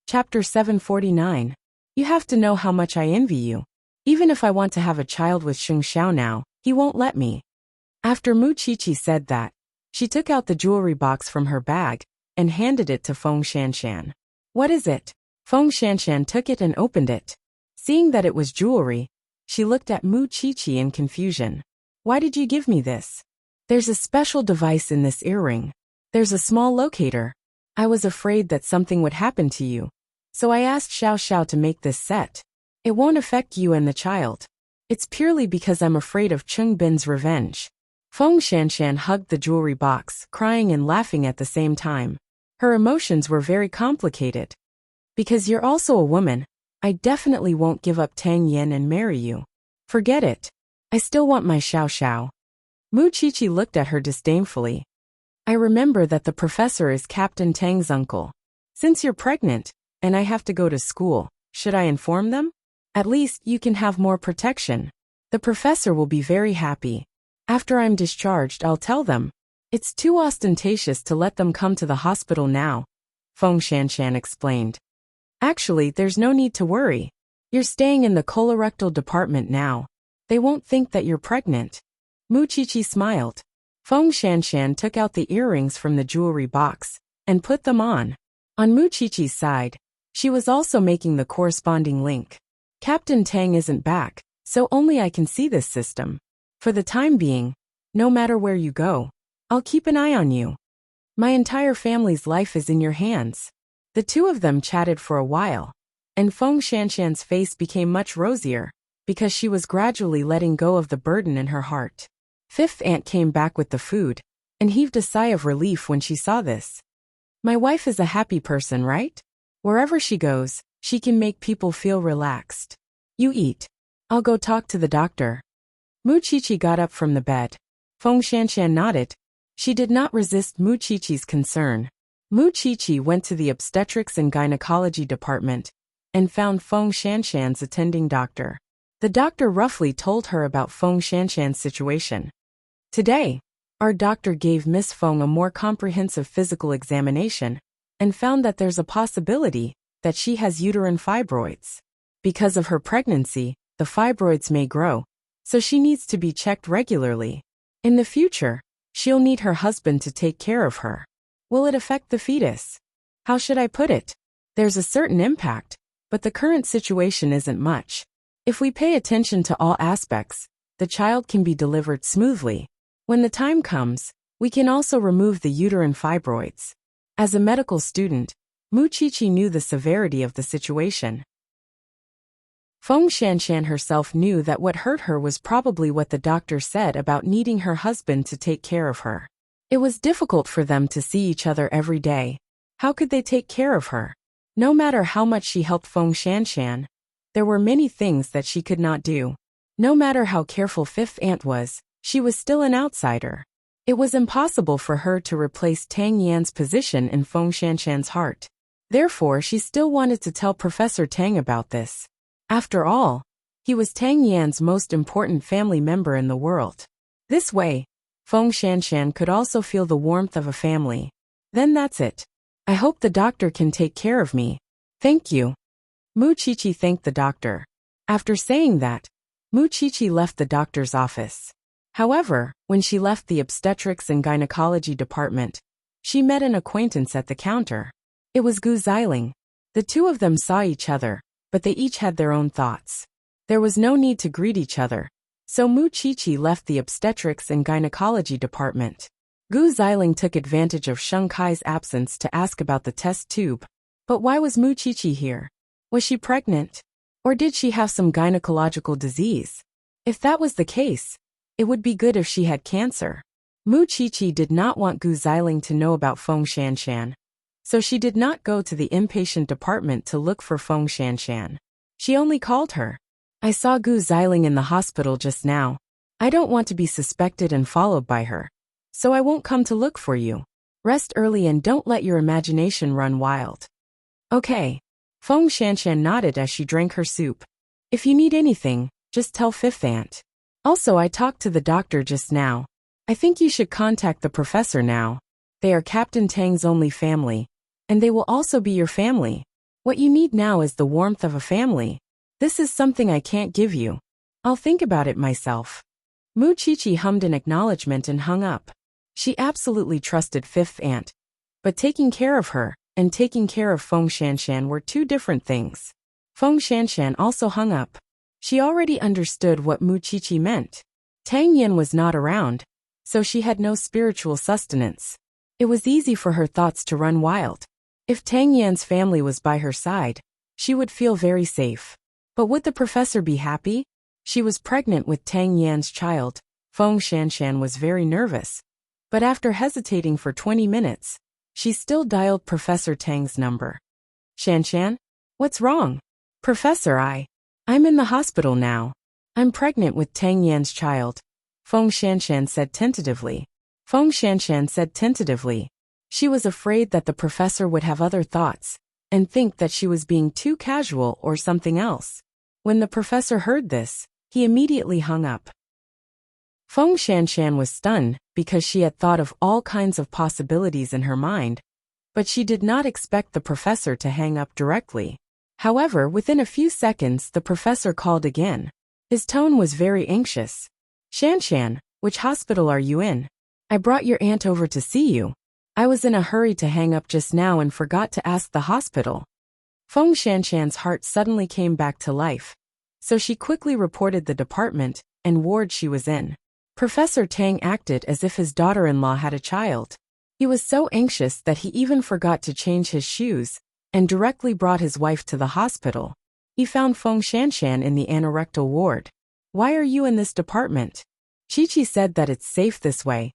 Chapter 749. You have to know how much I envy you. Even if I want to have a child with Sheng Xiao now, he won't let me. After Mu Qiqi said that, she took out the jewelry box from her bag and handed it to Feng Shanshan. What is it? Feng Shanshan took it and opened it. Seeing that it was jewelry, she looked at Mu Qiqi in confusion. Why did you give me this? There's a special device in this earring. There's a small locator. I was afraid that something would happen to you. So I asked Xiao Xiao to make this set. It won't affect you and the child. It's purely because I'm afraid of Cheng Bin's revenge. Feng Shanshan hugged the jewelry box, crying and laughing at the same time. Her emotions were very complicated. Because you're also a woman, I definitely won't give up Tang Yin and marry you. Forget it. I still want my Xiao Xiao. Mu Qiqi looked at her disdainfully. I remember that the professor is Captain Tang's uncle. Since you're pregnant, and I have to go to school, should I inform them? At least you can have more protection. The professor will be very happy. After I'm discharged, I'll tell them. It's too ostentatious to let them come to the hospital now, Feng Shanshan explained. Actually, there's no need to worry. You're staying in the colorectal department now. They won't think that you're pregnant. Mu Qiqi smiled. Feng Shanshan took out the earrings from the jewelry box and put them on. On Mu Qiqi's side, she was also making the corresponding link. Captain Tang isn't back, so only I can see this system. For the time being, no matter where you go, I'll keep an eye on you. My entire family's life is in your hands. The two of them chatted for a while, and Feng Shanshan's face became much rosier, because she was gradually letting go of the burden in her heart. Fifth aunt came back with the food, and heaved a sigh of relief when she saw this. My wife is a happy person, right? Wherever she goes, she can make people feel relaxed. You eat. I'll go talk to the doctor. Mu Qiqi got up from the bed. Feng Shanshan nodded. She did not resist Mu Qiqi's concern. Mu Qiqi went to the obstetrics and gynecology department and found Feng Shanshan's attending doctor. The doctor roughly told her about Feng Shanshan's situation. Today, our doctor gave Miss Feng a more comprehensive physical examination and found that there's a possibility that she has uterine fibroids. Because of her pregnancy, the fibroids may grow, so she needs to be checked regularly. In the future, she'll need her husband to take care of her. Will it affect the fetus? How should I put it? There's a certain impact, but the current situation isn't much. If we pay attention to all aspects, the child can be delivered smoothly. When the time comes, we can also remove the uterine fibroids. As a medical student, Mu Qiqi knew the severity of the situation. Feng Shanshan herself knew that what hurt her was probably what the doctor said about needing her husband to take care of her. It was difficult for them to see each other every day. How could they take care of her? No matter how much she helped Feng Shanshan, there were many things that she could not do. No matter how careful Fifth Aunt was, she was still an outsider. It was impossible for her to replace Tang Yan's position in Feng Shanshan's heart. Therefore, she still wanted to tell Professor Tang about this. After all, he was Tang Yan's most important family member in the world. This way, Feng Shanshan could also feel the warmth of a family. Then that's it. I hope the doctor can take care of me. Thank you. Mu Qiqi thanked the doctor. After saying that, Mu Qiqi left the doctor's office. However, when she left the obstetrics and gynecology department, she met an acquaintance at the counter. It was Gu Xiling. The two of them saw each other, but they each had their own thoughts. There was no need to greet each other, so Mu Qiqi left the obstetrics and gynecology department. Gu Xiling took advantage of Sheng Kai's absence to ask about the test tube. But why was Mu Qiqi here? Was she pregnant? Or did she have some gynecological disease? If that was the case, it would be good if she had cancer. Mu Qiqi did not want Gu Xiling to know about Feng Shanshan, so she did not go to the inpatient department to look for Feng Shanshan. She only called her. I saw Gu Xiling in the hospital just now. I don't want to be suspected and followed by her, so I won't come to look for you. Rest early and don't let your imagination run wild. Okay. Feng Shanshan nodded as she drank her soup. If you need anything, just tell Fifth Aunt. Also, I talked to the doctor just now. I think you should contact the professor now. They are Captain Tang's only family, and they will also be your family. What you need now is the warmth of a family. This is something I can't give you. I'll think about it myself. Mu Qiqi hummed in acknowledgement and hung up. She absolutely trusted fifth aunt. But taking care of her and taking care of Feng Shanshan were two different things. Feng Shanshan also hung up. She already understood what Mu Qiqi meant. Tang Yin was not around, so she had no spiritual sustenance. It was easy for her thoughts to run wild. If Tang Yan's family was by her side, she would feel very safe. But would the professor be happy? She was pregnant with Tang Yan's child. Feng Shanshan was very nervous. But after hesitating for 20 minutes, she still dialed Professor Tang's number. Shanshan? What's wrong? Professor, I'm in the hospital now. I'm pregnant with Tang Yan's child. Feng Shanshan said tentatively. She was afraid that the professor would have other thoughts and think that she was being too casual or something else. When the professor heard this, he immediately hung up. Feng Shanshan was stunned because she had thought of all kinds of possibilities in her mind, but she did not expect the professor to hang up directly. However, within a few seconds the professor called again. His tone was very anxious. Shanshan, which hospital are you in? I brought your aunt over to see you. I was in a hurry to hang up just now and forgot to ask the hospital. Feng Shanshan's heart suddenly came back to life, so she quickly reported the department and ward she was in. Professor Tang acted as if his daughter-in-law had a child. He was so anxious that he even forgot to change his shoes and directly brought his wife to the hospital. He found Feng Shanshan in the anorectal ward. Why are you in this department? Qiqi said that it's safe this way.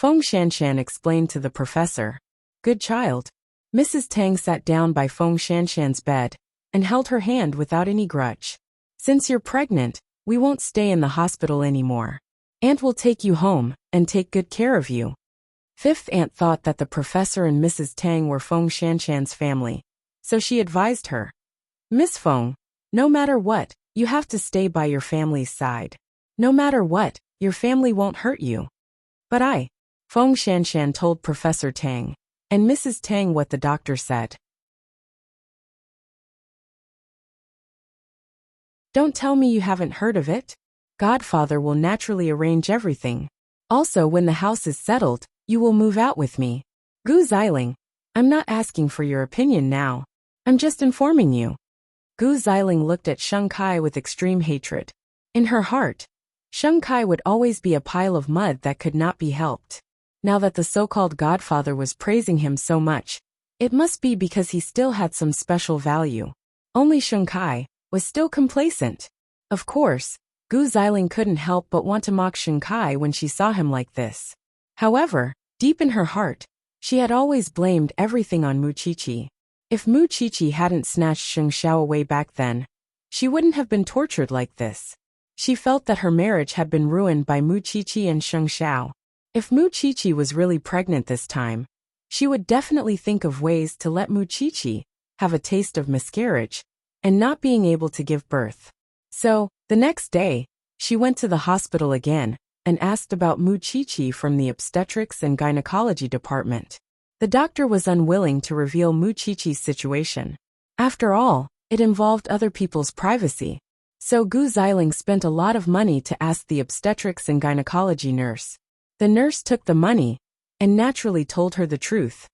Feng Shanshan explained to the professor. Good child. Mrs. Tang sat down by Feng Shanshan's bed and held her hand without any grudge. Since you're pregnant, we won't stay in the hospital anymore. Aunt will take you home and take good care of you. Fifth aunt thought that the professor and Mrs. Tang were Feng Shanshan's family, so she advised her. Miss Feng, no matter what, you have to stay by your family's side. No matter what, your family won't hurt you. But Feng Shanshan told Professor Tang and Mrs. Tang what the doctor said. Don't tell me you haven't heard of it. Godfather will naturally arrange everything. Also, when the house is settled, you will move out with me. Gu Xiling, I'm not asking for your opinion now. I'm just informing you. Gu Xiling looked at Sheng Kai with extreme hatred. In her heart, Sheng Kai would always be a pile of mud that could not be helped. Now that the so-called godfather was praising him so much, it must be because he still had some special value. Only Sheng Kai was still complacent. Of course, Gu Xiling couldn't help but want to mock Sheng Kai when she saw him like this. However, deep in her heart, she had always blamed everything on Mu Qiqi. If Mu Qiqi hadn't snatched Sheng Xiao away back then, she wouldn't have been tortured like this. She felt that her marriage had been ruined by Mu Qiqi and Sheng Xiao. If Mu Qiqi was really pregnant this time, she would definitely think of ways to let Mu Qiqi have a taste of miscarriage and not being able to give birth. So, the next day, she went to the hospital again and asked about Mu Qiqi from the obstetrics and gynecology department. The doctor was unwilling to reveal Mu Qiqi's situation. After all, it involved other people's privacy. So Gu Xiling spent a lot of money to ask the obstetrics and gynecology nurse. The nurse took the money and naturally told her the truth.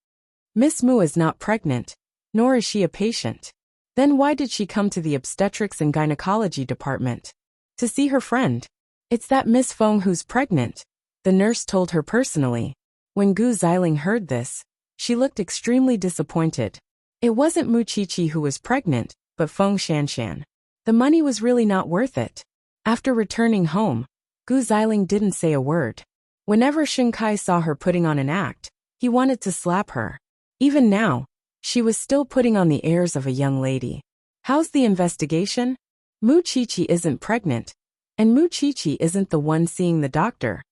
Miss Mu is not pregnant, nor is she a patient. Then why did she come to the obstetrics and gynecology department? To see her friend. It's that Miss Feng who's pregnant, the nurse told her personally. When Gu Xiling heard this, she looked extremely disappointed. It wasn't Mu Qiqi who was pregnant, but Feng Shanshan. The money was really not worth it. After returning home, Gu Xiling didn't say a word. Whenever Sheng Kai saw her putting on an act, he wanted to slap her. Even now, she was still putting on the airs of a young lady. How's the investigation? Mu Qiqi isn't pregnant, and Mu Qiqi isn't the one seeing the doctor.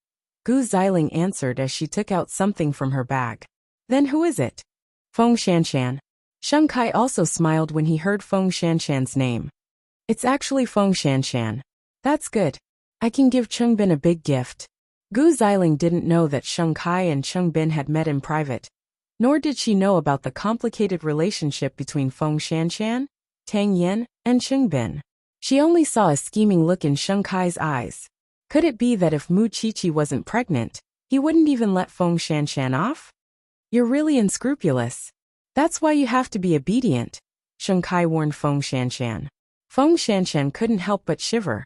Gu Xiling answered as she took out something from her bag. Then who is it? Feng Shanshan. Sheng Kai also smiled when he heard Feng Shanshan's name. It's actually Feng Shanshan. That's good. I can give Cheng-bin a big gift. Gu Xiling didn't know that Sheng Kai and Cheng-bin had met in private. nor did she know about the complicated relationship between Feng Shanshan, Tang Yin, and Cheng Bin. She only saw a scheming look in Sheng Kai's eyes. Could it be that if Mu Qiqi wasn't pregnant, he wouldn't even let Feng Shanshan off? You're really unscrupulous. That's why you have to be obedient, Sheng Kai warned Feng Shanshan. Feng Shanshan couldn't help but shiver.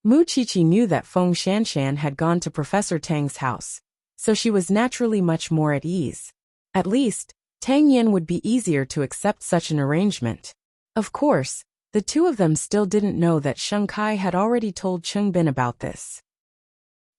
Mu Qiqi knew that Feng Shanshan had gone to Professor Tang's house, so she was naturally much more at ease. At least, Tang Yin would be easier to accept such an arrangement. Of course, the two of them still didn't know that Sheng Kai had already told Cheng Bin about this.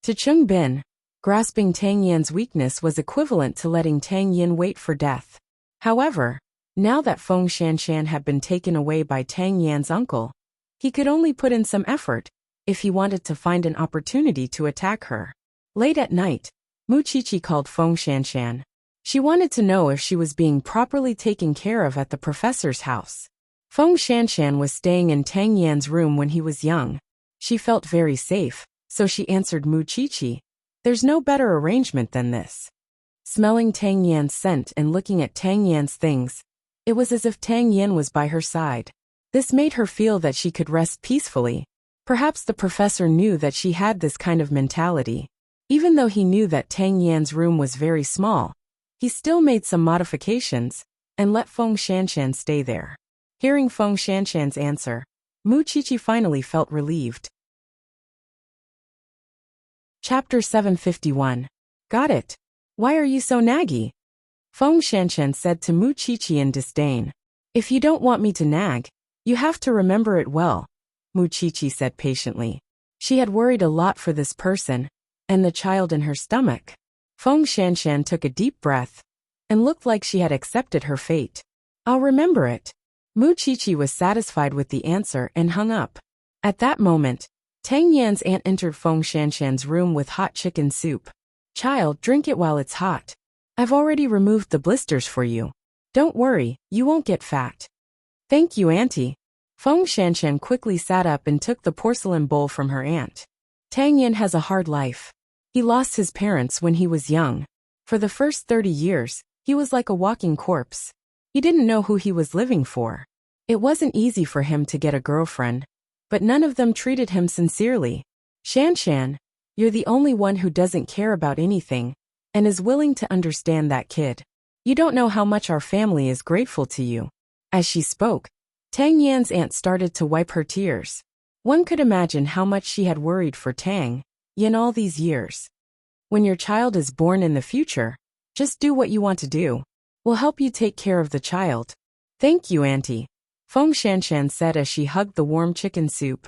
To Cheng Bin, grasping Tang Yin's weakness was equivalent to letting Tang Yin wait for death. However, now that Feng Shanshan had been taken away by Tang Yan's uncle, he could only put in some effort if he wanted to find an opportunity to attack her. Late at night, Mu Qiqi called Feng Shanshan. She wanted to know if she was being properly taken care of at the professor's house. Feng Shanshan was staying in Tang Yan's room when he was young. She felt very safe, so she answered Mu Qiqi, "There's no better arrangement than this." Smelling Tang Yan's scent and looking at Tang Yan's things, it was as if Tang Yan was by her side. This made her feel that she could rest peacefully. Perhaps the professor knew that she had this kind of mentality. Even though he knew that Tang Yan's room was very small, he still made some modifications and let Feng Shanshan stay there. Hearing Feng Shanshan's answer, Mu Qiqi finally felt relieved. Chapter 751. Got it. Why are you so naggy? Feng Shanshan said to Mu Qiqi in disdain. If you don't want me to nag, you have to remember it well, Mu Qiqi said patiently. She had worried a lot for this person, and the child in her stomach. Feng Shanshan took a deep breath, and looked like she had accepted her fate. I'll remember it. Mu Qiqi was satisfied with the answer and hung up. At that moment, Tang Yan's aunt entered Feng Shanshan's room with hot chicken soup. Child, drink it while it's hot. I've already removed the blisters for you. Don't worry, you won't get fat. Thank you, Auntie. Feng Shanshan quickly sat up and took the porcelain bowl from her aunt. Tang Yan has a hard life. He lost his parents when he was young. For the first 30 years, he was like a walking corpse. He didn't know who he was living for. It wasn't easy for him to get a girlfriend, but none of them treated him sincerely. Shanshan, you're the only one who doesn't care about anything, and is willing to understand that kid. You don't know how much our family is grateful to you. As she spoke, Tang Yan's aunt started to wipe her tears. One could imagine how much she had worried for Tang Yan all these years. When your child is born in the future, just do what you want to do. We'll help you take care of the child. Thank you, Auntie, Feng Shanshan said as she hugged the warm chicken soup.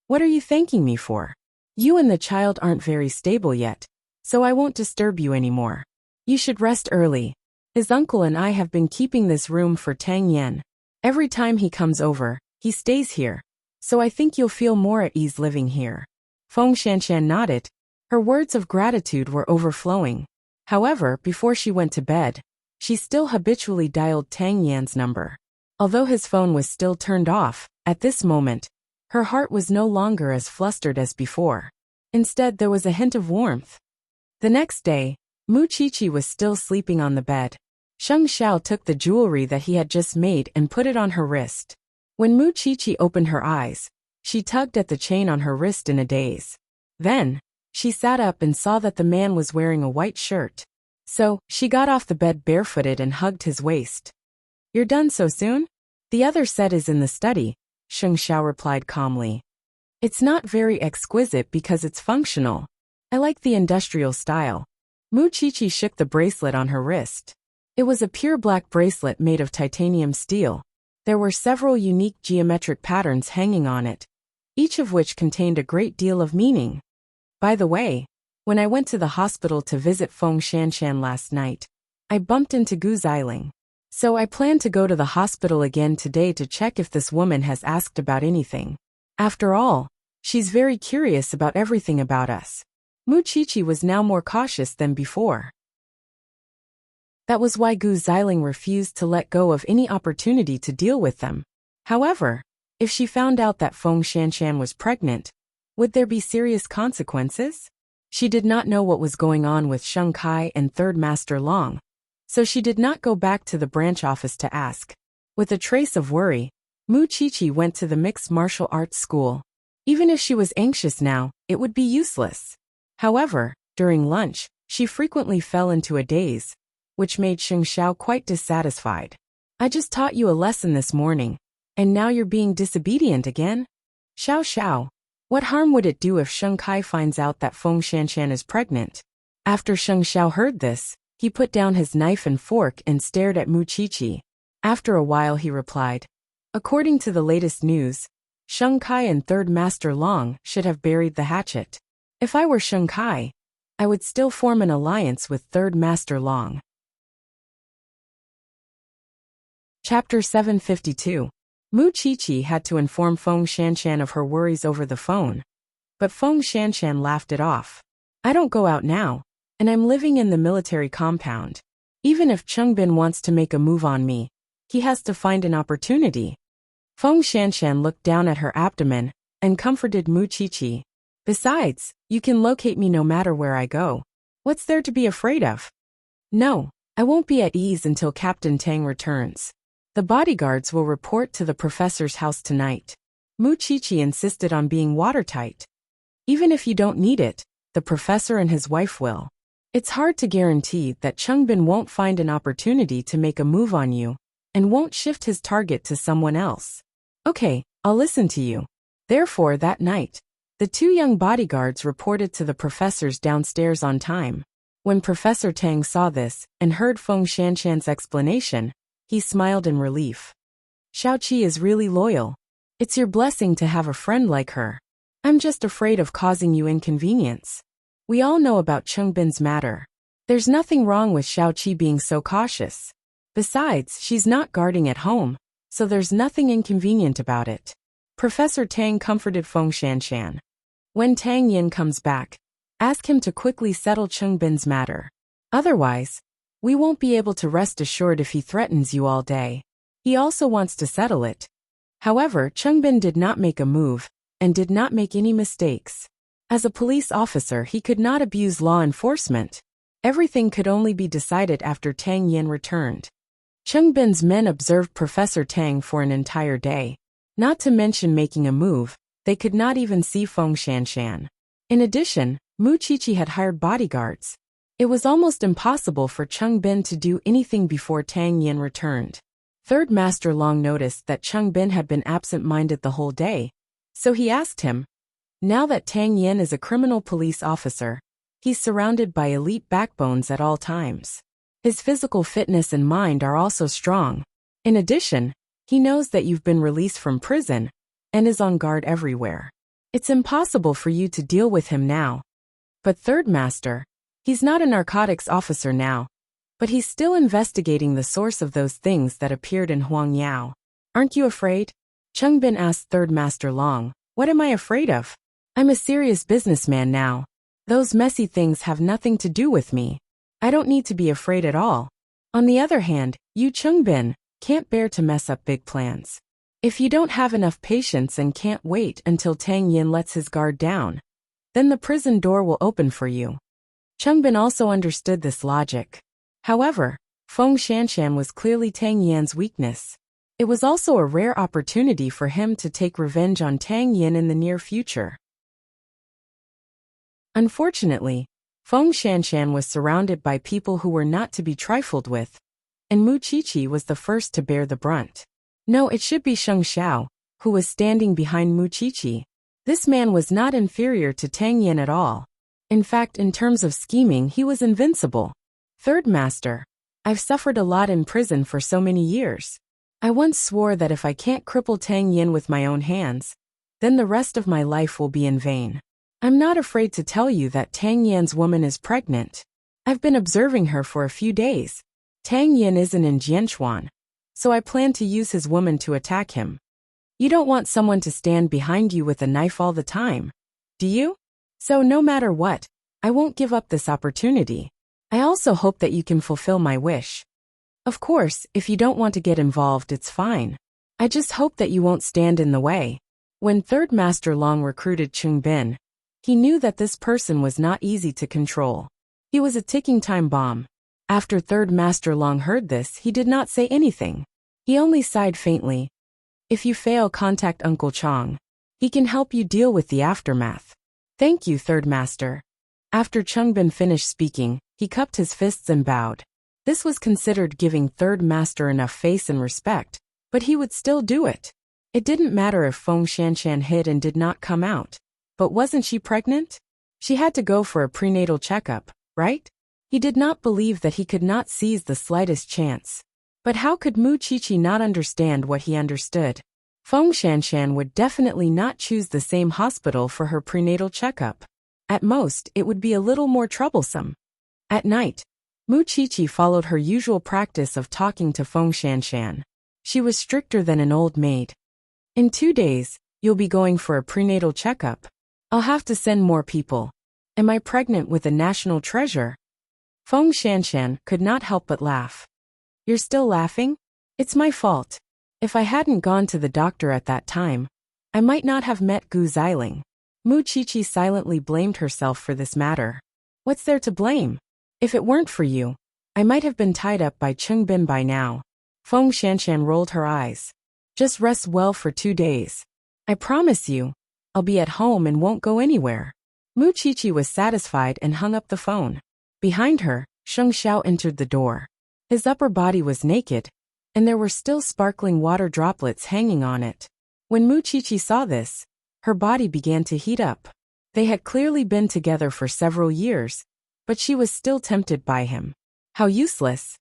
What are you thanking me for? You and the child aren't very stable yet, so I won't disturb you anymore. You should rest early. His uncle and I have been keeping this room for Tang Yan. Every time he comes over, he stays here, so I think you'll feel more at ease living here. Feng Shanshan nodded. Her words of gratitude were overflowing. However, before she went to bed, she still habitually dialed Tang Yan's number. Although his phone was still turned off, at this moment, her heart was no longer as flustered as before. Instead, there was a hint of warmth. The next day, Mu Qiqi was still sleeping on the bed. Sheng Xiao took the jewelry that he had just made and put it on her wrist. When Mu Qiqi opened her eyes, she tugged at the chain on her wrist in a daze. Then, she sat up and saw that the man was wearing a white shirt. So, she got off the bed barefooted and hugged his waist. You're done so soon? The other set is in the study, Sheng Xiao replied calmly. It's not very exquisite because it's functional. I like the industrial style. Mu Qiqi shook the bracelet on her wrist. It was a pure black bracelet made of titanium steel. There were several unique geometric patterns hanging on it, each of which contained a great deal of meaning. By the way, when I went to the hospital to visit Feng Shanshan last night, I bumped into Gu Xiling. So I plan to go to the hospital again today to check if this woman has asked about anything. After all, she's very curious about everything about us. Mu Qiqi was now more cautious than before. That was why Gu Xiling refused to let go of any opportunity to deal with them. However, if she found out that Feng Shanshan was pregnant, would there be serious consequences? She did not know what was going on with Sheng Kai and Third Master Long, so she did not go back to the branch office to ask. With a trace of worry, Mu Chichi went to the mixed martial arts school. Even if she was anxious now, it would be useless. However, during lunch, she frequently fell into a daze, which made Sheng Xiao quite dissatisfied. I just taught you a lesson this morning, and now you're being disobedient again? Xiao Xiao, what harm would it do if Sheng Kai finds out that Feng Shanshan is pregnant? After Sheng Xiao heard this, he put down his knife and fork and stared at Mu Chichi. After a while he replied, according to the latest news, Sheng Kai and Third Master Long should have buried the hatchet. If I were Sheng Kai, I would still form an alliance with Third Master Long. Chapter 752. Mu Chichi had to inform Feng Shanshan of her worries over the phone, but Feng Shanshan laughed it off. I don't go out now, and I'm living in the military compound. Even if Chungbin wants to make a move on me, he has to find an opportunity. Feng Shanshan looked down at her abdomen and comforted Mu Chichi. Besides, you can locate me no matter where I go. What's there to be afraid of? No, I won't be at ease until Captain Tang returns. The bodyguards will report to the professor's house tonight. Mu Chichi insisted on being watertight. Even if you don't need it, the professor and his wife will. It's hard to guarantee that Chungbin won't find an opportunity to make a move on you, and won't shift his target to someone else. Okay, I'll listen to you. Therefore that night, the two young bodyguards reported to the professors downstairs on time. When Professor Tang saw this and heard Feng Shanshan's explanation, he smiled in relief. Xiaoqi is really loyal. It's your blessing to have a friend like her. I'm just afraid of causing you inconvenience. We all know about Chungbin's matter. There's nothing wrong with Xiaoqi being so cautious. Besides, she's not guarding at home, so there's nothing inconvenient about it. Professor Tang comforted Feng Shanshan. When Tang Yin comes back, ask him to quickly settle Chungbin's matter. Otherwise, we won't be able to rest assured if he threatens you all day. He also wants to settle it. However, Chungbin did not make a move, and did not make any mistakes. As a police officer, he could not abuse law enforcement. Everything could only be decided after Tang Yin returned. Chungbin's men observed Professor Tang for an entire day. Not to mention making a move, they could not even see Feng Shanshan. In addition, Mu Chichi had hired bodyguards. It was almost impossible for Chungbin to do anything before Tang Yin returned. Third Master Long noticed that Chungbin had been absent-minded the whole day, so he asked him, now that Tang Yin is a criminal police officer, he's surrounded by elite backbones at all times. His physical fitness and mind are also strong. In addition, he knows that you've been released from prison, and is on guard everywhere. It's impossible for you to deal with him now. But Third Master, he's not a narcotics officer now, but he's still investigating the source of those things that appeared in Huangyao. Aren't you afraid? Chungbin asked Third Master Long, what am I afraid of? I'm a serious businessman now. Those messy things have nothing to do with me. I don't need to be afraid at all. On the other hand, you Chungbin can't bear to mess up big plans. If you don't have enough patience and can't wait until Tang Yin lets his guard down, then the prison door will open for you. Chungbin also understood this logic. However, Feng Shanshan was clearly Tang Yin's weakness. It was also a rare opportunity for him to take revenge on Tang Yin in the near future. Unfortunately, Feng Shanshan was surrounded by people who were not to be trifled with, and Mu Chichi was the first to bear the brunt. No, it should be Sheng Xiao, who was standing behind Mu Chichi. This man was not inferior to Tang Yin at all. In fact, in terms of scheming, he was invincible. Third Master, I've suffered a lot in prison for so many years. I once swore that if I can't cripple Tang Yin with my own hands, then the rest of my life will be in vain. I'm not afraid to tell you that Tang Yin's woman is pregnant. I've been observing her for a few days. Tang Yin isn't in Jianchuan, so I plan to use his woman to attack him. You don't want someone to stand behind you with a knife all the time, do you? So no matter what, I won't give up this opportunity. I also hope that you can fulfill my wish. Of course, if you don't want to get involved, it's fine. I just hope that you won't stand in the way. When Third Master Long recruited Chungbin, he knew that this person was not easy to control. He was a ticking time bomb. After Third Master Long heard this, he did not say anything. He only sighed faintly. If you fail, contact Uncle Chong. He can help you deal with the aftermath. Thank you, Third Master. After Chungbin finished speaking, he cupped his fists and bowed. This was considered giving Third Master enough face and respect, but he would still do it. It didn't matter if Feng Shanshan hid and did not come out. But wasn't she pregnant? She had to go for a prenatal checkup, right? He did not believe that he could not seize the slightest chance. But how could Mu Qiqi not understand what he understood? Feng Shanshan would definitely not choose the same hospital for her prenatal checkup. At most, it would be a little more troublesome. At night, Mu Qiqi followed her usual practice of talking to Feng Shanshan. She was stricter than an old maid. In 2 days, you'll be going for a prenatal checkup. I'll have to send more people. Am I pregnant with a national treasure? Feng Shanshan could not help but laugh. You're still laughing? It's my fault. If I hadn't gone to the doctor at that time, I might not have met Gu Xiling. Mu Qiqi silently blamed herself for this matter. What's there to blame? If it weren't for you, I might have been tied up by Chungbin by now. Feng Shanshan rolled her eyes. Just rest well for 2 days. I promise you, I'll be at home and won't go anywhere. Mu Qiqi was satisfied and hung up the phone. Behind her, Sheng Xiao entered the door. His upper body was naked, and there were still sparkling water droplets hanging on it. When Mu Qiqi saw this, her body began to heat up. They had clearly been together for several years, but she was still tempted by him. How useless.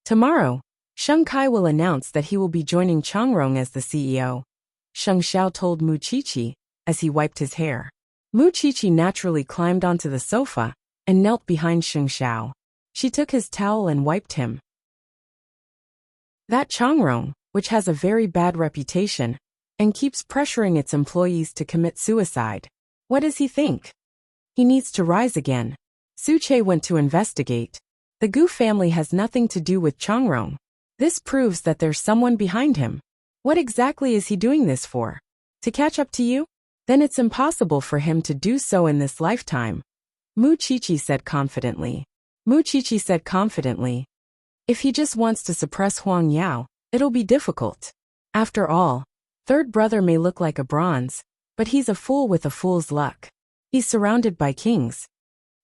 Tomorrow, Sheng Kai will announce that he will be joining Changrong as the CEO. Sheng Xiao told Mu Qiqi, as he wiped his hair. Mu Qiqi naturally climbed onto the sofa and knelt behind Sheng Xiao. She took his towel and wiped him. That Changrong, which has a very bad reputation, and keeps pressuring its employees to commit suicide. What does he think? He needs to rise again. Su Che went to investigate. The Gu family has nothing to do with Changrong. This proves that there's someone behind him. What exactly is he doing this for? To catch up to you? Then it's impossible for him to do so in this lifetime. Mu Qiqi said confidently. If he just wants to suppress Huang Yao, it'll be difficult. After all, third brother may look like a bronze, but he's a fool with a fool's luck. He's surrounded by kings.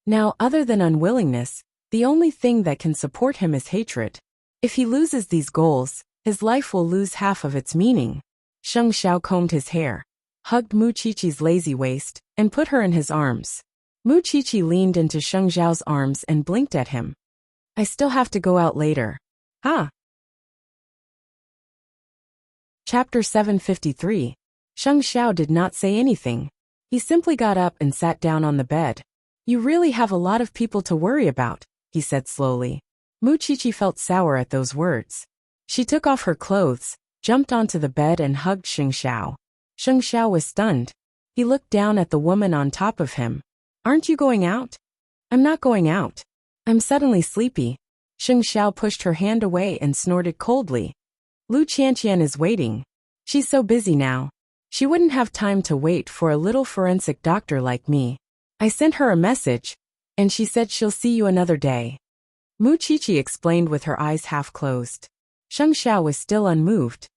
Now, other than unwillingness, the only thing that can support him is hatred. If he loses these goals, his life will lose half of its meaning. Sheng Xiao combed his hair, hugged Mu Qiqi's lazy waist, and put her in his arms. Mu Qiqi leaned into Sheng Xiao's arms and blinked at him. I still have to go out later. Huh? Chapter 753. Sheng Xiao did not say anything. He simply got up and sat down on the bed. You really have a lot of people to worry about, he said slowly. Mu Qiqi felt sour at those words. She took off her clothes, jumped onto the bed and hugged Sheng Xiao. Sheng Xiao was stunned. He looked down at the woman on top of him. Aren't you going out? I'm not going out. I'm suddenly sleepy. Sheng Xiao pushed her hand away and snorted coldly. Lu Qianqian is waiting. She's so busy now. She wouldn't have time to wait for a little forensic doctor like me. I sent her a message, and she said she'll see you another day. Mu Qiqi explained with her eyes half closed. Sheng Xiao was still unmoved.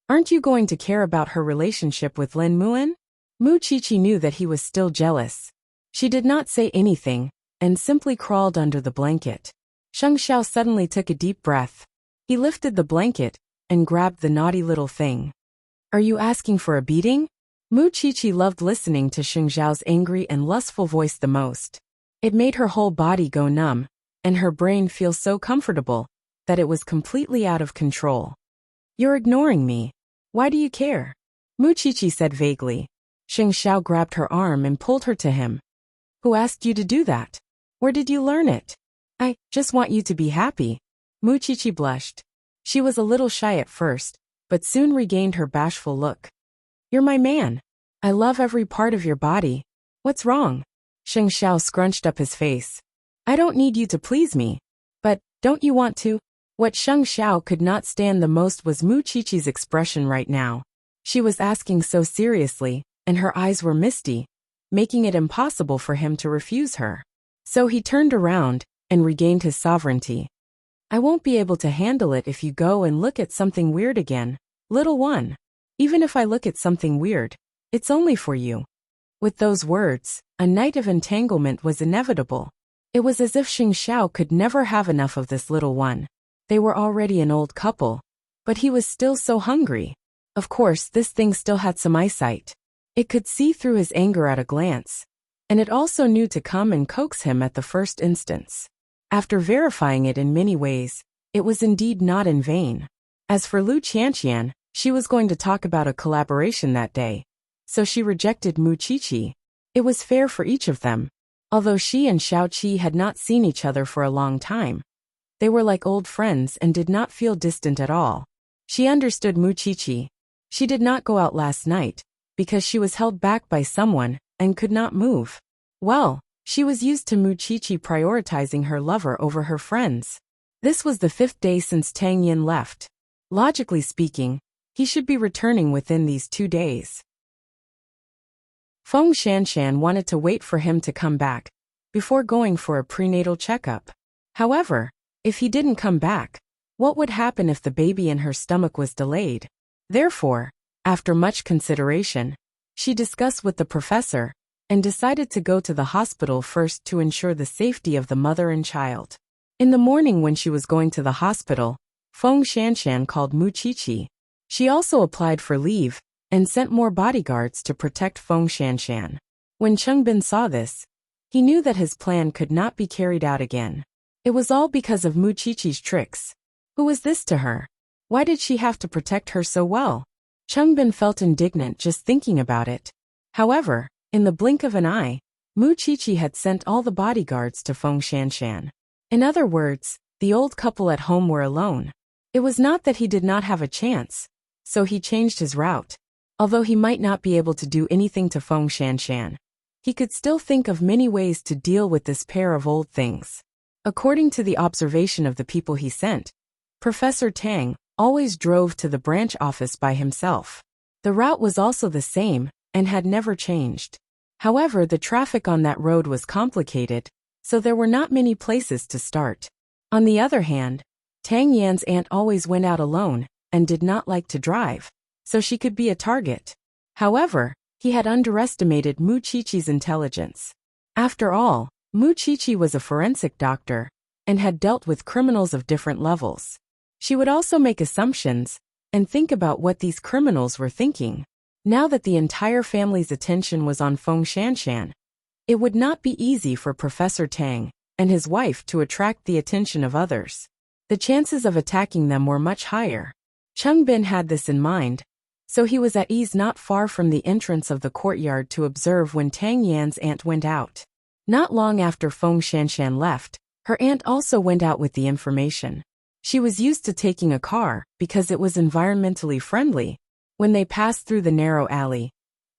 Aren't you going to care about her relationship with Lin Muan? Mu Qiqi knew that he was still jealous. She did not say anything, and simply crawled under the blanket. Sheng Xiao suddenly took a deep breath. He lifted the blanket and grabbed the naughty little thing. Are you asking for a beating? Mu Qiqi loved listening to Sheng Xiao's angry and lustful voice the most. It made her whole body go numb, and her brain feel so comfortable that it was completely out of control. You're ignoring me. Why do you care? Mu Qiqi said vaguely. Sheng Xiao grabbed her arm and pulled her to him. Who asked you to do that? Where did you learn it? I just want you to be happy. Mu Qiqi blushed. She was a little shy at first, but soon regained her bashful look. You're my man. I love every part of your body. What's wrong? Sheng Xiao scrunched up his face. I don't need you to please me. But, don't you want to? What Sheng Xiao could not stand the most was Mu Qiqi's expression right now. She was asking so seriously, and her eyes were misty, making it impossible for him to refuse her. So he turned around and regained his sovereignty. I won't be able to handle it if you go and look at something weird again, little one. Even if I look at something weird, it's only for you. With those words, a night of entanglement was inevitable. It was as if Xing Xiao could never have enough of this little one. They were already an old couple, but he was still so hungry. Of course, this thing still had some eyesight. It could see through his anger at a glance, and it also knew to come and coax him at the first instance. After verifying it in many ways, it was indeed not in vain. As for Lu Qianqian, she was going to talk about a collaboration that day, so she rejected Mu Qiqi. It was fair for each of them. Although she and Xiao Qi had not seen each other for a long time, they were like old friends and did not feel distant at all. She understood Mu Qiqi. She did not go out last night, because she was held back by someone and could not move. Well, she was used to Mu Qiqi prioritizing her lover over her friends. This was the 5th day since Tang Yin left. Logically speaking, he should be returning within these 2 days. Feng Shanshan wanted to wait for him to come back before going for a prenatal checkup. However, if he didn't come back, what would happen if the baby in her stomach was delayed? Therefore, after much consideration, she discussed with the professor and decided to go to the hospital first to ensure the safety of the mother and child. In the morning when she was going to the hospital, Feng Shanshan called Mu Qiqi. She also applied for leave and sent more bodyguards to protect Feng Shanshan. When Chengbin saw this, he knew that his plan could not be carried out again. It was all because of Mu Qiqi's tricks. Who was this to her? Why did she have to protect her so well? Chengbin felt indignant just thinking about it. However, in the blink of an eye, Mu Qiqi had sent all the bodyguards to Feng Shanshan. In other words, the old couple at home were alone. It was not that he did not have a chance, so he changed his route. Although he might not be able to do anything to Feng Shanshan, he could still think of many ways to deal with this pair of old things. According to the observation of the people he sent, Professor Tang always drove to the branch office by himself. The route was also the same and had never changed. However, the traffic on that road was complicated, so there were not many places to start. On the other hand, Tang Yan's aunt always went out alone and did not like to drive, so she could be a target. However, he had underestimated Mu Qiqi's intelligence. After all, Mu Qiqi was a forensic doctor and had dealt with criminals of different levels. She would also make assumptions and think about what these criminals were thinking. Now that the entire family's attention was on Feng Shanshan, it would not be easy for Professor Tang and his wife to attract the attention of others. The chances of attacking them were much higher. Chengbin had this in mind, so he was at ease not far from the entrance of the courtyard to observe when Tang Yan's aunt went out. Not long after Feng Shanshan left, her aunt also went out with the information. She was used to taking a car because it was environmentally friendly. When they passed through the narrow alley,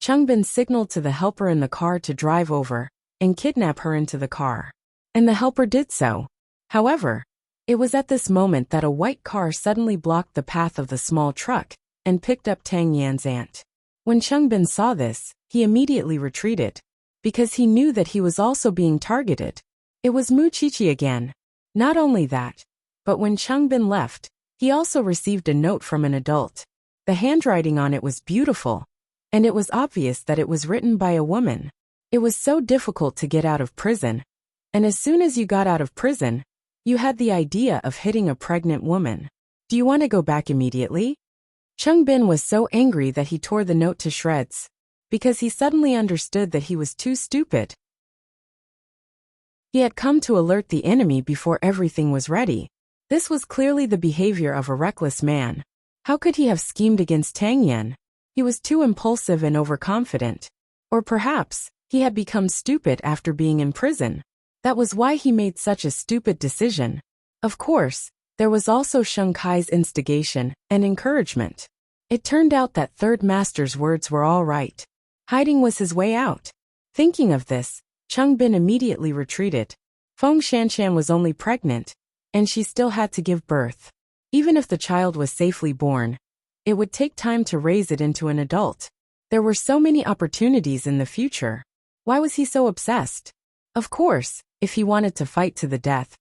Chengbin signaled to the helper in the car to drive over and kidnap her into the car. And the helper did so. However, it was at this moment that a white car suddenly blocked the path of the small truck and picked up Tang Yan's aunt. When Chengbin saw this, he immediately retreated, because he knew that he was also being targeted. It was Mu Qiqi again. Not only that, but when Chengbin left, he also received a note from an adult. The handwriting on it was beautiful, and it was obvious that it was written by a woman. It was so difficult to get out of prison, and as soon as you got out of prison, you had the idea of hitting a pregnant woman. Do you want to go back immediately? Chengbin was so angry that he tore the note to shreds, because he suddenly understood that he was too stupid. He had come to alert the enemy before everything was ready. This was clearly the behavior of a reckless man. How could he have schemed against Tang Yan? He was too impulsive and overconfident. Or perhaps, he had become stupid after being in prison. That was why he made such a stupid decision. Of course, there was also Sheng Kai's instigation and encouragement. It turned out that Third Master's words were all right. Hiding was his way out. Thinking of this, Chengbin immediately retreated. Feng Shanshan was only pregnant, and she still had to give birth. Even if the child was safely born, it would take time to raise it into an adult. There were so many opportunities in the future. Why was he so obsessed? Of course, if he wanted to fight to the death,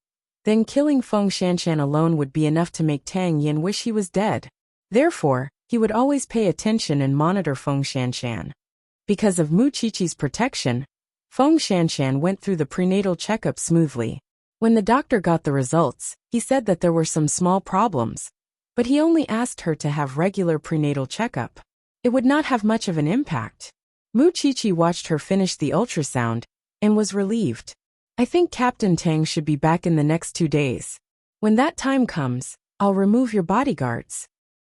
then killing Feng Shanshan alone would be enough to make Tang Yin wish he was dead. Therefore, he would always pay attention and monitor Feng Shanshan. Because of Mu Qiqi's protection, Feng Shanshan went through the prenatal checkup smoothly. When the doctor got the results, he said that there were some small problems, but he only asked her to have regular prenatal checkup. It would not have much of an impact. Mu Qiqi watched her finish the ultrasound and was relieved. I think Captain Tang should be back in the next 2 days. When that time comes, I'll remove your bodyguards.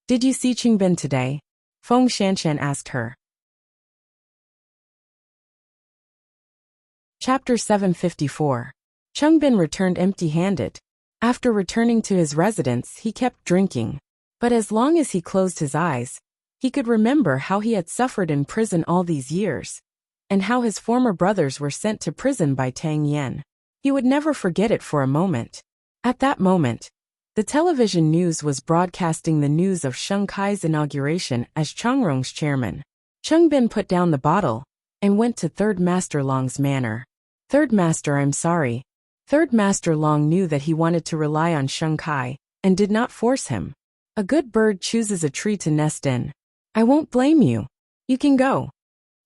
Did you see Qingbin today? Feng Shanshan asked her. Chapter 754. Qingbin returned empty-handed. After returning to his residence, he kept drinking. But as long as he closed his eyes, he could remember how he had suffered in prison all these years, and how his former brothers were sent to prison by Tang Yin. He would never forget it for a moment. At that moment, the television news was broadcasting the news of Sheng Kai's inauguration as Changrong's chairman. Qingbin put down the bottle and went to Third Master Long's manor. Third Master, I'm sorry. Third Master Long knew that he wanted to rely on Sheng Kai and did not force him. A good bird chooses a tree to nest in. I won't blame you. You can go.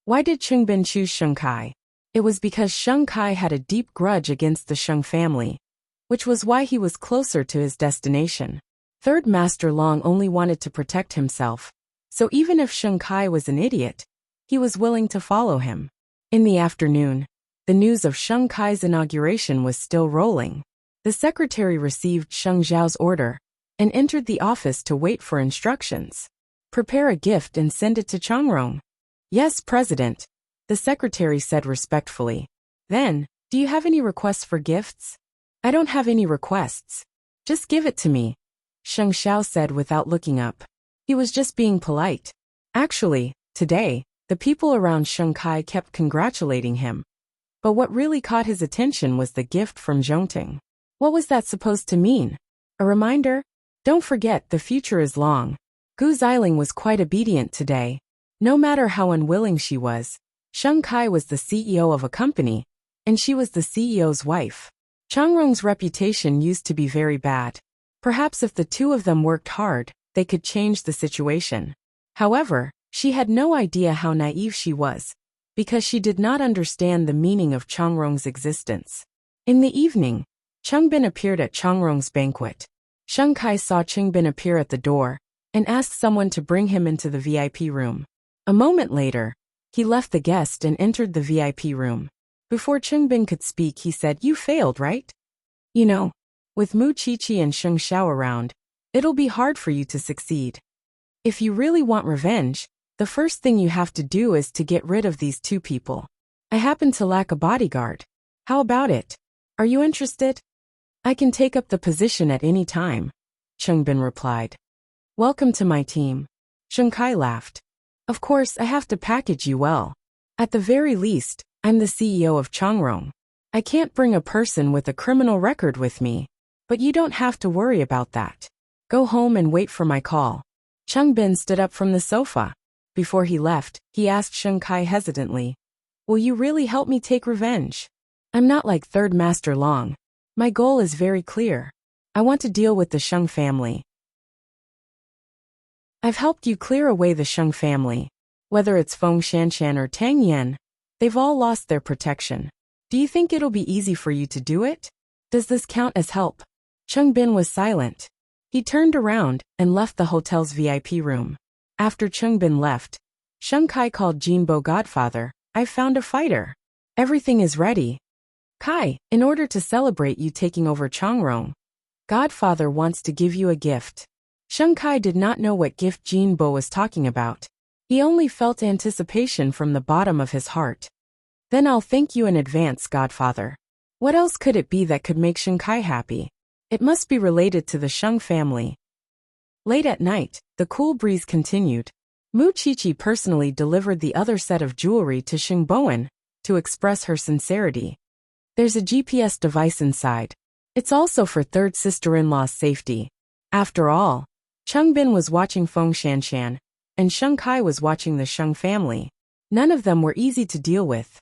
Why did Qingbin choose Sheng Kai? It was because Sheng Kai had a deep grudge against the Sheng family, which was why he was closer to his destination. Third Master Long only wanted to protect himself, so even if Sheng Kai was an idiot, he was willing to follow him. In the afternoon, the news of Sheng Kai's inauguration was still rolling. The secretary received Sheng Zhao's order and entered the office to wait for instructions. Prepare a gift and send it to Changrong. Yes, President, the secretary said respectfully. Then, do you have any requests for gifts? I don't have any requests. Just give it to me, Sheng Zhao said without looking up. He was just being polite. Actually, today, the people around Sheng Kai kept congratulating him. But what really caught his attention was the gift from Zhongting. What was that supposed to mean? A reminder? Don't forget, the future is long. Gu Xiling was quite obedient today. No matter how unwilling she was, Sheng Kai was the CEO of a company, and she was the CEO's wife. Changrong's reputation used to be very bad. Perhaps if the two of them worked hard, they could change the situation. However, she had no idea how naive she was, because she did not understand the meaning of Changrong's existence. In the evening, Qingbin appeared at Changrong's banquet. Sheng Kai saw Qingbin appear at the door and asked someone to bring him into the VIP room. A moment later, he left the guest and entered the VIP room. Before Qingbin could speak, he said, "You failed, right? You know, with Mu Qiqi and Sheng Xiao around, it'll be hard for you to succeed. If you really want revenge, the first thing you have to do is to get rid of these two people. I happen to lack a bodyguard. How about it? Are you interested? I can take up the position at any time," Qingbin replied. "Welcome to my team." Sheng Kai laughed. "Of course, I have to package you well. At the very least, I'm the CEO of Changrong. I can't bring a person with a criminal record with me, but you don't have to worry about that. Go home and wait for my call." Qingbin stood up from the sofa. Before he left, he asked Sheng Kai hesitantly, "Will you really help me take revenge? I'm not like Third Master Long. My goal is very clear. I want to deal with the Sheng family. I've helped you clear away the Sheng family. Whether it's Feng Shanshan or Tang Yin, they've all lost their protection. Do you think it'll be easy for you to do it? Does this count as help?" Qingbin was silent. He turned around and left the hotel's VIP room. After Qingbin left, Sheng Kai called Jinbo Godfather. "I've found a fighter. Everything is ready. Kai, in order to celebrate you taking over Changrong, Godfather wants to give you a gift." Sheng Kai did not know what gift Jinbo was talking about. He only felt anticipation from the bottom of his heart. "Then I'll thank you in advance, Godfather. What else could it be that could make Sheng Kai happy? It must be related to the Sheng family." Late at night, the cool breeze continued. Mu Qiqi personally delivered the other set of jewelry to Xing Bowen to express her sincerity. There's a GPS device inside. It's also for third sister-in-law's safety. After all, Qingbin was watching Feng Shanshan, and Sheng Kai was watching the Sheng family. None of them were easy to deal with.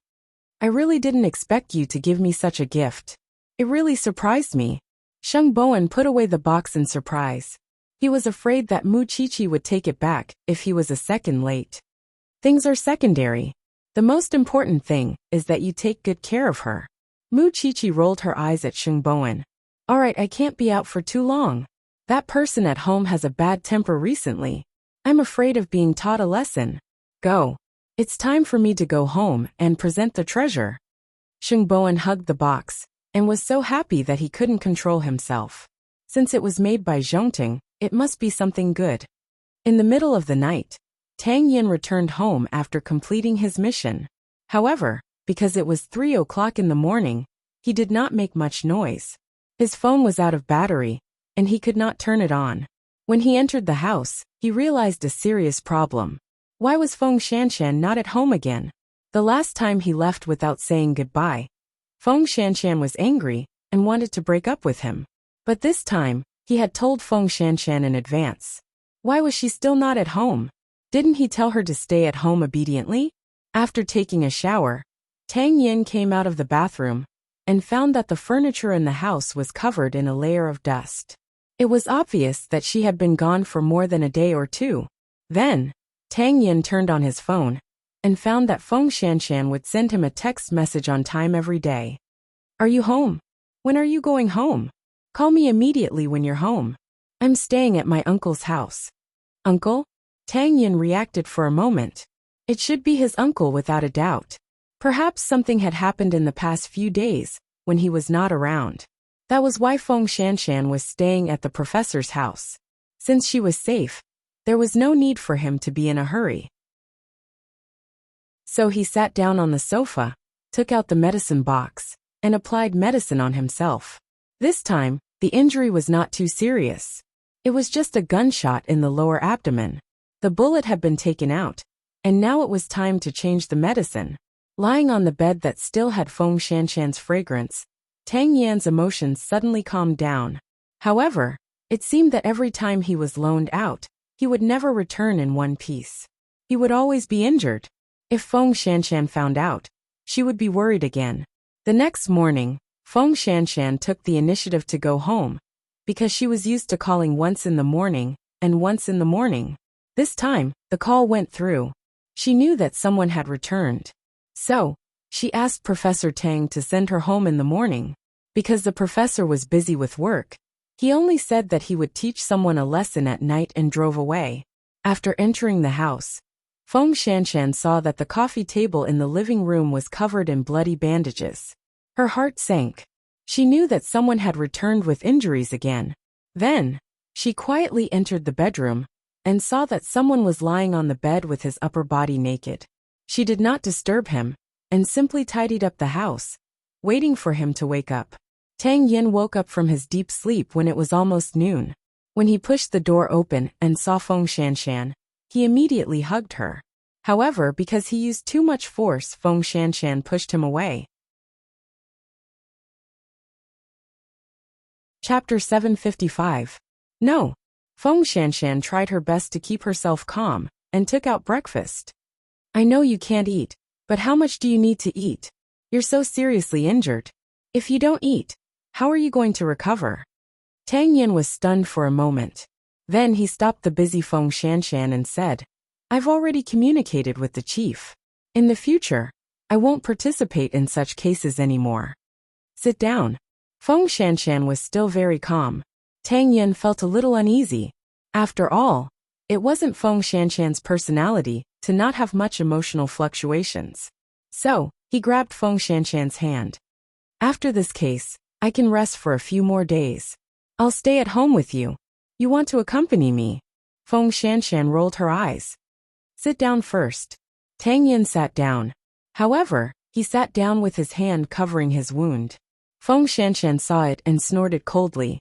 "I really didn't expect you to give me such a gift. It really surprised me," Sheng Bowen put away the box in surprise. He was afraid that Mu Qiqi would take it back if he was a second late. Things are secondary. The most important thing is that you take good care of her. Mu Qiqi rolled her eyes at Sheng Bowen. Alright, I can't be out for too long. That person at home has a bad temper recently. I'm afraid of being taught a lesson. Go. It's time for me to go home and present the treasure. Sheng Bowen hugged the box and was so happy that he couldn't control himself. Since it was made by Zhongting, it must be something good. In the middle of the night, Tang Yin returned home after completing his mission. However, because it was 3 o'clock in the morning, he did not make much noise. His phone was out of battery, and he could not turn it on. When he entered the house, he realized a serious problem. Why was Feng Shanshan not at home again? The last time he left without saying goodbye, Feng Shanshan was angry and wanted to break up with him. But this time, he had told Feng Shanshan in advance. Why was she still not at home? Didn't he tell her to stay at home obediently? After taking a shower, Tang Yin came out of the bathroom and found that the furniture in the house was covered in a layer of dust. It was obvious that she had been gone for more than a day or two. Then, Tang Yin turned on his phone and found that Feng Shanshan would send him a text message on time every day. Are you home? When are you going home? Call me immediately when you're home. I'm staying at my uncle's house. Uncle? Tang Yin reacted for a moment. It should be his uncle without a doubt. Perhaps something had happened in the past few days, when he was not around. That was why Feng Shanshan was staying at the professor's house. Since she was safe, there was no need for him to be in a hurry. So he sat down on the sofa, took out the medicine box, and applied medicine on himself. This time, the injury was not too serious. It was just a gunshot in the lower abdomen. The bullet had been taken out, and now it was time to change the medicine. Lying on the bed that still had Feng Shanshan's fragrance, Tang Yan's emotions suddenly calmed down. However, it seemed that every time he was loaned out, he would never return in one piece. He would always be injured. If Feng Shanshan found out, she would be worried again. The next morning, Feng Shanshan took the initiative to go home, because she was used to calling once in the morning and once in the morning. This time, the call went through. She knew that someone had returned. So, she asked Professor Tang to send her home in the morning. Because the professor was busy with work, he only said that he would teach someone a lesson at night and drove away. After entering the house, Feng Shanshan saw that the coffee table in the living room was covered in bloody bandages. Her heart sank. She knew that someone had returned with injuries again. Then, she quietly entered the bedroom and saw that someone was lying on the bed with his upper body naked. She did not disturb him and simply tidied up the house, waiting for him to wake up. Tang Yin woke up from his deep sleep when it was almost noon. When he pushed the door open and saw Feng Shanshan, he immediately hugged her. However, because he used too much force, Feng Shanshan pushed him away. Chapter 755. No. Feng Shanshan tried her best to keep herself calm and took out breakfast. I know you can't eat, but how much do you need to eat? You're so seriously injured. If you don't eat, how are you going to recover? Tang Yin was stunned for a moment. Then he stopped the busy Feng Shanshan and said, I've already communicated with the chief. In the future, I won't participate in such cases anymore. Sit down. Feng Shanshan was still very calm. Tang Yin felt a little uneasy. After all, it wasn't Feng Shanshan's personality to not have much emotional fluctuations. So, he grabbed Feng Shanshan's hand. After this case, I can rest for a few more days. I'll stay at home with you. You want to accompany me? Feng Shanshan rolled her eyes. Sit down first. Tang Yin sat down. However, he sat down with his hand covering his wound. Feng Shanshan saw it and snorted coldly.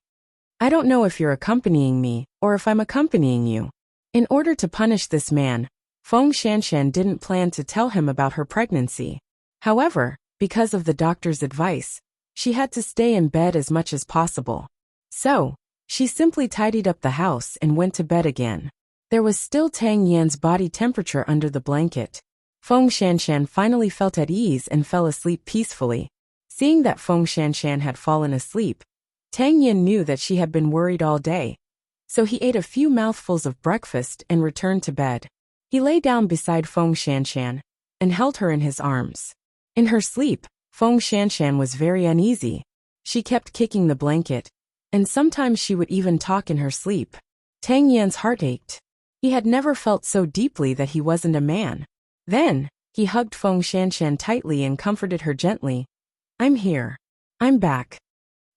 I don't know if you're accompanying me, or if I'm accompanying you. In order to punish this man, Feng Shanshan didn't plan to tell him about her pregnancy. However, because of the doctor's advice, she had to stay in bed as much as possible. So, she simply tidied up the house and went to bed again. There was still Tang Yan's body temperature under the blanket. Feng Shanshan finally felt at ease and fell asleep peacefully. Seeing that Feng Shanshan had fallen asleep, Tang Yin knew that she had been worried all day, so he ate a few mouthfuls of breakfast and returned to bed. He lay down beside Feng Shanshan and held her in his arms. In her sleep, Feng Shanshan was very uneasy. She kept kicking the blanket, and sometimes she would even talk in her sleep. Tang Yan's heart ached. He had never felt so deeply that he wasn't a man. Then, he hugged Feng Shanshan tightly and comforted her gently. "I'm here. I'm back."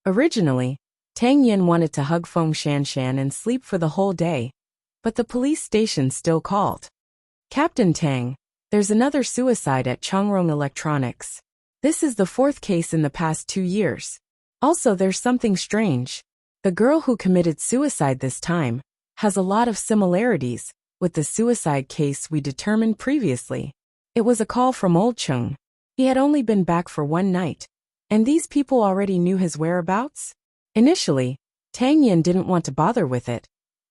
Originally, Tang Yin wanted to hug Feng Shanshan and sleep for the whole day, but the police station still called. "Captain Tang, there's another suicide at Chongrong Electronics. This is the 4th case in the past 2 years. Also, there's something strange. The girl who committed suicide this time has a lot of similarities with the suicide case we determined previously." It was a call from Old Chung. He had only been back for 1 night, and these people already knew his whereabouts. Initially, Tang Yin didn't want to bother with it,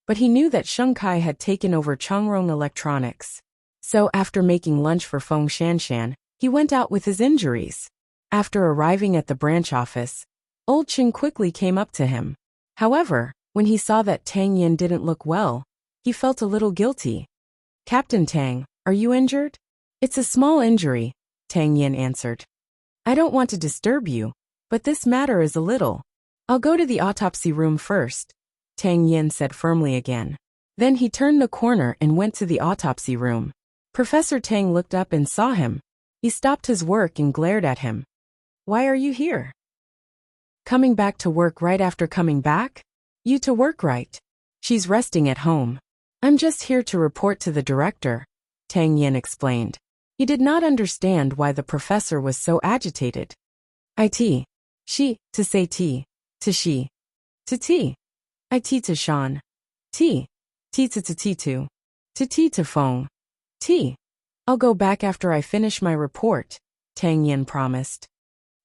but he knew that Sheng Kai had taken over Chongrong Electronics. So after making lunch for Feng Shanshan, he went out with his injuries. After arriving at the branch office, Old Chung quickly came up to him. However, when he saw that Tang Yin didn't look well, he felt a little guilty. "Captain Tang, are you injured?" "It's a small injury," Tang Yin answered. "I don't want to disturb you, but this matter is a little. I'll go to the autopsy room first," Tang Yin said firmly again. Then he turned the corner and went to the autopsy room. Professor Tang looked up and saw him. He stopped his work and glared at him. "Why are you here? Coming back to work right after coming back? You to work right. She's resting at home." "I'm just here to report to the director," Tang Yin explained. He did not understand why the professor was so agitated. "It. She, to say T. To she. To T. It to Sean. T. T to T to. To T to Feng. T. I'll go back after I finish my report," Tang Yin promised.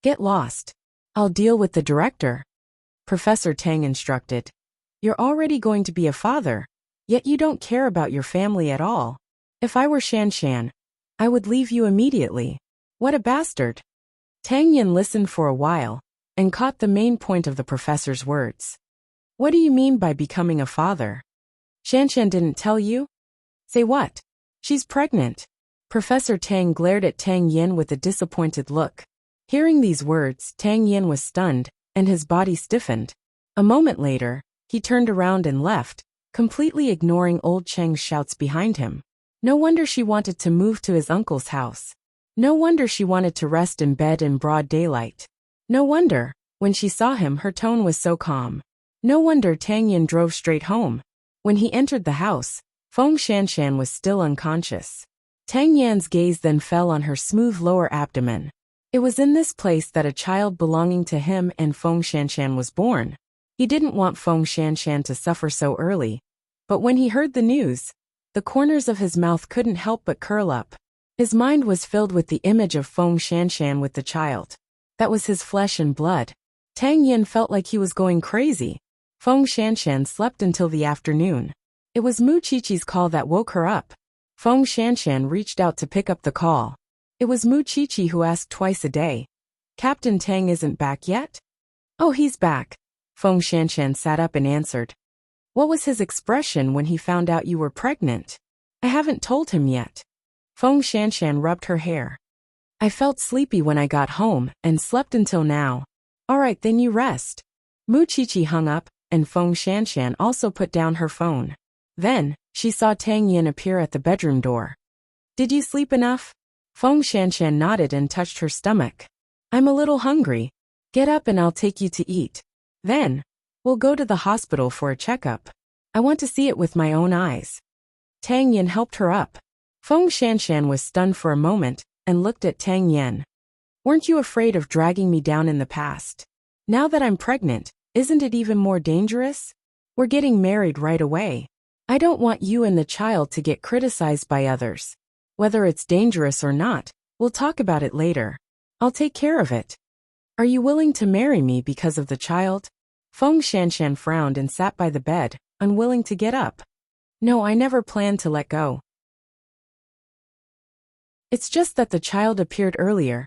"Get lost. I'll deal with the director," Professor Tang instructed. "You're already going to be a father, yet you don't care about your family at all. If I were Shanshan, I would leave you immediately. What a bastard." Tang Yin listened for a while and caught the main point of the professor's words. "What do you mean by becoming a father? Shanshan didn't tell you?" "Say what?" "She's pregnant." Professor Tang glared at Tang Yin with a disappointed look. Hearing these words, Tang Yin was stunned, and his body stiffened. A moment later, he turned around and left, completely ignoring Old Cheng's shouts behind him. No wonder she wanted to move to his uncle's house. No wonder she wanted to rest in bed in broad daylight. No wonder, when she saw him, her tone was so calm. No wonder Tang Yin drove straight home. When he entered the house, Feng Shanshan was still unconscious. Tang Yan's gaze then fell on her smooth lower abdomen. It was in this place that a child belonging to him and Feng Shanshan was born. He didn't want Feng Shanshan to suffer so early, but when he heard the news, the corners of his mouth couldn't help but curl up. His mind was filled with the image of Feng Shanshan with the child. That was his flesh and blood. Tang Yin felt like he was going crazy. Feng Shanshan slept until the afternoon. It was Mu Qiqi's call that woke her up. Feng Shanshan reached out to pick up the call. It was Mu Qiqi who asked twice a day, "Captain Tang isn't back yet?" "Oh, he's back." Feng Shanshan sat up and answered. "What was his expression when he found out you were pregnant?" "I haven't told him yet." Feng Shanshan rubbed her hair. "I felt sleepy when I got home and slept until now." "All right, then you rest." Mu Qiqi hung up, and Feng Shanshan also put down her phone. Then, she saw Tang Yin appear at the bedroom door. "Did you sleep enough?" Feng Shanshan nodded and touched her stomach. "I'm a little hungry. Get up and I'll take you to eat. Then, we'll go to the hospital for a checkup. I want to see it with my own eyes." Tang Yin helped her up. Feng Shanshan was stunned for a moment and looked at Tang Yin. "Weren't you afraid of dragging me down in the past? Now that I'm pregnant, isn't it even more dangerous? We're getting married right away. I don't want you and the child to get criticized by others. Whether it's dangerous or not, we'll talk about it later. I'll take care of it. Are you willing to marry me because of the child?" Feng Shanshan frowned and sat by the bed, unwilling to get up. "No, I never planned to let go. It's just that the child appeared earlier,"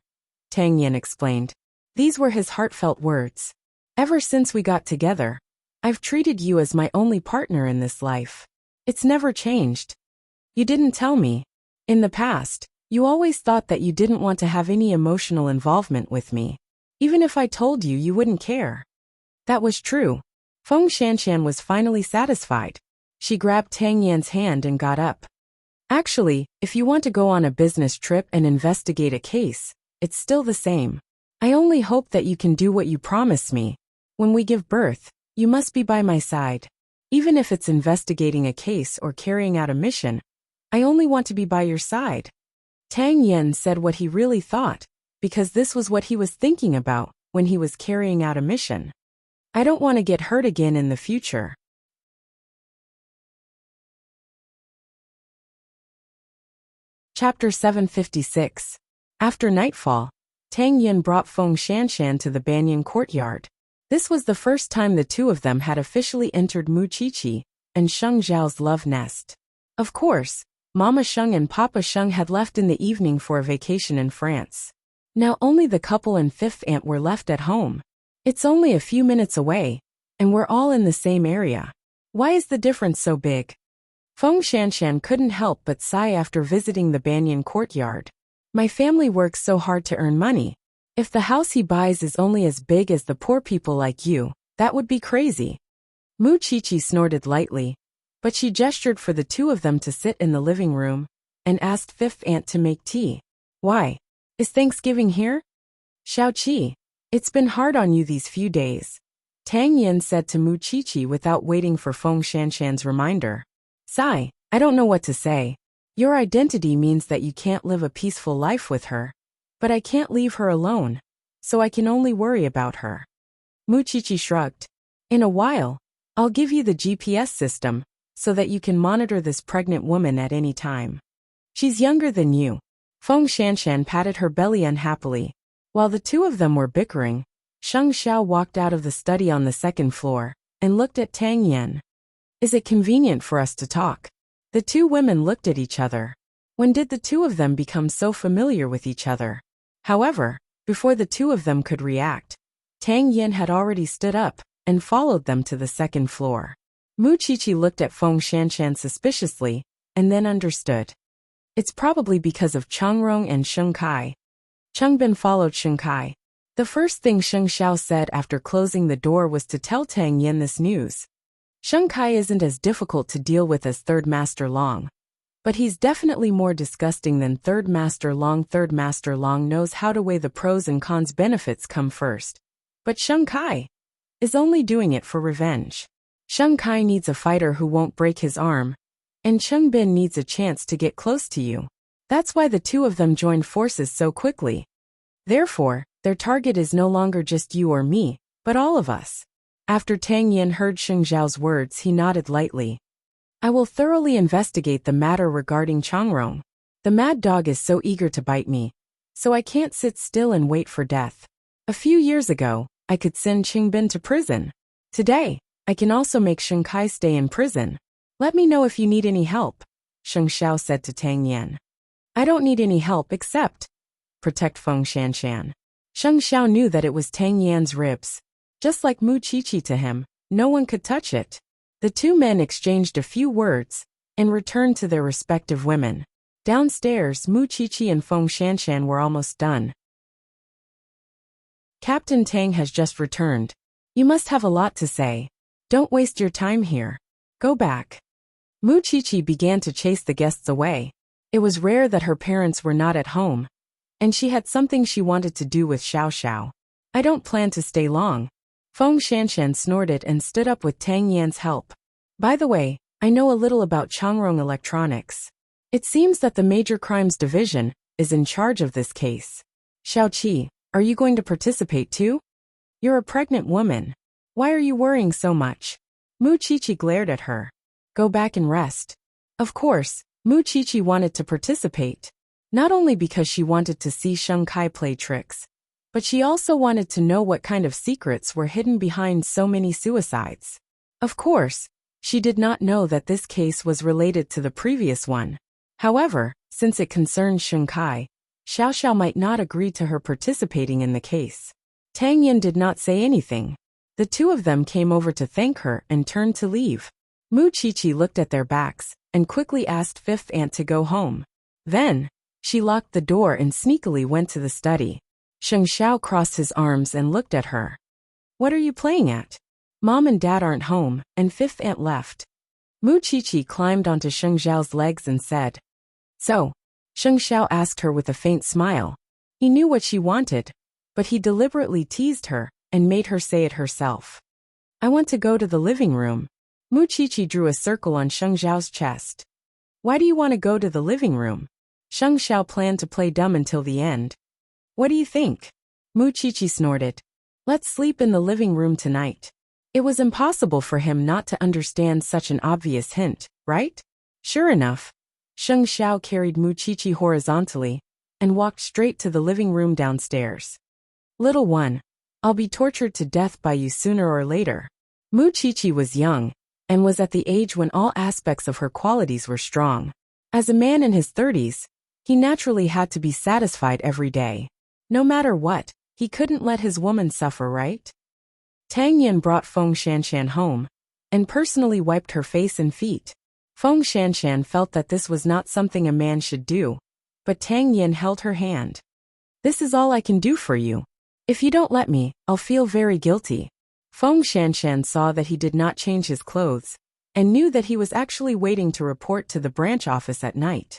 Tang Yin explained. These were his heartfelt words. Ever since we got together, I've treated you as my only partner in this life. It's never changed. You didn't tell me. In the past, you always thought that you didn't want to have any emotional involvement with me. Even if I told you, you wouldn't care. That was true. Feng Shanshan was finally satisfied. She grabbed Tang Yan's hand and got up. Actually, if you want to go on a business trip and investigate a case, it's still the same. I only hope that you can do what you promised me. When we give birth, you must be by my side. Even if it's investigating a case or carrying out a mission, I only want to be by your side. Tang Yan said what he really thought, because this was what he was thinking about when he was carrying out a mission. I don't want to get hurt again in the future. Chapter 756. After nightfall, Tang Yan brought Feng Shanshan to the banyan courtyard. This was the first time the two of them had officially entered Mu Qiqi and Sheng Zhao's love nest. Of course, Mama Sheng and Papa Sheng had left in the evening for a vacation in France. Now only the couple and fifth aunt were left at home. It's only a few minutes away, and we're all in the same area. Why is the difference so big? Feng Shanshan couldn't help but sigh after visiting the banyan courtyard. My family works so hard to earn money. If the house he buys is only as big as the poor people like you, that would be crazy. Mu Qiqi snorted lightly, but she gestured for the two of them to sit in the living room and asked fifth aunt to make tea. Why? Is Thanksgiving here? Xiao Qi, it's been hard on you these few days, Tang Yan said to Mu Qiqi without waiting for Feng Shanshan's reminder. Sigh, I don't know what to say. Your identity means that you can't live a peaceful life with her. But I can't leave her alone, so I can only worry about her. Mu Qiqi shrugged. In a while, I'll give you the GPS system, so that you can monitor this pregnant woman at any time. She's younger than you. Feng Shanshan patted her belly unhappily. While the two of them were bickering, Sheng Xiao walked out of the study on the second floor and looked at Tang Yan. Is it convenient for us to talk? The two women looked at each other. When did the two of them become so familiar with each other? However, before the two of them could react, Tang Yan had already stood up and followed them to the second floor. Mu Qiqi looked at Feng Shanshan suspiciously and then understood. It's probably because of Changrong and Sheng Kai. Changbin followed Sheng Kai. The first thing Sheng Xiao said after closing the door was to tell Tang Yan this news. Sheng Kai isn't as difficult to deal with as Third Master Long. But he's definitely more disgusting than Third Master Long. Third Master Long knows how to weigh the pros and cons. Benefits come first. But Sheng Kai is only doing it for revenge. Sheng Kai needs a fighter who won't break his arm, and Changbin needs a chance to get close to you. That's why the two of them joined forces so quickly. Therefore, their target is no longer just you or me, but all of us. After Tang Yan heard Sheng Zhao's words, he nodded lightly. I will thoroughly investigate the matter regarding Changrong. The mad dog is so eager to bite me, so I can't sit still and wait for death. A few years ago, I could send Qingbin to prison. Today, I can also make Sheng Kai stay in prison. Let me know if you need any help, Sheng Xiao said to Tang Yan. I don't need any help except protect Feng Shanshan. Sheng Xiao knew that it was Tang Yan's ribs. Just like Mu Qiqi to him, no one could touch it. The two men exchanged a few words and returned to their respective women. Downstairs, Mu Qiqi and Feng Shanshan were almost done. Captain Tang has just returned. You must have a lot to say. Don't waste your time here. Go back. Mu Qiqi began to chase the guests away. It was rare that her parents were not at home, and she had something she wanted to do with Xiao Xiao. I don't plan to stay long. Feng Shanshan snorted and stood up with Tang Yan's help. By the way, I know a little about Changrong Electronics. It seems that the Major Crimes Division is in charge of this case. Xiao Qi, are you going to participate too? You're a pregnant woman. Why are you worrying so much? Mu Qiqi glared at her. Go back and rest. Of course, Mu Qiqi wanted to participate. Not only because she wanted to see Sheng Kai play tricks, but she also wanted to know what kind of secrets were hidden behind so many suicides. Of course, she did not know that this case was related to the previous one. However, since it concerned Sheng Kai, Xiao Xiao might not agree to her participating in the case. Tang Yan did not say anything. The two of them came over to thank her and turned to leave. Wuxia looked at their backs and quickly asked Fifth Aunt to go home. Then, she locked the door and sneakily went to the study. Sheng Xiao crossed his arms and looked at her. What are you playing at? Mom and Dad aren't home, and Fifth Aunt left. Wuxia climbed onto Sheng Xiao's legs and said. So? Sheng Xiao asked her with a faint smile. He knew what she wanted, but he deliberately teased her and made her say it herself. I want to go to the living room. Wuxia drew a circle on Sheng Xiao's chest. Why do you want to go to the living room? Sheng Xiao planned to play dumb until the end. What do you think? Wuxia snorted. Let's sleep in the living room tonight. It was impossible for him not to understand such an obvious hint, right? Sure enough, Sheng Xiao carried Wuxia horizontally and walked straight to the living room downstairs. Little one, I'll be tortured to death by you sooner or later. Wuxia was young and was at the age when all aspects of her qualities were strong. As a man in his 30s, he naturally had to be satisfied every day. No matter what, he couldn't let his woman suffer, right? Tang Yin brought Feng Shanshan home and personally wiped her face and feet. Feng Shanshan felt that this was not something a man should do, but Tang Yin held her hand. This is all I can do for you. If you don't let me, I'll feel very guilty. Feng Shanshan saw that he did not change his clothes and knew that he was actually waiting to report to the branch office at night.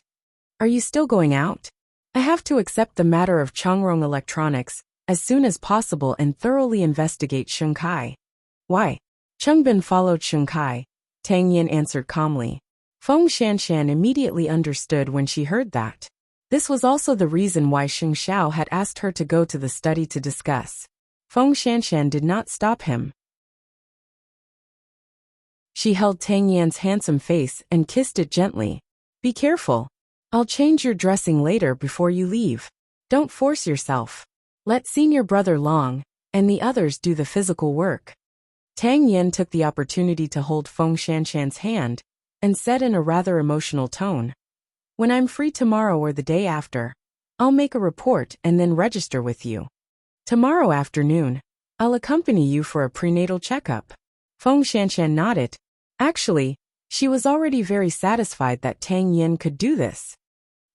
Are you still going out? I have to accept the matter of Chongrong Electronics as soon as possible and thoroughly investigate Sheng Kai. Why? Chengbin followed Sheng Kai, Tang Yin answered calmly. Feng Shanshan immediately understood when she heard that. This was also the reason why Sheng Xiao had asked her to go to the study to discuss. Feng Shanshan did not stop him. She held Tang Yan's handsome face and kissed it gently. Be careful. I'll change your dressing later before you leave. Don't force yourself. Let senior brother Long and the others do the physical work. Tang Yin took the opportunity to hold Feng Shanshan's hand and said in a rather emotional tone, when I'm free tomorrow or the day after, I'll make a report and then register with you. Tomorrow afternoon, I'll accompany you for a prenatal checkup. Feng Shanshan nodded. Actually, she was already very satisfied that Tang Yin could do this.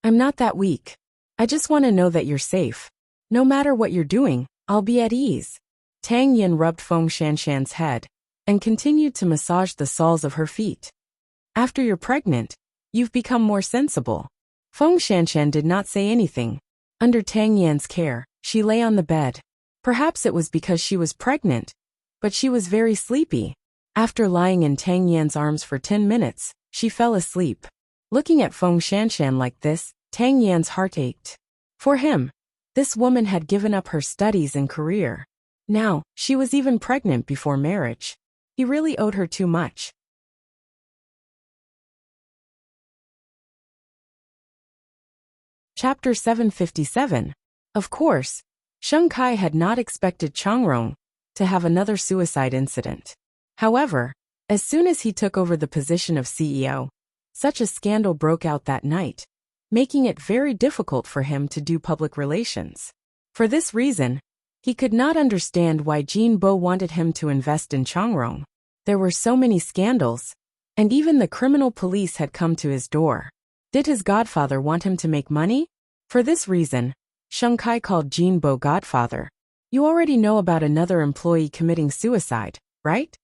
I'm not that weak. I just want to know that you're safe. No matter what you're doing, I'll be at ease. Tang Yin rubbed Feng Shanshan's head and continued to massage the soles of her feet. After you're pregnant, you've become more sensible. Feng Shanshan did not say anything. Under Tang Yan's care, she lay on the bed. Perhaps it was because she was pregnant, but she was very sleepy. After lying in Tang Yan's arms for 10 minutes, she fell asleep. Looking at Feng Shanshan like this, Tang Yan's heart ached. For him, this woman had given up her studies and career. Now, she was even pregnant before marriage. He really owed her too much. Chapter 757. Of course, Sheng Kai had not expected Chongrong to have another suicide incident. However, as soon as he took over the position of CEO, such a scandal broke out that night, making it very difficult for him to do public relations. For this reason, he could not understand why Jin Bo wanted him to invest in Chongrong. There were so many scandals, and even the criminal police had come to his door. Did his godfather want him to make money? For this reason, Sheng Kai called Jin Bo godfather. You already know about another employee committing suicide, right?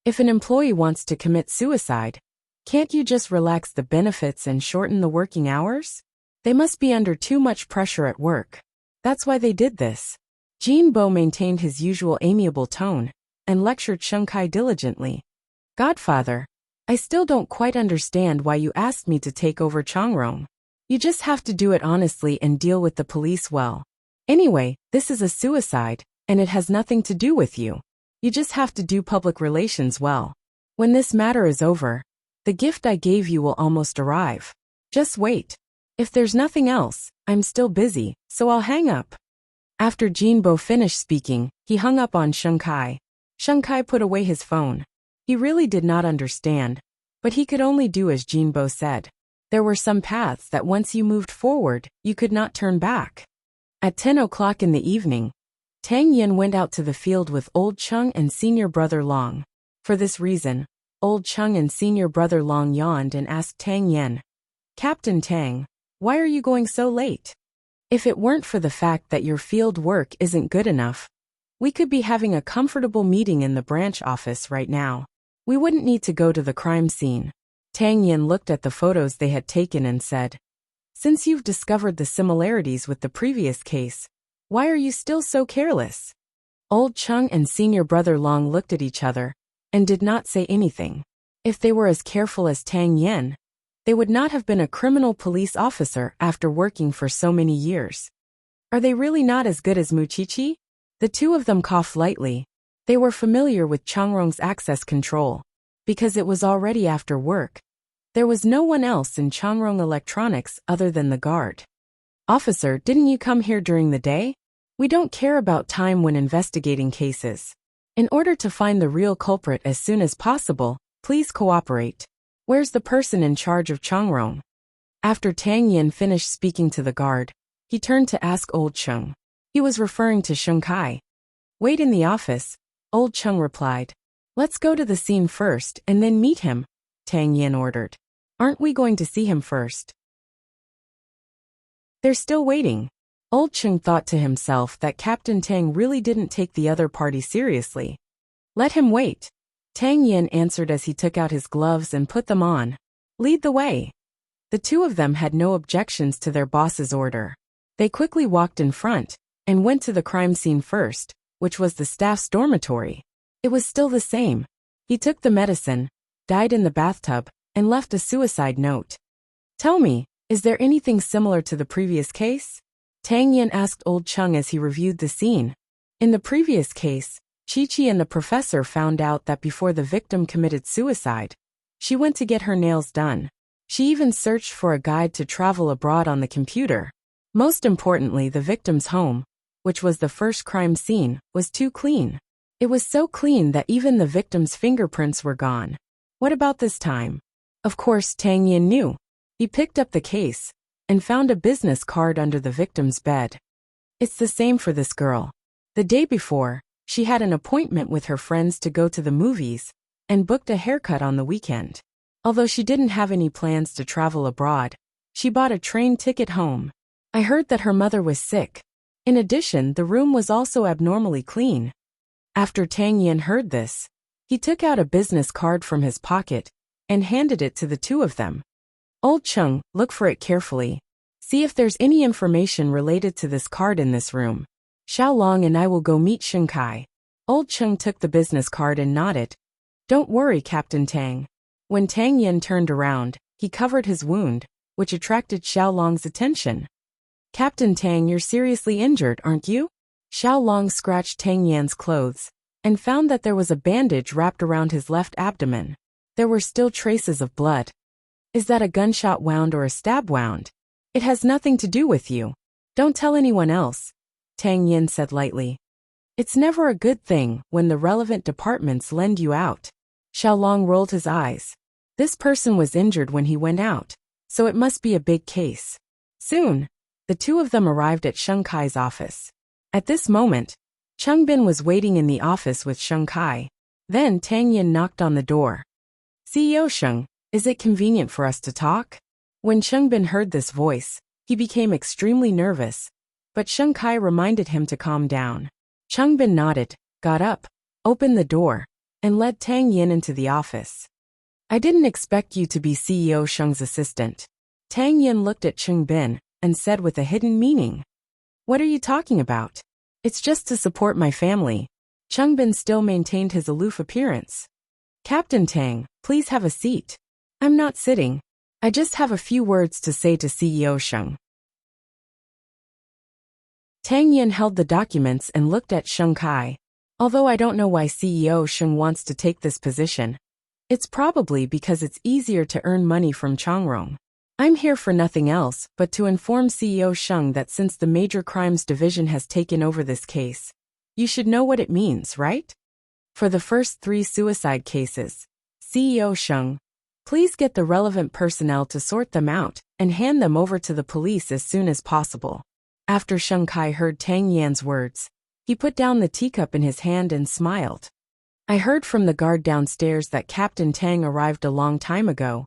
If an employee wants to commit suicide, can't you just relax the benefits and shorten the working hours? They must be under too much pressure at work. That's why they did this. Jin Bo maintained his usual amiable tone and lectured Sheng Kai diligently. Godfather, I still don't quite understand why you asked me to take over Chongrong. You just have to do it honestly and deal with the police well. Anyway, this is a suicide, and it has nothing to do with you. You just have to do public relations well. When this matter is over, the gift I gave you will almost arrive. Just wait. If there's nothing else, I'm still busy, so I'll hang up. After Jin Bo finished speaking, he hung up on Sheng Kai. Sheng Kai put away his phone. He really did not understand, but he could only do as Jin Bo said. There were some paths that once you moved forward, you could not turn back. At 10 o'clock in the evening, Tang Yin went out to the field with Old Chung and senior brother Long. For this reason, Old Chung and senior brother Long yawned and asked Tang Yin, "Captain Tang, why are you going so late? If it weren't for the fact that your field work isn't good enough, we could be having a comfortable meeting in the branch office right now. We wouldn't need to go to the crime scene." Tang Yin looked at the photos they had taken and said, "Since you've discovered the similarities with the previous case, why are you still so careless?" Old Chung and senior brother Long looked at each other and did not say anything. If they were as careful as Tang Yin, they would not have been a criminal police officer after working for so many years. Are they really not as good as Muchichi? The two of them coughed lightly. They were familiar with Changrong's access control, because it was already after work. There was no one else in Changrong Electronics other than the guard. "Officer, didn't you come here during the day? We don't care about time when investigating cases. In order to find the real culprit as soon as possible, please cooperate. Where's the person in charge of Changrong?" After Tang Yin finished speaking to the guard, he turned to ask Old Chung. He was referring to Sheng Kai. "Wait in the office," Old Chung replied. "Let's go to the scene first and then meet him," Tang Yin ordered. "Aren't we going to see him first?" "They're still waiting." Old Chung thought to himself that Captain Tang really didn't take the other party seriously. "Let him wait," Tang Yin answered as he took out his gloves and put them on. "Lead the way." The two of them had no objections to their boss's order. They quickly walked in front and went to the crime scene first, which was the staff's dormitory. It was still the same. He took the medicine, died in the bathtub, and left a suicide note. "Tell me, is there anything similar to the previous case?" Tang Yin asked Old Chung as he reviewed the scene. In the previous case, Chi-Chi and the professor found out that before the victim committed suicide, she went to get her nails done. She even searched for a guide to travel abroad on the computer. Most importantly, the victim's home, which was the first crime scene, was too clean. It was so clean that even the victim's fingerprints were gone. What about this time? Of course, Tang Yin knew. He picked up the case and found a business card under the victim's bed. It's the same for this girl. The day before, she had an appointment with her friends to go to the movies and booked a haircut on the weekend. Although she didn't have any plans to travel abroad, she bought a train ticket home. I heard that her mother was sick. In addition, the room was also abnormally clean. After Tang Yin heard this, he took out a business card from his pocket and handed it to the two of them. "Old Chung, look for it carefully. See if there's any information related to this card in this room. Xiao Long and I will go meet Sheng Kai." Old Chung took the business card and nodded. "Don't worry, Captain Tang." When Tang Yin turned around, he covered his wound, which attracted Xiao Long's attention. "Captain Tang, you're seriously injured, aren't you?" Xiao Long scratched Tang Yin's clothes and found that there was a bandage wrapped around his left abdomen. There were still traces of blood. "Is that a gunshot wound or a stab wound? It has nothing to do with you. Don't tell anyone else," Tang Yin said lightly. "It's never a good thing when the relevant departments lend you out." Xiao Long rolled his eyes. This person was injured when he went out, so it must be a big case. Soon, the two of them arrived at Sheng Kai's office. At this moment, Cheng Bin was waiting in the office with Sheng Kai. Then Tang Yin knocked on the door. "CEO Sheng, is it convenient for us to talk?" When Cheng Bin heard this voice, he became extremely nervous, but Sheng Kai reminded him to calm down. Cheng Bin nodded, got up, opened the door, and led Tang Yin into the office. "I didn't expect you to be CEO Sheng's assistant." Tang Yin looked at Cheng Bin and said with a hidden meaning, "What are you talking about?" "It's just to support my family." Cheng Bin still maintained his aloof appearance. "Captain Tang, please have a seat." "I'm not sitting. I just have a few words to say to CEO Sheng." Tang Yin held the documents and looked at Sheng Kai. "Although I don't know why CEO Sheng wants to take this position, it's probably because it's easier to earn money from Changrong. I'm here for nothing else but to inform CEO Sheng that since the Major Crimes Division has taken over this case, you should know what it means, right? For the first 3 suicide cases, CEO Sheng, please get the relevant personnel to sort them out and hand them over to the police as soon as possible." After Sheng Kai heard Tang Yan's words, He put down the teacup in his hand and smiled. I heard from the guard downstairs that Captain Tang arrived a long time ago.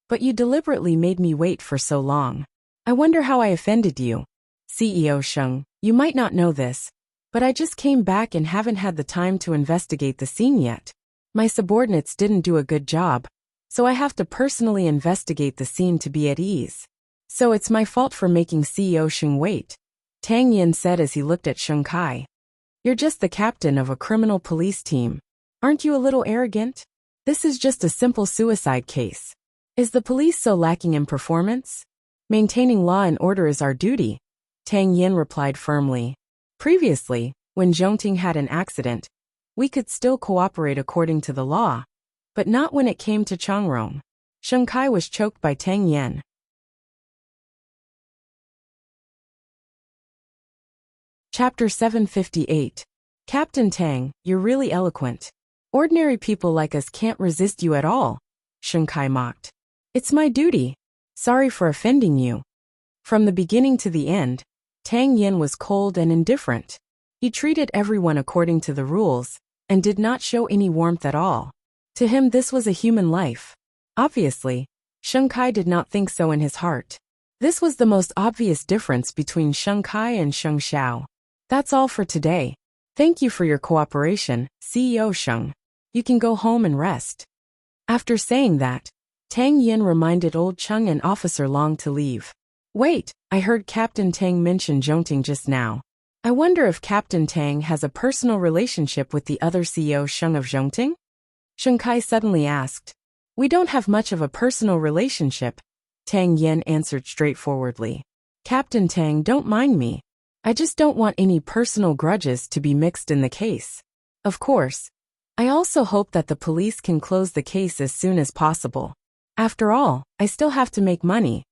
But you deliberately made me wait for so long. I wonder how I offended you. CEO Sheng, you might not know this, but I just came back and haven't had the time to investigate the scene yet. My subordinates didn't do a good job, so I have to personally investigate the scene to be at ease. So it's my fault for making CEO Sheng wait, Tang Yin said as he looked at Sheng Kai. You're just the captain of a criminal police team. Aren't you a little arrogant? This is just a simple suicide case. Is the police so lacking in performance? Maintaining law and order is our duty, Tang Yin replied firmly. Previously, when Zhongting had an accident, we could still cooperate according to the law, but not when it came to Changrong. Sheng Kai was choked by Tang Yin. Chapter 758. Captain Tang, you're really eloquent. Ordinary people like us can't resist you at all, Sheng Kai mocked. It's my duty. Sorry for offending you. From the beginning to the end, Tang Yin was cold and indifferent. He treated everyone according to the rules, and did not show any warmth at all. To him this was a human life. Obviously, Sheng Kai did not think so in his heart. This was the most obvious difference between Sheng Kai and Sheng Xiao. That's all for today. Thank you for your cooperation, CEO Sheng. You can go home and rest. After saying that, Tang Yin reminded Old Cheng and Officer Long to leave. Wait, I heard Captain Tang mention Zhongting just now. I wonder if Captain Tang has a personal relationship with the other CEO Sheng of Zhongting? Sheng Kai suddenly asked. We don't have much of a personal relationship, Tang Yin answered straightforwardly. Captain Tang, don't mind me. I just don't want any personal grudges to be mixed in the case. Of course. I also hope that the police can close the case as soon as possible. After all, I still have to make money.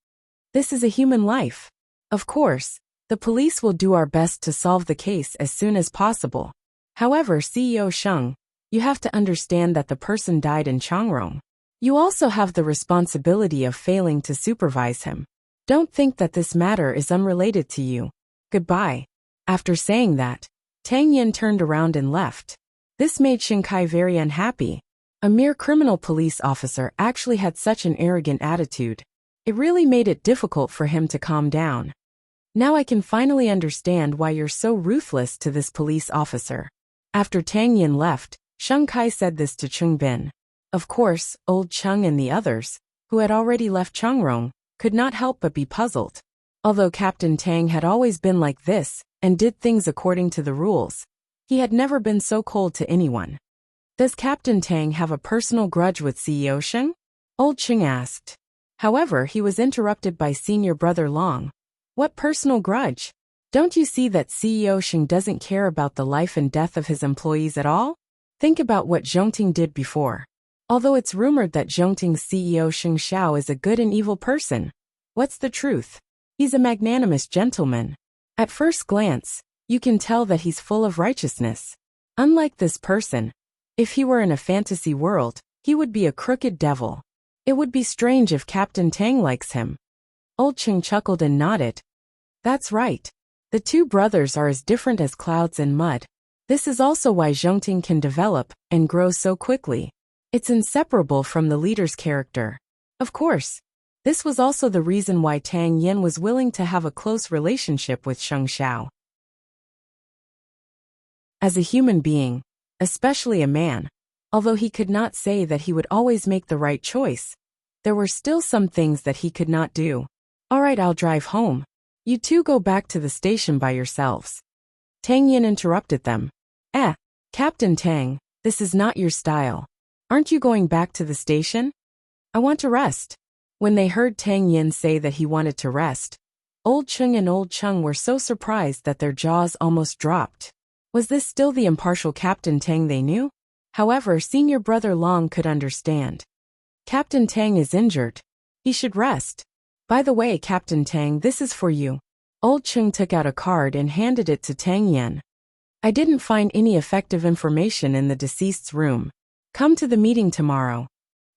This is a human life. Of course, the police will do our best to solve the case as soon as possible. However, CEO Sheng, you have to understand that the person died in Changrong. You also have the responsibility of failing to supervise him. Don't think that this matter is unrelated to you. Goodbye. After saying that, Tang Yin turned around and left. This made Sheng Kai very unhappy. A mere criminal police officer actually had such an arrogant attitude. It really made it difficult for him to calm down. Now I can finally understand why you're so ruthless to this police officer. After Tang Yin left, Sheng Kai said this to Cheng Bin. Of course, Old Cheng and the others, who had already left Changrong, could not help but be puzzled. Although Captain Tang had always been like this, and did things according to the rules, he had never been so cold to anyone. Does Captain Tang have a personal grudge with CEO Sheng? Old Cheng asked. However, he was interrupted by senior brother Long. What personal grudge? Don't you see that CEO Sheng doesn't care about the life and death of his employees at all? Think about what Zhongting did before. Although it's rumored that Zhongting's CEO Sheng Xiao is a good and evil person, what's the truth? He's a magnanimous gentleman. At first glance, you can tell that he's full of righteousness. Unlike this person, if he were in a fantasy world, he would be a crooked devil. It would be strange if Captain Tang likes him. Old Cheng chuckled and nodded. That's right. The two brothers are as different as clouds and mud. This is also why Zhongting can develop and grow so quickly. It's inseparable from the leader's character. Of course, this was also the reason why Tang Yin was willing to have a close relationship with Sheng Xiao. As a human being, especially a man, although he could not say that he would always make the right choice, there were still some things that he could not do. All right, I'll drive home. You two go back to the station by yourselves. Tang Yin interrupted them. Captain Tang, this is not your style. Aren't you going back to the station? I want to rest. When they heard Tang Yin say that he wanted to rest, Old Cheng and Old Cheng were so surprised that their jaws almost dropped. Was this still the impartial Captain Tang they knew? However, senior brother Long could understand. Captain Tang is injured. He should rest. By the way, Captain Tang, this is for you. Old Cheng took out a card and handed it to Tang Yin. I didn't find any effective information in the deceased's room. Come to the meeting tomorrow.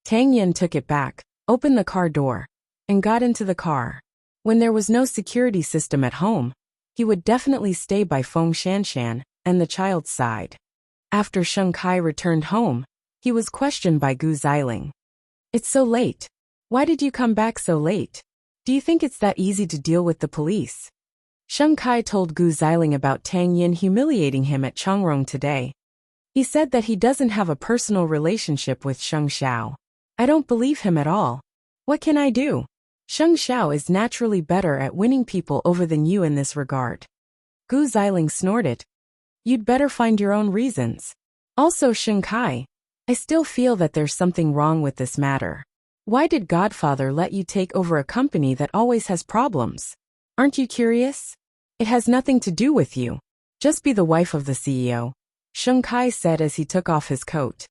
Tang Yin took it back, opened the car door, and got into the car. When there was no security system at home, he would definitely stay by Feng Shanshan, and the child sighed. After Sheng Kai returned home, he was questioned by Gu Xiling. "It's so late. Why did you come back so late? Do you think it's that easy to deal with the police?" Sheng Kai told Gu Xiling about Tang Yin humiliating him at Chongrong today. He said that he doesn't have a personal relationship with Sheng Xiao. "I don't believe him at all. What can I do? Sheng Xiao is naturally better at winning people over than you in this regard." Gu Xiling snorted. "You'd better find your own reasons. Also, Sheng Kai, I still feel that there's something wrong with this matter. Why did Godfather let you take over a company that always has problems? Aren't you curious? It has nothing to do with you. Just be the wife of the CEO," Sheng Kai said as he took off his coat.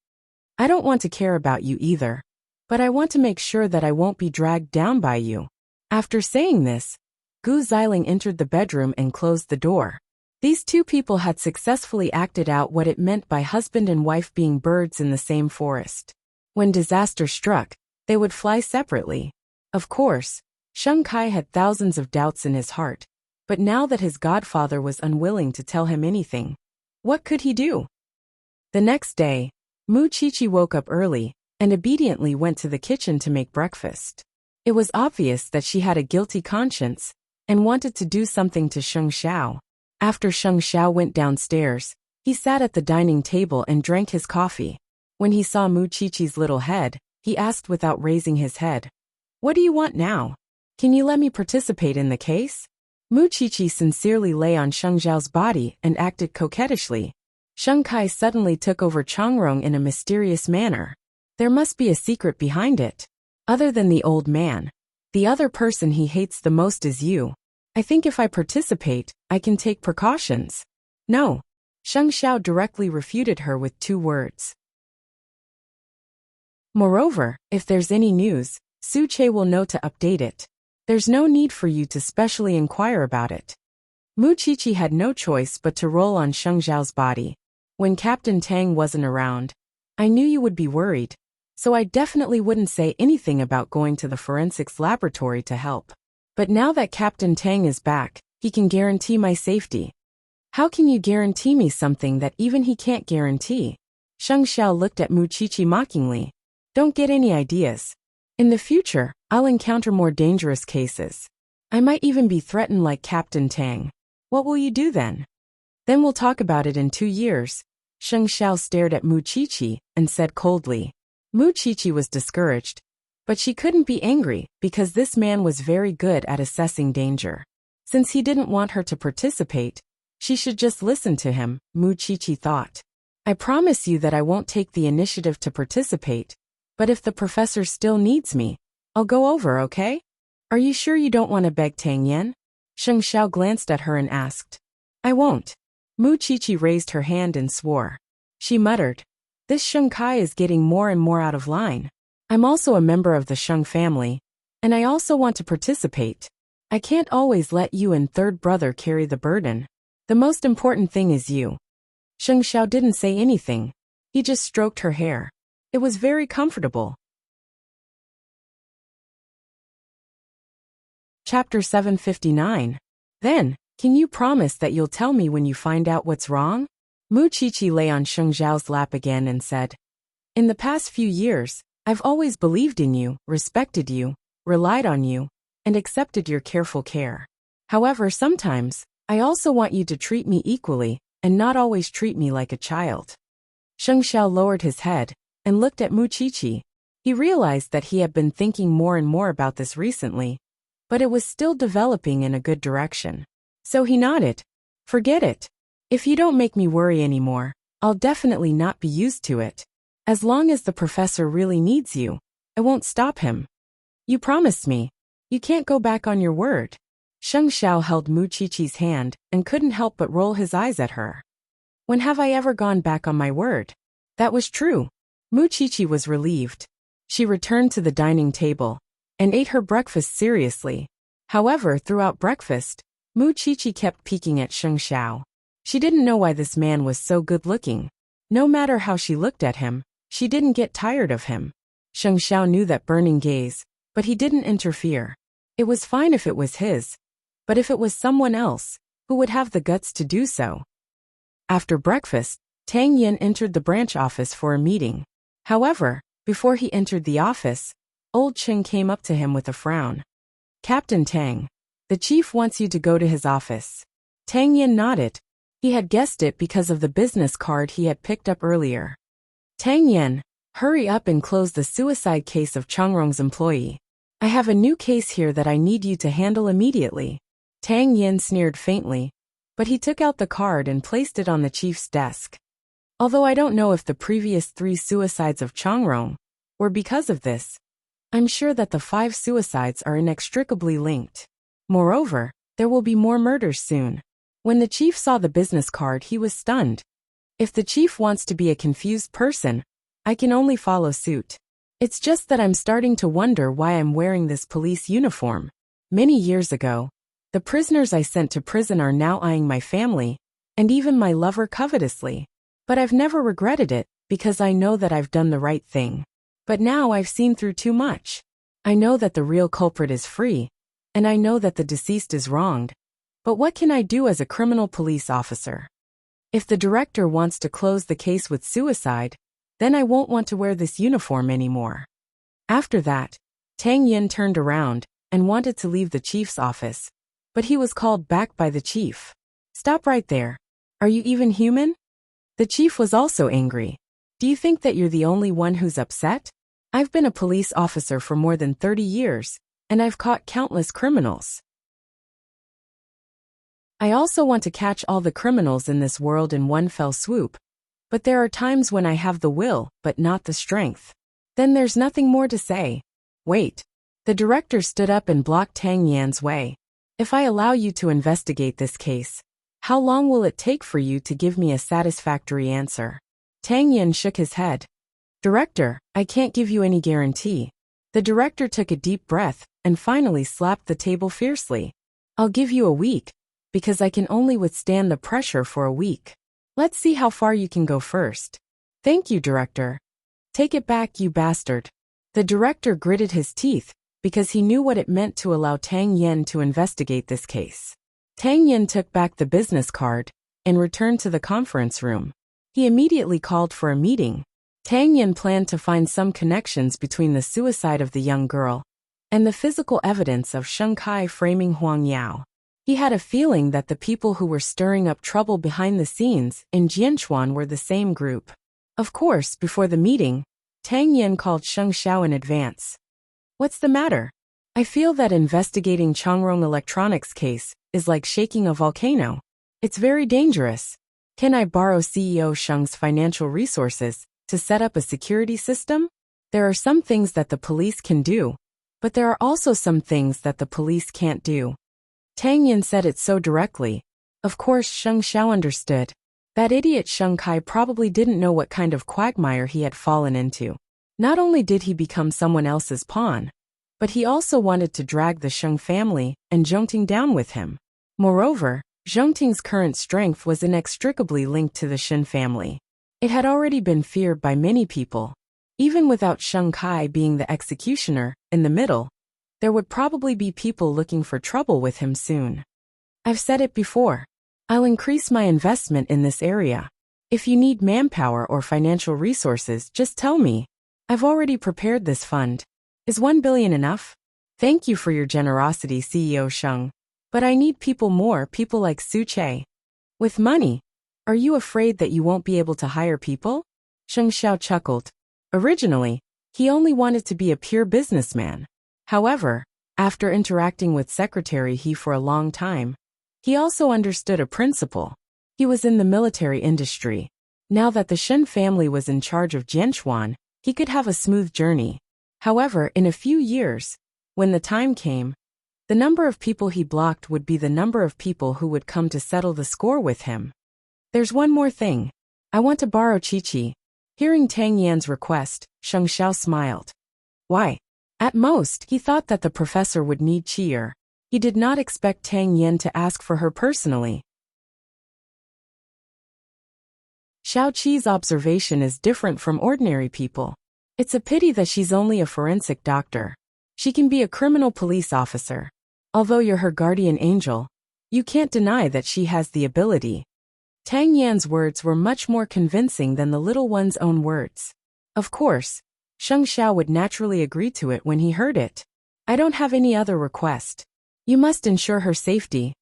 "I don't want to care about you either, but I want to make sure that I won't be dragged down by you." After saying this, Gu Xiling entered the bedroom and closed the door. These two people had successfully acted out what it meant by husband and wife being birds in the same forest. When disaster struck, they would fly separately. Of course, Sheng Kai had thousands of doubts in his heart, but now that his godfather was unwilling to tell him anything, what could he do? The next day, Mu Qiqi woke up early and obediently went to the kitchen to make breakfast. It was obvious that she had a guilty conscience and wanted to do something to Sheng Xiao. After Sheng Xiao went downstairs, he sat at the dining table and drank his coffee. When he saw Mu Qiqi's little head, he asked without raising his head, "What do you want now? Can you let me participate in the case?" Mu Qiqi sincerely lay on Sheng Xiao's body and acted coquettishly. Sheng Kai suddenly took over Chongrong in a mysterious manner. There must be a secret behind it. Other than the old man, the other person he hates the most is you. I think if I participate, I can take precautions. No. Sheng Xiao directly refuted her with 2 words. Moreover, if there's any news, Su Che will know to update it. There's no need for you to specially inquire about it. Mu Qiqi had no choice but to roll on Sheng Xiao's body. When Captain Tang wasn't around, I knew you would be worried, so I definitely wouldn't say anything about going to the forensics laboratory to help. But now that Captain Tang is back, he can guarantee my safety. How can you guarantee me something that even he can't guarantee? Sheng Xiao looked at Mu Qiqi mockingly. Don't get any ideas. In the future, I'll encounter more dangerous cases. I might even be threatened like Captain Tang. What will you do then? Then we'll talk about it in 2 years. Sheng Xiao stared at Mu Qiqi and said coldly. Mu Qiqi was discouraged, but she couldn't be angry because this man was very good at assessing danger. Since he didn't want her to participate, she should just listen to him, Mu Qiqi thought. I promise you that I won't take the initiative to participate, but if the professor still needs me, I'll go over, okay? Are you sure you don't want to beg Tang Yin? Sheng Xiao glanced at her and asked. I won't. Mu Qiqi raised her hand and swore. She muttered. This Sheng Kai is getting more and more out of line. I'm also a member of the Sheng family, and I also want to participate. I can't always let you and third brother carry the burden. The most important thing is you. Sheng Xiao didn't say anything. He just stroked her hair. It was very comfortable. Chapter 759. Then, can you promise that you'll tell me when you find out what's wrong? Mu Qiqi lay on Sheng Xiao's lap again and said, In the past few years, I've always believed in you, respected you, relied on you, and accepted your careful care. However, sometimes, I also want you to treat me equally, and not always treat me like a child. Sheng Xiao lowered his head, and looked at Mu Qiqi. He realized that he had been thinking more and more about this recently, but it was still developing in a good direction. So he nodded. Forget it. If you don't make me worry anymore, I'll definitely not be used to it. As long as the professor really needs you, I won't stop him. You promised me. You can't go back on your word. Sheng Xiao held Mu Qiqi's hand and couldn't help but roll his eyes at her. When have I ever gone back on my word? That was true. Mu Qiqi was relieved. She returned to the dining table and ate her breakfast seriously. However, throughout breakfast, Mu Qiqi kept peeking at Sheng Xiao. She didn't know why this man was so good-looking. No matter how she looked at him, she didn't get tired of him. Sheng Xiao knew that burning gaze, but he didn't interfere. It was fine if it was his, but if it was someone else, who would have the guts to do so? After breakfast, Tang Yin entered the branch office for a meeting. However, before he entered the office, Old Cheng came up to him with a frown. "Captain Tang, the chief wants you to go to his office." Tang Yin nodded. He had guessed it because of the business card he had picked up earlier. "Tang Yin, hurry up and close the suicide case of Changrong's employee. I have a new case here that I need you to handle immediately." Tang Yin sneered faintly, but he took out the card and placed it on the chief's desk. "Although I don't know if the previous 3 suicides of Changrong were because of this, I'm sure that the 5 suicides are inextricably linked. Moreover, there will be more murders soon." When the chief saw the business card, he was stunned. If the chief wants to be a confused person, I can only follow suit. It's just that I'm starting to wonder why I'm wearing this police uniform. Many years ago, the prisoners I sent to prison are now eyeing my family, and even my lover covetously. But I've never regretted it, because I know that I've done the right thing. But now I've seen through too much. I know that the real culprit is free, and I know that the deceased is wronged. But what can I do as a criminal police officer? If the director wants to close the case with suicide, then I won't want to wear this uniform anymore. After that, Tang Yin turned around and wanted to leave the chief's office, but he was called back by the chief. "Stop right there. Are you even human?" The chief was also angry. "Do you think that you're the only one who's upset? I've been a police officer for more than 30 years, and I've caught countless criminals. I also want to catch all the criminals in this world in one fell swoop. But there are times when I have the will, but not the strength." Then there's nothing more to say. "Wait." The director stood up and blocked Tang Yan's way. "If I allow you to investigate this case, how long will it take for you to give me a satisfactory answer?" Tang Yan shook his head. "Director, I can't give you any guarantee." The director took a deep breath and finally slapped the table fiercely. "I'll give you a week, because I can only withstand the pressure for a week. Let's see how far you can go first." "Thank you, Director." "Take it back, you bastard." The director gritted his teeth, because he knew what it meant to allow Tang Yen to investigate this case. Tang Yen took back the business card and returned to the conference room. He immediately called for a meeting. Tang Yen planned to find some connections between the suicide of the young girl and the physical evidence of Sheng Kai framing Huang Yao. He had a feeling that the people who were stirring up trouble behind the scenes in Jianchuan were the same group. Of course, before the meeting, Tang Yen called Sheng Xiao in advance. "What's the matter? I feel that investigating Changrong Electronics case is like shaking a volcano. It's very dangerous. Can I borrow CEO Sheng's financial resources to set up a security system? There are some things that the police can do, but there are also some things that the police can't do." Tang Yin said it so directly. Of course Sheng Xiao understood. That idiot Sheng Kai probably didn't know what kind of quagmire he had fallen into. Not only did he become someone else's pawn, but he also wanted to drag the Sheng family and Zhongting down with him. Moreover, Zhongting's current strength was inextricably linked to the Shen family. It had already been feared by many people. Even without Sheng Kai being the executioner in the middle, there would probably be people looking for trouble with him soon. I've said it before. I'll increase my investment in this area. If you need manpower or financial resources, just tell me. I've already prepared this fund. Is 1 billion enough? Thank you for your generosity, CEO Sheng. But I need more people like Su Che. With money, are you afraid that you won't be able to hire people? Sheng Xiao chuckled. Originally, he only wanted to be a pure businessman. However, after interacting with Secretary He for a long time, he also understood a principle. He was in the military industry. Now that the Shen family was in charge of Jianchuan, he could have a smooth journey. However, in a few years, when the time came, the number of people he blocked would be the number of people who would come to settle the score with him. There's one more thing. I want to borrow Chi-Chi. Hearing Tang Yan's request, Sheng Xiao smiled. Why? At most, he thought that the professor would need Chi-Er. He did not expect Tang Yan to ask for her personally. Xiao Qi's observation is different from ordinary people. It's a pity that she's only a forensic doctor. She can be a criminal police officer. Although you're her guardian angel, you can't deny that she has the ability. Tang Yan's words were much more convincing than the little one's own words. Of course, Sheng Xiao would naturally agree to it when he heard it. I don't have any other request. You must ensure her safety.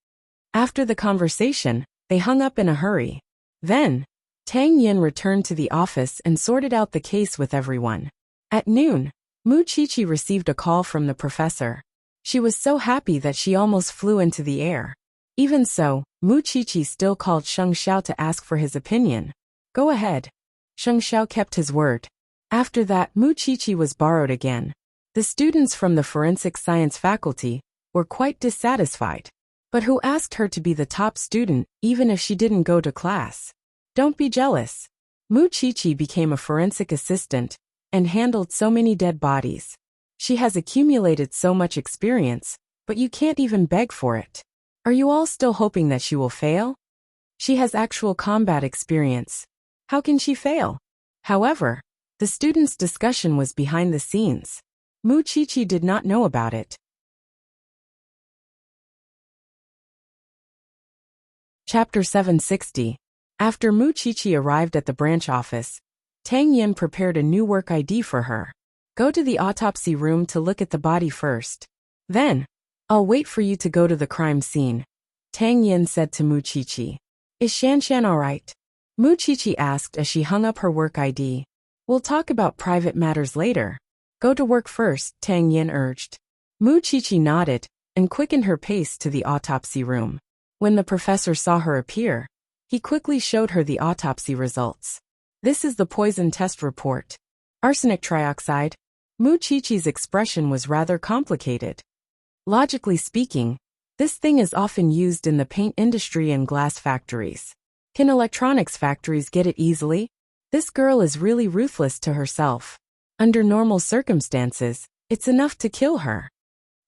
After the conversation, they hung up in a hurry. Then, Tang Yin returned to the office and sorted out the case with everyone. At noon, Mu Qiqi received a call from the professor. She was so happy that she almost flew into the air. Even so, Mu Qiqi still called Sheng Xiao to ask for his opinion. Go ahead. Sheng Xiao kept his word. After that, Mu Qiqi was borrowed again. The students from the forensic science faculty were quite dissatisfied. But who asked her to be the top student, even if she didn't go to class? Don't be jealous. Mu Qiqi became a forensic assistant and handled so many dead bodies. She has accumulated so much experience, but you can't even beg for it. Are you all still hoping that she will fail? She has actual combat experience. How can she fail? However, the students' discussion was behind the scenes. Mu Qiqi did not know about it. Chapter 760. After Mu Qiqi arrived at the branch office, Tang Yin prepared a new work ID for her. Go to the autopsy room to look at the body first. Then, I'll wait for you to go to the crime scene, Tang Yin said to Mu Qiqi. Is Shanshan alright? Mu Qiqi asked as she hung up her work ID. We'll talk about private matters later. Go to work first, Tang Yin urged. Mu Qiqi nodded and quickened her pace to the autopsy room. When the professor saw her appear, he quickly showed her the autopsy results. This is the poison test report. Arsenic trioxide. Mu Qiqi's expression was rather complicated. Logically speaking, this thing is often used in the paint industry and glass factories. Can electronics factories get it easily? This girl is really ruthless to herself. Under normal circumstances, it's enough to kill her.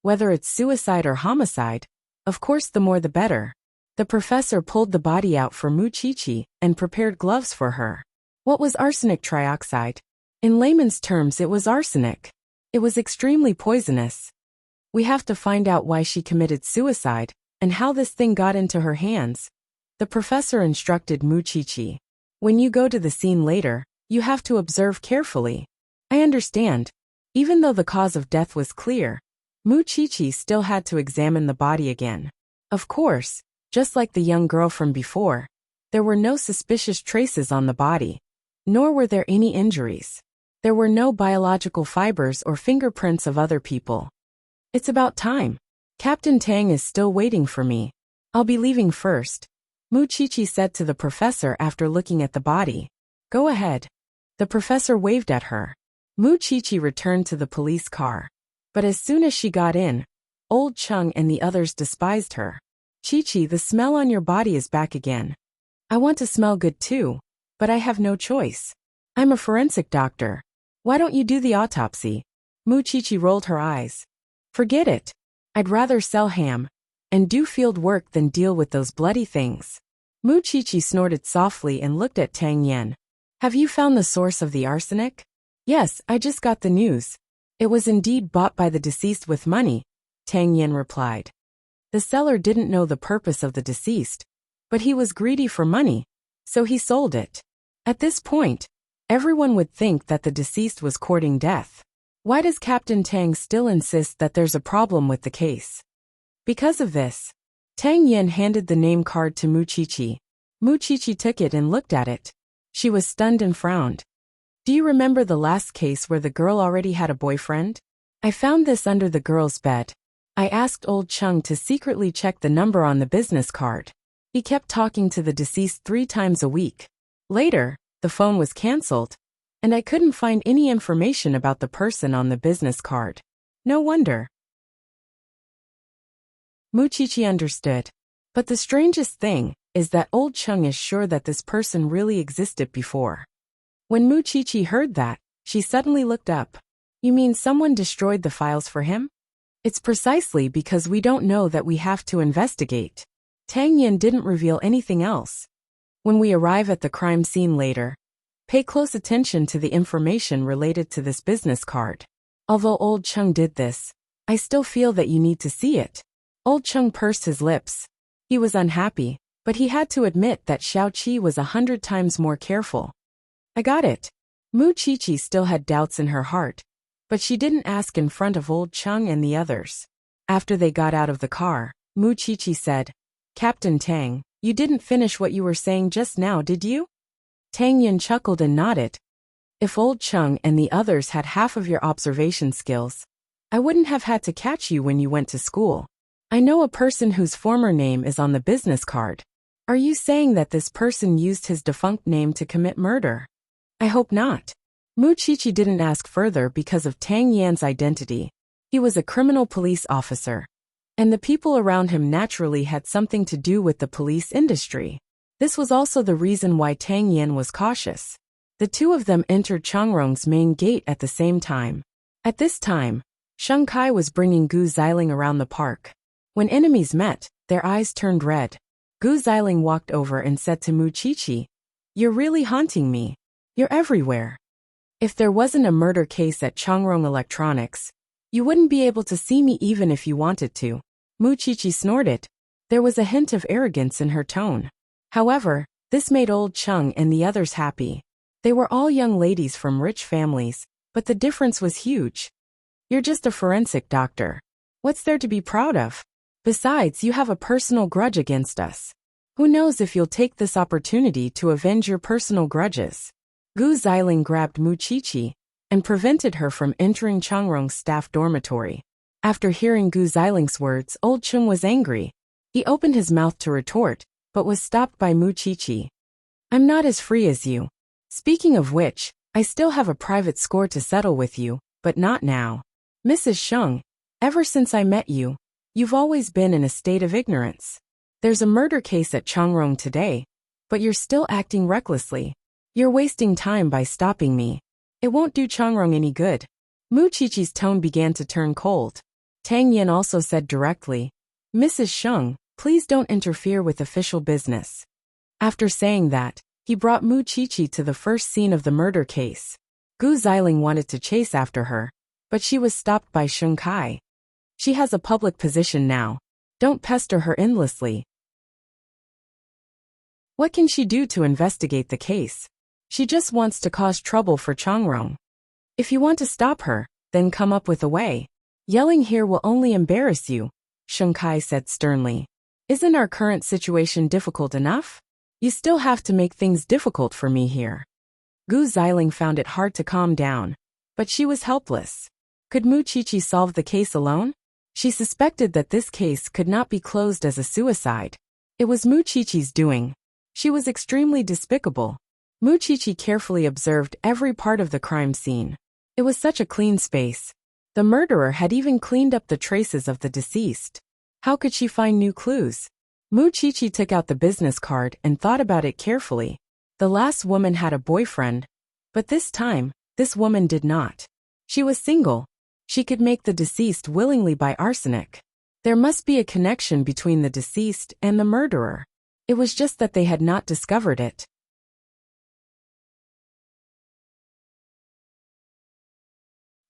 Whether it's suicide or homicide, of course the more the better. The professor pulled the body out for Mu Qiqi and prepared gloves for her. What was arsenic trioxide? In layman's terms, it was arsenic. It was extremely poisonous. We have to find out why she committed suicide and how this thing got into her hands. The professor instructed Mu Qiqi. When you go to the scene later, you have to observe carefully. I understand. Even though the cause of death was clear, Mu Qiqi still had to examine the body again. Of course, just like the young girl from before, there were no suspicious traces on the body, nor were there any injuries. There were no biological fibers or fingerprints of other people. It's about time. Captain Tang is still waiting for me. I'll be leaving first, Mu Qiqi said to the professor after looking at the body. Go ahead. The professor waved at her. Mu Qiqi returned to the police car. But as soon as she got in, Old Chung and the others despised her. Qiqi, the smell on your body is back again. I want to smell good too, but I have no choice. I'm a forensic doctor. Why don't you do the autopsy? Mu Qiqi rolled her eyes. Forget it. I'd rather sell ham and do field work than deal with those bloody things. Mu Qiqi snorted softly and looked at Tang Yin. Have you found the source of the arsenic? Yes, I just got the news. It was indeed bought by the deceased with money, Tang Yin replied. The seller didn't know the purpose of the deceased, but he was greedy for money, so he sold it. At this point, everyone would think that the deceased was courting death. Why does Captain Tang still insist that there's a problem with the case? Because of this. Tang Yin handed the name card to Mu Qiqi. Mu Qiqi took it and looked at it. She was stunned and frowned. Do you remember the last case where the girl already had a boyfriend? I found this under the girl's bed. I asked Old Chung to secretly check the number on the business card. He kept talking to the deceased 3 times a week. Later, the phone was cancelled, and I couldn't find any information about the person on the business card. No wonder. Mu Qiqi understood. But the strangest thing is that Old Chung is sure that this person really existed before. When Mu Qiqi heard that, she suddenly looked up. You mean someone destroyed the files for him? It's precisely because we don't know that we have to investigate. Tang Yin didn't reveal anything else. When we arrive at the crime scene later, pay close attention to the information related to this business card. Although Old Chung did this, I still feel that you need to see it. Old Chung pursed his lips. He was unhappy. But he had to admit that Xiao Qi was 100 times more careful. I got it. Mu Qiqi still had doubts in her heart, but she didn't ask in front of old Cheng and the others. After they got out of the car, Mu Qiqi said, Captain Tang, you didn't finish what you were saying just now, did you? Tang Yin chuckled and nodded. If old Cheng and the others had half of your observation skills, I wouldn't have had to catch you when you went to school. I know a person whose former name is on the business card. Are you saying that this person used his defunct name to commit murder? I hope not. Mu Qiqi didn't ask further because of Tang Yan's identity. He was a criminal police officer, and the people around him naturally had something to do with the police industry. This was also the reason why Tang Yan was cautious. The two of them entered Changrong's main gate at the same time. At this time, Sheng Kai was bringing Gu Xiling around the park. When enemies met, their eyes turned red. Gu Xiling walked over and said to Mu Qiqi, You're really haunting me. You're everywhere. If there wasn't a murder case at Changrong Electronics, you wouldn't be able to see me even if you wanted to. Mu Qiqi snorted. There was a hint of arrogance in her tone. However, this made old Cheng and the others happy. They were all young ladies from rich families, but the difference was huge. You're just a forensic doctor. What's there to be proud of? Besides, you have a personal grudge against us. Who knows if you'll take this opportunity to avenge your personal grudges? Gu Xiling grabbed Mu Qiqi and prevented her from entering Changrong's staff dormitory. After hearing Gu Xiling's words, old Cheng was angry. He opened his mouth to retort, but was stopped by Mu Qiqi. I'm not as free as you. Speaking of which, I still have a private score to settle with you, but not now. Mrs. Sheng, ever since I met you, you've always been in a state of ignorance. There's a murder case at Changrong today, but you're still acting recklessly. You're wasting time by stopping me. It won't do Changrong any good. Mu Qiqi's tone began to turn cold. Tang Yin also said directly, Mrs. Sheng, please don't interfere with official business. After saying that, he brought Mu Qiqi to the first scene of the murder case. Gu Xiling wanted to chase after her, but she was stopped by Sheng Kai. She has a public position now. Don't pester her endlessly. What can she do to investigate the case? She just wants to cause trouble for Changrong. If you want to stop her, then come up with a way. Yelling here will only embarrass you, Sheng Kai said sternly. Isn't our current situation difficult enough? You still have to make things difficult for me here. Gu Xiling found it hard to calm down, but she was helpless. Could Mu Qiqi solve the case alone? She suspected that this case could not be closed as a suicide. It was Mu Qiqi's doing. She was extremely despicable. Mu Qiqi carefully observed every part of the crime scene. It was such a clean space. The murderer had even cleaned up the traces of the deceased. How could she find new clues? Mu Qiqi took out the business card and thought about it carefully. The last woman had a boyfriend, but this time, this woman did not. She was single. She could make the deceased willingly buy arsenic. There must be a connection between the deceased and the murderer. It was just that they had not discovered it.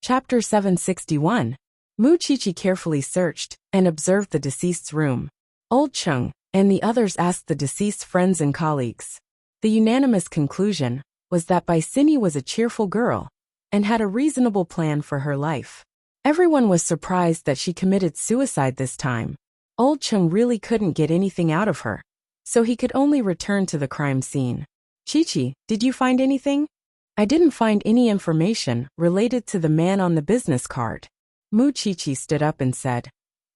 Chapter 761. Mu Qiqi carefully searched and observed the deceased's room. Old Cheng and the others asked the deceased's friends and colleagues. The unanimous conclusion was that Bai Sini was a cheerful girl and had a reasonable plan for her life. Everyone was surprised that she committed suicide this time. Old Cheng really couldn't get anything out of her, so he could only return to the crime scene. Qiqi, did you find anything? I didn't find any information related to the man on the business card. Mu Qiqi stood up and said,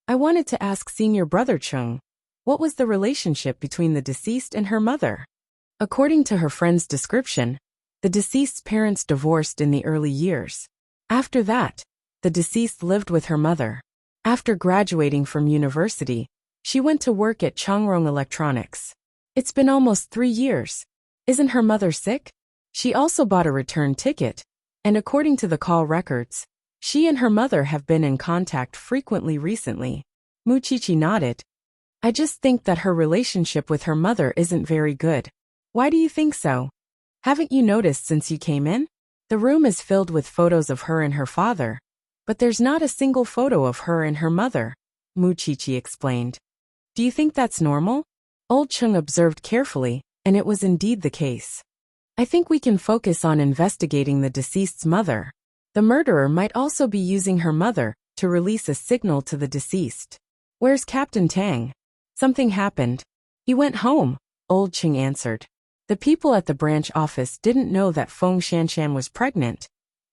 I wanted to ask senior brother Cheng, what was the relationship between the deceased and her mother? According to her friend's description, the deceased's parents divorced in the early years. After that, the deceased lived with her mother. After graduating from university, she went to work at Changrong Electronics. It's been almost 3 years. Isn't her mother sick? She also bought a return ticket, and according to the call records, she and her mother have been in contact frequently recently. Mu Qiqi nodded. I just think that her relationship with her mother isn't very good. Why do you think so? Haven't you noticed since you came in? The room is filled with photos of her and her father, but there's not a single photo of her and her mother, Mu Qiqi explained. Do you think that's normal? Old Chung observed carefully, and it was indeed the case. I think we can focus on investigating the deceased's mother. The murderer might also be using her mother to release a signal to the deceased. Where's Captain Tang? Something happened. He went home, Old Chung answered. The people at the branch office didn't know that Feng Shanshan was pregnant,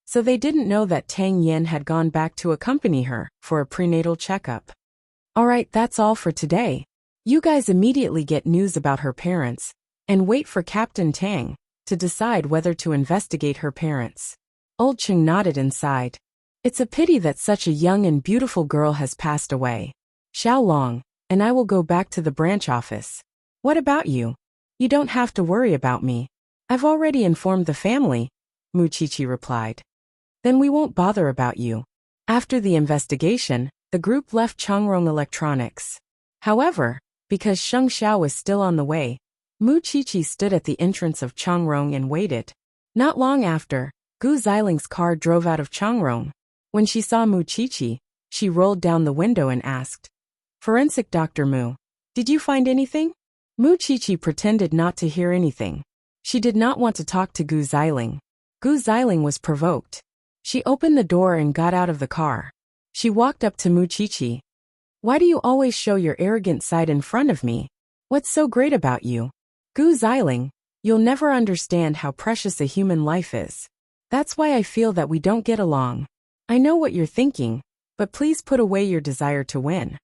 so they didn't know that Tang Yen had gone back to accompany her for a prenatal checkup. Alright, that's all for today. You guys immediately get news about her parents, and wait for Captain Tang to decide whether to investigate her parents. Old Chung nodded and sighed. It's a pity that such a young and beautiful girl has passed away. Xiao Long, and I will go back to the branch office. What about you? You don't have to worry about me. I've already informed the family, Mu Qiqi replied. Then we won't bother about you. After the investigation, the group left Chongrong Electronics. However, because Sheng Xiao was still on the way, Mu Qiqi stood at the entrance of Chongrong and waited. Not long after, Gu Ziling's car drove out of Chongrong. When she saw Mu Qiqi, she rolled down the window and asked, Forensic Dr. Mu, did you find anything? Mu Qiqi pretended not to hear anything. She did not want to talk to Gu Ziling. Gu Ziling was provoked. She opened the door and got out of the car. She walked up to Mu Qiqi. Why do you always show your arrogant side in front of me? What's so great about you? Gu Ziling, you'll never understand how precious a human life is. That's why I feel that we don't get along. I know what you're thinking, but please put away your desire to win.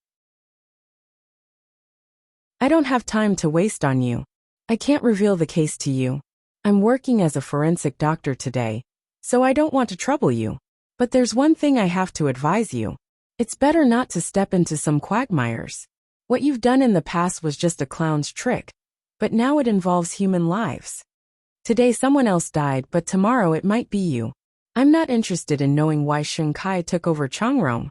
I don't have time to waste on you. I can't reveal the case to you. I'm working as a forensic doctor today, so I don't want to trouble you. But there's one thing I have to advise you. It's better not to step into some quagmires. What you've done in the past was just a clown's trick, but now it involves human lives. Today someone else died, but tomorrow it might be you. I'm not interested in knowing why Sheng Kai took over Chongrong,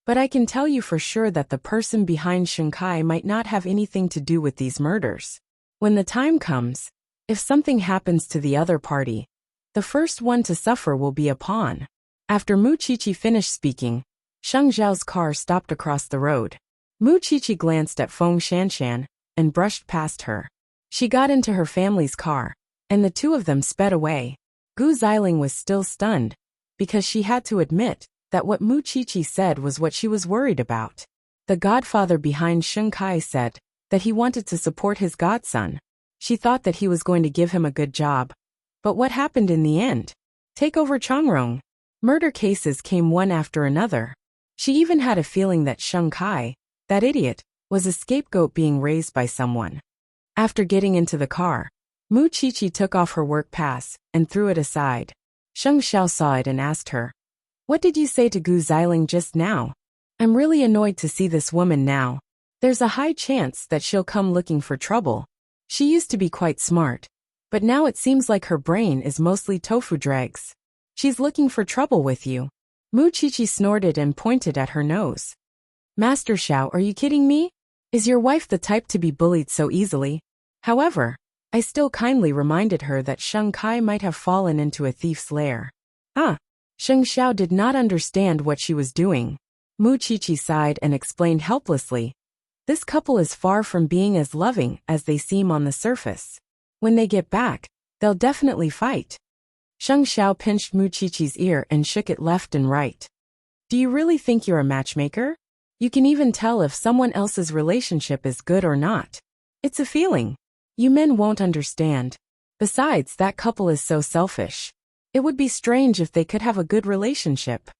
but I can tell you for sure that the person behind Sheng Kai might not have anything to do with these murders. When the time comes, if something happens to the other party, the first one to suffer will be a pawn. After Mu Qiqi finished speaking, Sheng Zhao's car stopped across the road. Mu Qiqi glanced at Feng Shanshan and brushed past her. She got into her family's car, and the two of them sped away. Gu Ziling was still stunned, because she had to admit that what Mu Qiqi said was what she was worried about. The godfather behind Sheng Kai said that he wanted to support his godson. She thought that he was going to give him a good job. But what happened in the end? Take over Chongrong. Murder cases came one after another. She even had a feeling that Sheng Kai, that idiot, was a scapegoat being raised by someone. After getting into the car, Mu Qiqi took off her work pass and threw it aside. Sheng Xiao saw it and asked her, What did you say to Gu Ziling just now? I'm really annoyed to see this woman now. There's a high chance that she'll come looking for trouble. She used to be quite smart, but now it seems like her brain is mostly tofu dregs. She's looking for trouble with you. Mu Qiqi snorted and pointed at her nose. Master Xiao, are you kidding me? Is your wife the type to be bullied so easily? However, I still kindly reminded her that Sheng Kai might have fallen into a thief's lair. Sheng Xiao did not understand what she was doing. Mu Qiqi sighed and explained helplessly. This couple is far from being as loving as they seem on the surface. When they get back, they'll definitely fight. Sheng Xiao pinched Mu Qiqi's ear and shook it left and right. Do you really think you're a matchmaker? You can even tell if someone else's relationship is good or not. It's a feeling. You men won't understand. Besides, that couple is so selfish. It would be strange if they could have a good relationship.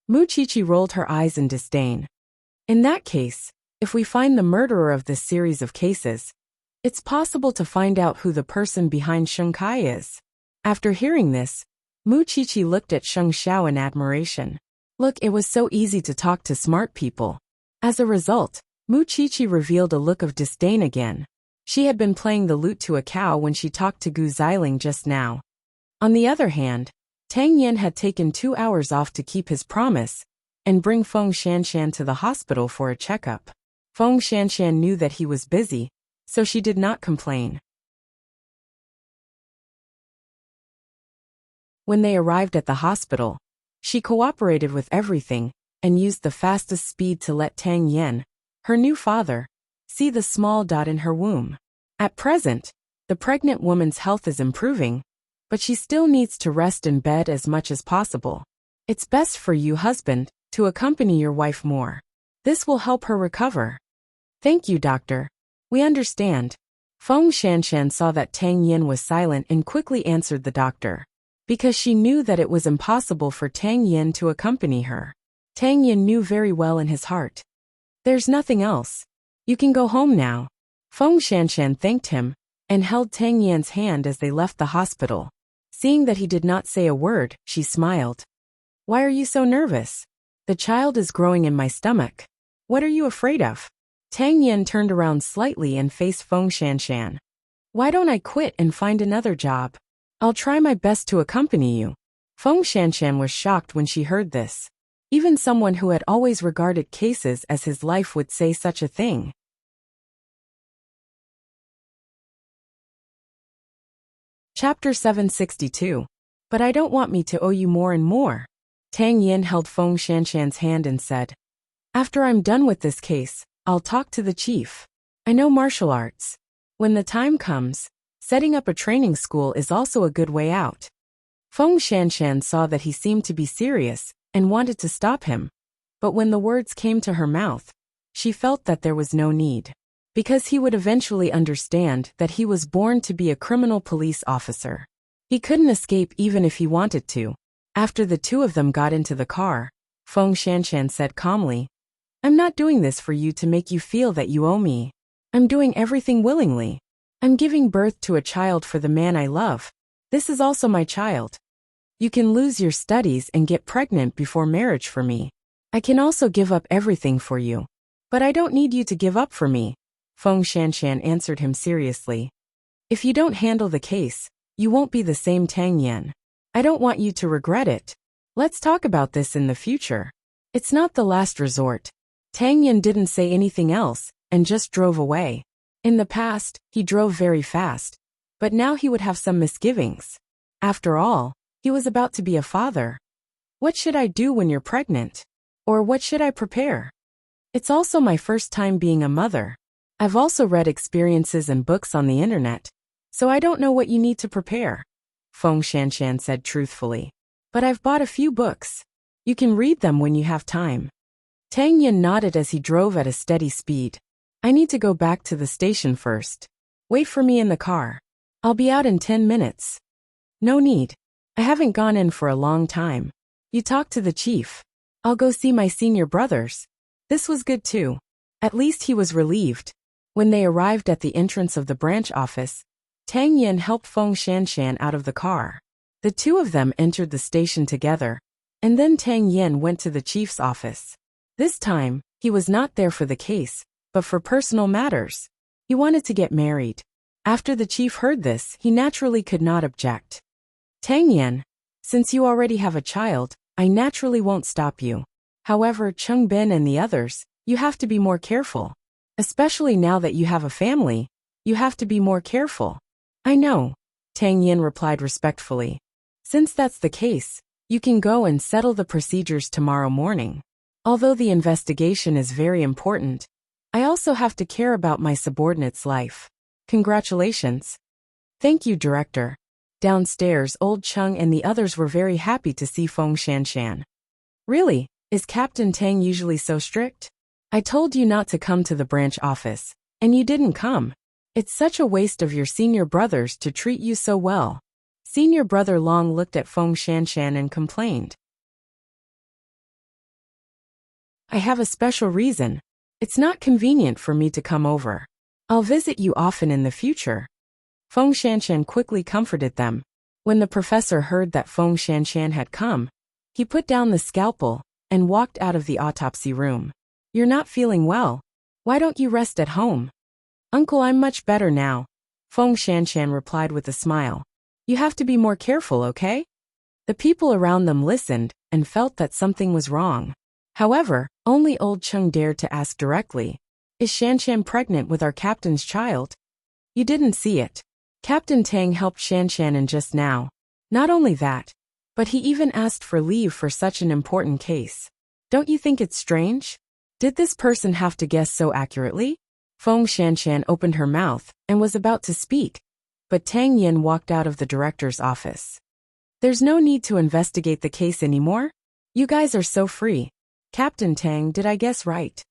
Mu Qiqi rolled her eyes in disdain. In that case, if we find the murderer of this series of cases, it's possible to find out who the person behind Sheng Kai is. After hearing this, Mu Qiqi looked at Sheng Xiao in admiration. Look, it was so easy to talk to smart people. As a result, Mu Qiqi revealed a look of disdain again. She had been playing the lute to a cow when she talked to Gu Ziling just now. On the other hand, Tang Yen had taken 2 hours off to keep his promise and bring Feng Shanshan to the hospital for a checkup. Feng Shanshan knew that he was busy, so she did not complain. When they arrived at the hospital, she cooperated with everything and used the fastest speed to let Tang Yen, her new father, See the small dot in her womb. At present, the pregnant woman's health is improving, but she still needs to rest in bed as much as possible. It's best for you, husband, to accompany your wife more. This will help her recover. Thank you, doctor. We understand. Feng Shanshan saw that Tang Yin was silent and quickly answered the doctor, because she knew that it was impossible for Tang Yin to accompany her. Tang Yin knew very well in his heart. There's nothing else. You can go home now. Feng Shanshan thanked him and held Tang Yin's hand as they left the hospital. Seeing that he did not say a word, she smiled. Why are you so nervous? The child is growing in my stomach. What are you afraid of? Tang Yin turned around slightly and faced Feng Shanshan. Why don't I quit and find another job? I'll try my best to accompany you. Feng Shanshan was shocked when she heard this. Even someone who had always regarded cases as his life would say such a thing. Chapter 762. But I don't want me to owe you more and more. Tang Yin held Feng Shanshan's hand and said, After I'm done with this case, I'll talk to the chief. I know martial arts. When the time comes, setting up a training school is also a good way out. Feng Shanshan saw that he seemed to be serious and wanted to stop him, but when the words came to her mouth, she felt that there was no need, because he would eventually understand that he was born to be a criminal police officer. He couldn't escape even if he wanted to. After the two of them got into the car, Feng Shanshan said calmly, I'm not doing this for you to make you feel that you owe me. I'm doing everything willingly. I'm giving birth to a child for the man I love. This is also my child. You can lose your studies and get pregnant before marriage for me. I can also give up everything for you. But I don't need you to give up for me. Feng Shanshan answered him seriously. If you don't handle the case, you won't be the same Tang Yin. I don't want you to regret it. Let's talk about this in the future. It's not the last resort. Tang Yin didn't say anything else and just drove away. In the past, he drove very fast, but now he would have some misgivings. After all, he was about to be a father. What should I do when you're pregnant? Or what should I prepare? It's also my first time being a mother. I've also read experiences and books on the internet, so I don't know what you need to prepare. Feng Shanshan said truthfully. But I've bought a few books. You can read them when you have time. Tang Yin nodded as he drove at a steady speed. I need to go back to the station first. Wait for me in the car. I'll be out in 10 minutes. No need. I haven't gone in for a long time. You talk to the chief. I'll go see my senior brothers. This was good too. At least he was relieved. When they arrived at the entrance of the branch office, Tang Yin helped Feng Shanshan out of the car. The two of them entered the station together, and then Tang Yin went to the chief's office. This time, he was not there for the case, but for personal matters. He wanted to get married. After the chief heard this, he naturally could not object. Tang Yin, since you already have a child, I naturally won't stop you. However, Cheng Bin and the others, you have to be more careful. Especially now that you have a family, you have to be more careful. I know, Tang Yin replied respectfully. Since that's the case, you can go and settle the procedures tomorrow morning. Although the investigation is very important, I also have to care about my subordinate's life. Congratulations. Thank you, Director. Downstairs, Old Cheng and the others were very happy to see Feng Shanshan. Really, is Captain Tang usually so strict? I told you not to come to the branch office, and you didn't come. It's such a waste of your senior brothers to treat you so well. Senior brother Long looked at Feng Shanshan and complained. I have a special reason. It's not convenient for me to come over. I'll visit you often in the future. Feng Shanshan quickly comforted them. When the professor heard that Feng Shanshan had come, he put down the scalpel and walked out of the autopsy room. You're not feeling well. Why don't you rest at home? Uncle, I'm much better now. Feng Shanshan replied with a smile. You have to be more careful, okay? The people around them listened and felt that something was wrong. However, only Old Cheng dared to ask directly, Is Shanshan pregnant with our captain's child? You didn't see it. Captain Tang helped Shanshan just now. Not only that, but he even asked for leave for such an important case. Don't you think it's strange? Did this person have to guess so accurately? Feng Shanshan opened her mouth and was about to speak, but Tang Yin walked out of the director's office. There's no need to investigate the case anymore. You guys are so free. Captain Tang, did I guess right?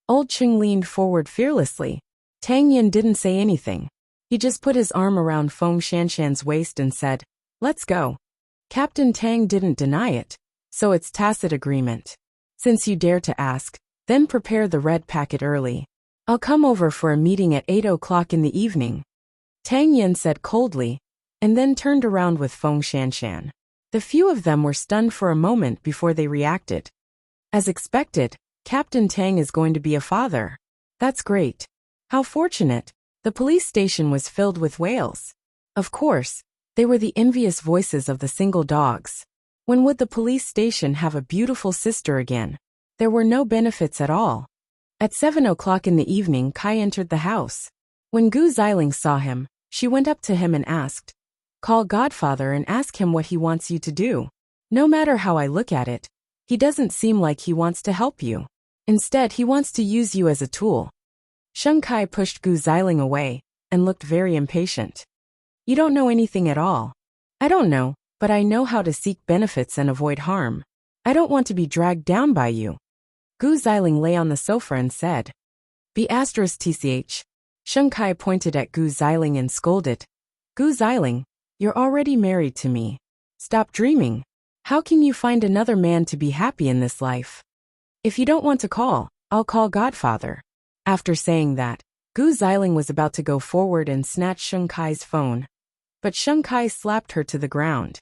Old Cheng leaned forward fearlessly. Tang Yin didn't say anything. He just put his arm around Feng Shanshan's waist and said, "Let's go." Captain Tang didn't deny it, so it's tacit agreement. Since you dare to ask, then prepare the red packet early. I'll come over for a meeting at 8 o'clock in the evening. Tang Yin said coldly, and then turned around with Feng Shanshan. The few of them were stunned for a moment before they reacted. As expected, Captain Tang is going to be a father. That's great. How fortunate. The police station was filled with wails. Of course, they were the envious voices of the single dogs. When would the police station have a beautiful sister again? There were no benefits at all. At 7 o'clock in the evening, Kai entered the house. When Gu Xiling saw him, she went up to him and asked, "Call Godfather and ask him what he wants you to do. No matter how I look at it, he doesn't seem like he wants to help you. Instead, he wants to use you as a tool." Sheng Kai pushed Gu Xiling away and looked very impatient. "You don't know anything at all." "I don't know, but I know how to seek benefits and avoid harm. I don't want to be dragged down by you." Gu Xiling lay on the sofa and said, "B***tch." Sheng Kai pointed at Gu Xiling and scolded, "Gu Xiling, you're already married to me. Stop dreaming. How can you find another man to be happy in this life? If you don't want to call, I'll call Godfather." After saying that, Gu Xiling was about to go forward and snatch Sheng Kai's phone, but Sheng Kai slapped her to the ground.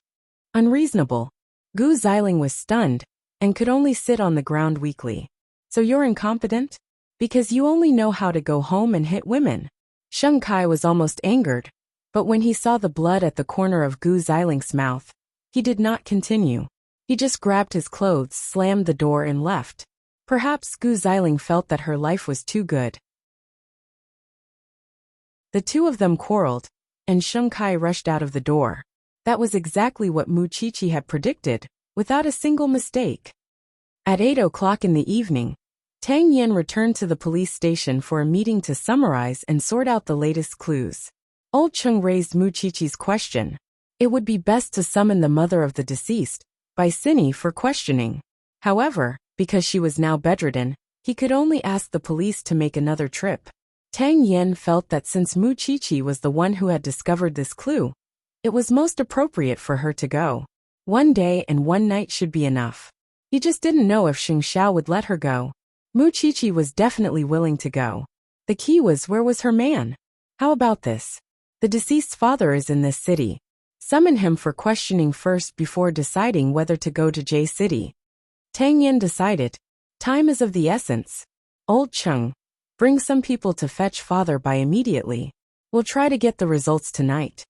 Unreasonable. Gu Xiling was stunned and could only sit on the ground weakly. "So you're incompetent? Because you only know how to go home and hit women." Sheng Kai was almost angered, but when he saw the blood at the corner of Gu Xiling's mouth, he did not continue. He just grabbed his clothes, slammed the door and left. Perhaps Gu Xiling felt that her life was too good. The two of them quarreled, and Sheng Kai rushed out of the door. That was exactly what Mu Qiqi had predicted, without a single mistake. At 8 o'clock in the evening, Tang Yin returned to the police station for a meeting to summarize and sort out the latest clues. Old Cheng raised Mu Qiqi's question. It would be best to summon the mother of the deceased, Bai Sini, for questioning. However, because she was now bedridden, he could only ask the police to make another trip. Tang Yin felt that since Mu Qiqi was the one who had discovered this clue, it was most appropriate for her to go. One day and one night should be enough. He just didn't know if Xing Xiao would let her go. Mu Qiqi was definitely willing to go. The key was, where was her man? How about this? The deceased's father is in this city. Summon him for questioning first before deciding whether to go to J City. Tang Yin decided. Time is of the essence. Old Cheng, bring some people to fetch father by immediately. We'll try to get the results tonight.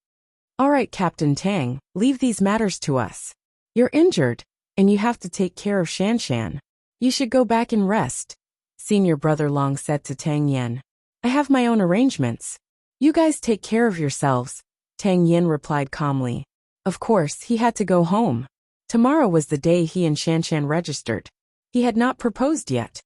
All right, Captain Tang, leave these matters to us. You're injured, and you have to take care of Shanshan. You should go back and rest, Senior Brother Long said to Tang Yin. I have my own arrangements. You guys take care of yourselves, Tang Yin replied calmly. Of course, he had to go home. Tomorrow was the day he and Shanshan registered. He had not proposed yet.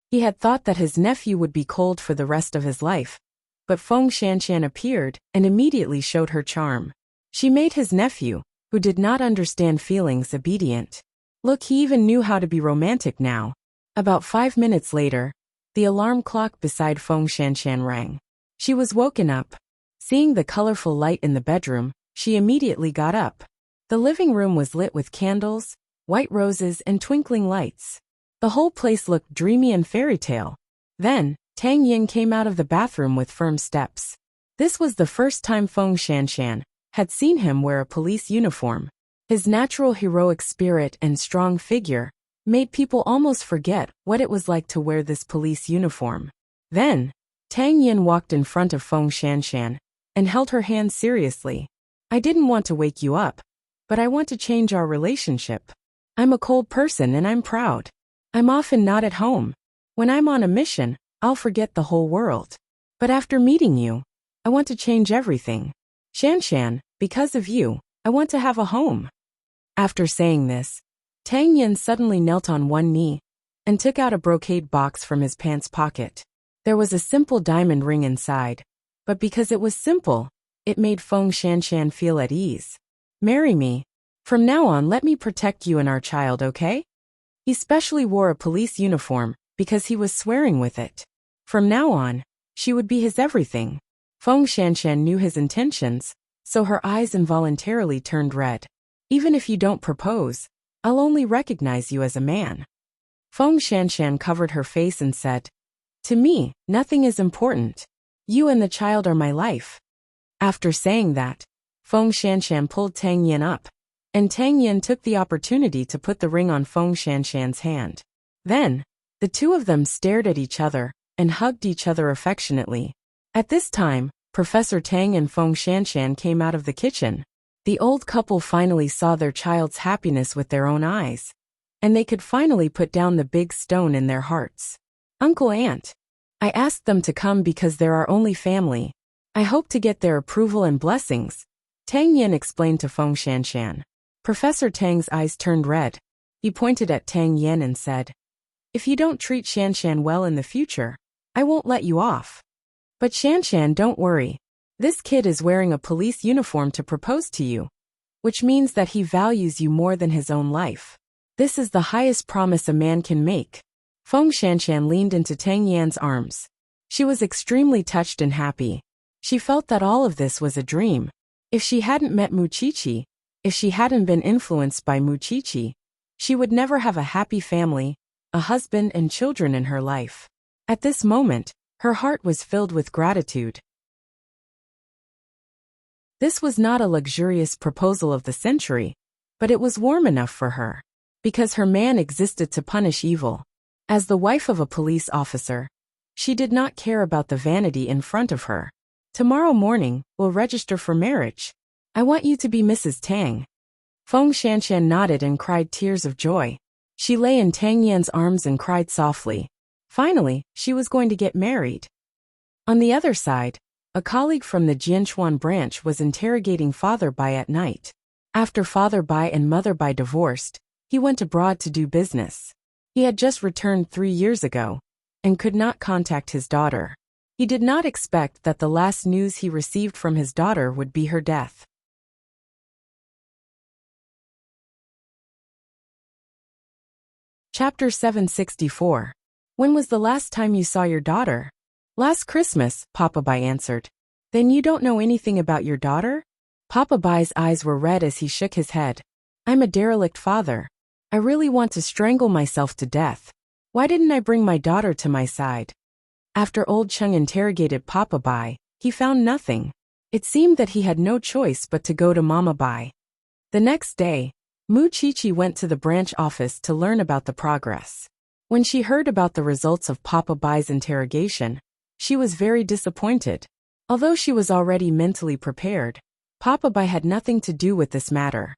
He had thought that his nephew would be cold for the rest of his life, but Feng Shanshan appeared and immediately showed her charm. She made his nephew, who did not understand feelings, obedient. Look, he even knew how to be romantic now. About 5 minutes later, the alarm clock beside Feng Shanshan rang. She was woken up. Seeing the colorful light in the bedroom, she immediately got up. The living room was lit with candles, white roses, and twinkling lights. The whole place looked dreamy and fairy tale. Then, Tang Yin came out of the bathroom with firm steps. This was the first time Feng Shanshan had seen him wear a police uniform. His natural heroic spirit and strong figure made people almost forget what it was like to wear this police uniform. Then, Tang Yin walked in front of Feng Shanshan and held her hand seriously. I didn't want to wake you up, but I want to change our relationship. I'm a cold person and I'm proud. I'm often not at home. When I'm on a mission, I'll forget the whole world. But after meeting you, I want to change everything. Shanshan, because of you, I want to have a home. After saying this, Tang Yin suddenly knelt on one knee and took out a brocade box from his pants pocket. There was a simple diamond ring inside, but because it was simple, it made Feng Shanshan feel at ease. Marry me. From now on, let me protect you and our child, okay? He specially wore a police uniform because he was swearing with it. From now on, she would be his everything. Feng Shanshan knew his intentions, so her eyes involuntarily turned red. Even if you don't propose, I'll only recognize you as a man. Feng Shanshan covered her face and said, to me, nothing is important. You and the child are my life. After saying that, Feng Shanshan pulled Tang Yin up, and Tang Yin took the opportunity to put the ring on Feng Shanshan's hand. Then, the two of them stared at each other and hugged each other affectionately. At this time, Professor Tang and Feng Shanshan came out of the kitchen. The old couple finally saw their child's happiness with their own eyes, and they could finally put down the big stone in their hearts. Uncle, Aunt, I asked them to come because they're our only family. I hope to get their approval and blessings, Tang Yin explained to Feng Shanshan. Professor Tang's eyes turned red. He pointed at Tang Yin and said, if you don't treat Shanshan well in the future, I won't let you off. But Shanshan, don't worry. This kid is wearing a police uniform to propose to you, which means that he values you more than his own life. This is the highest promise a man can make. Feng Shanshan leaned into Tang Yan's arms. She was extremely touched and happy. She felt that all of this was a dream. If she hadn't met Muqiqi, if she hadn't been influenced by Muqiqi, she would never have a happy family, a husband and children in her life. At this moment, her heart was filled with gratitude. This was not a luxurious proposal of the century, but it was warm enough for her, because her man existed to punish evil. As the wife of a police officer, she did not care about the vanity in front of her. Tomorrow morning, we'll register for marriage. I want you to be Mrs. Tang. Feng Shanshan nodded and cried tears of joy. She lay in Tang Yan's arms and cried softly. Finally, she was going to get married. On the other side, a colleague from the Jianchuan branch was interrogating Father Bai at night. After Father Bai and Mother Bai divorced, he went abroad to do business. He had just returned 3 years ago, and could not contact his daughter. He did not expect that the last news he received from his daughter would be her death. Chapter 764. When was the last time you saw your daughter? Last Christmas, Papa Bai answered. Then you don't know anything about your daughter? Papa Bai's eyes were red as he shook his head. I'm a derelict father. I really want to strangle myself to death. Why didn't I bring my daughter to my side? After Old Cheng interrogated Papa Bai, he found nothing. It seemed that he had no choice but to go to Mama Bai. The next day, Muqiqi went to the branch office to learn about the progress. When she heard about the results of Papa Bai's interrogation, she was very disappointed. Although she was already mentally prepared, Papa Bai had nothing to do with this matter.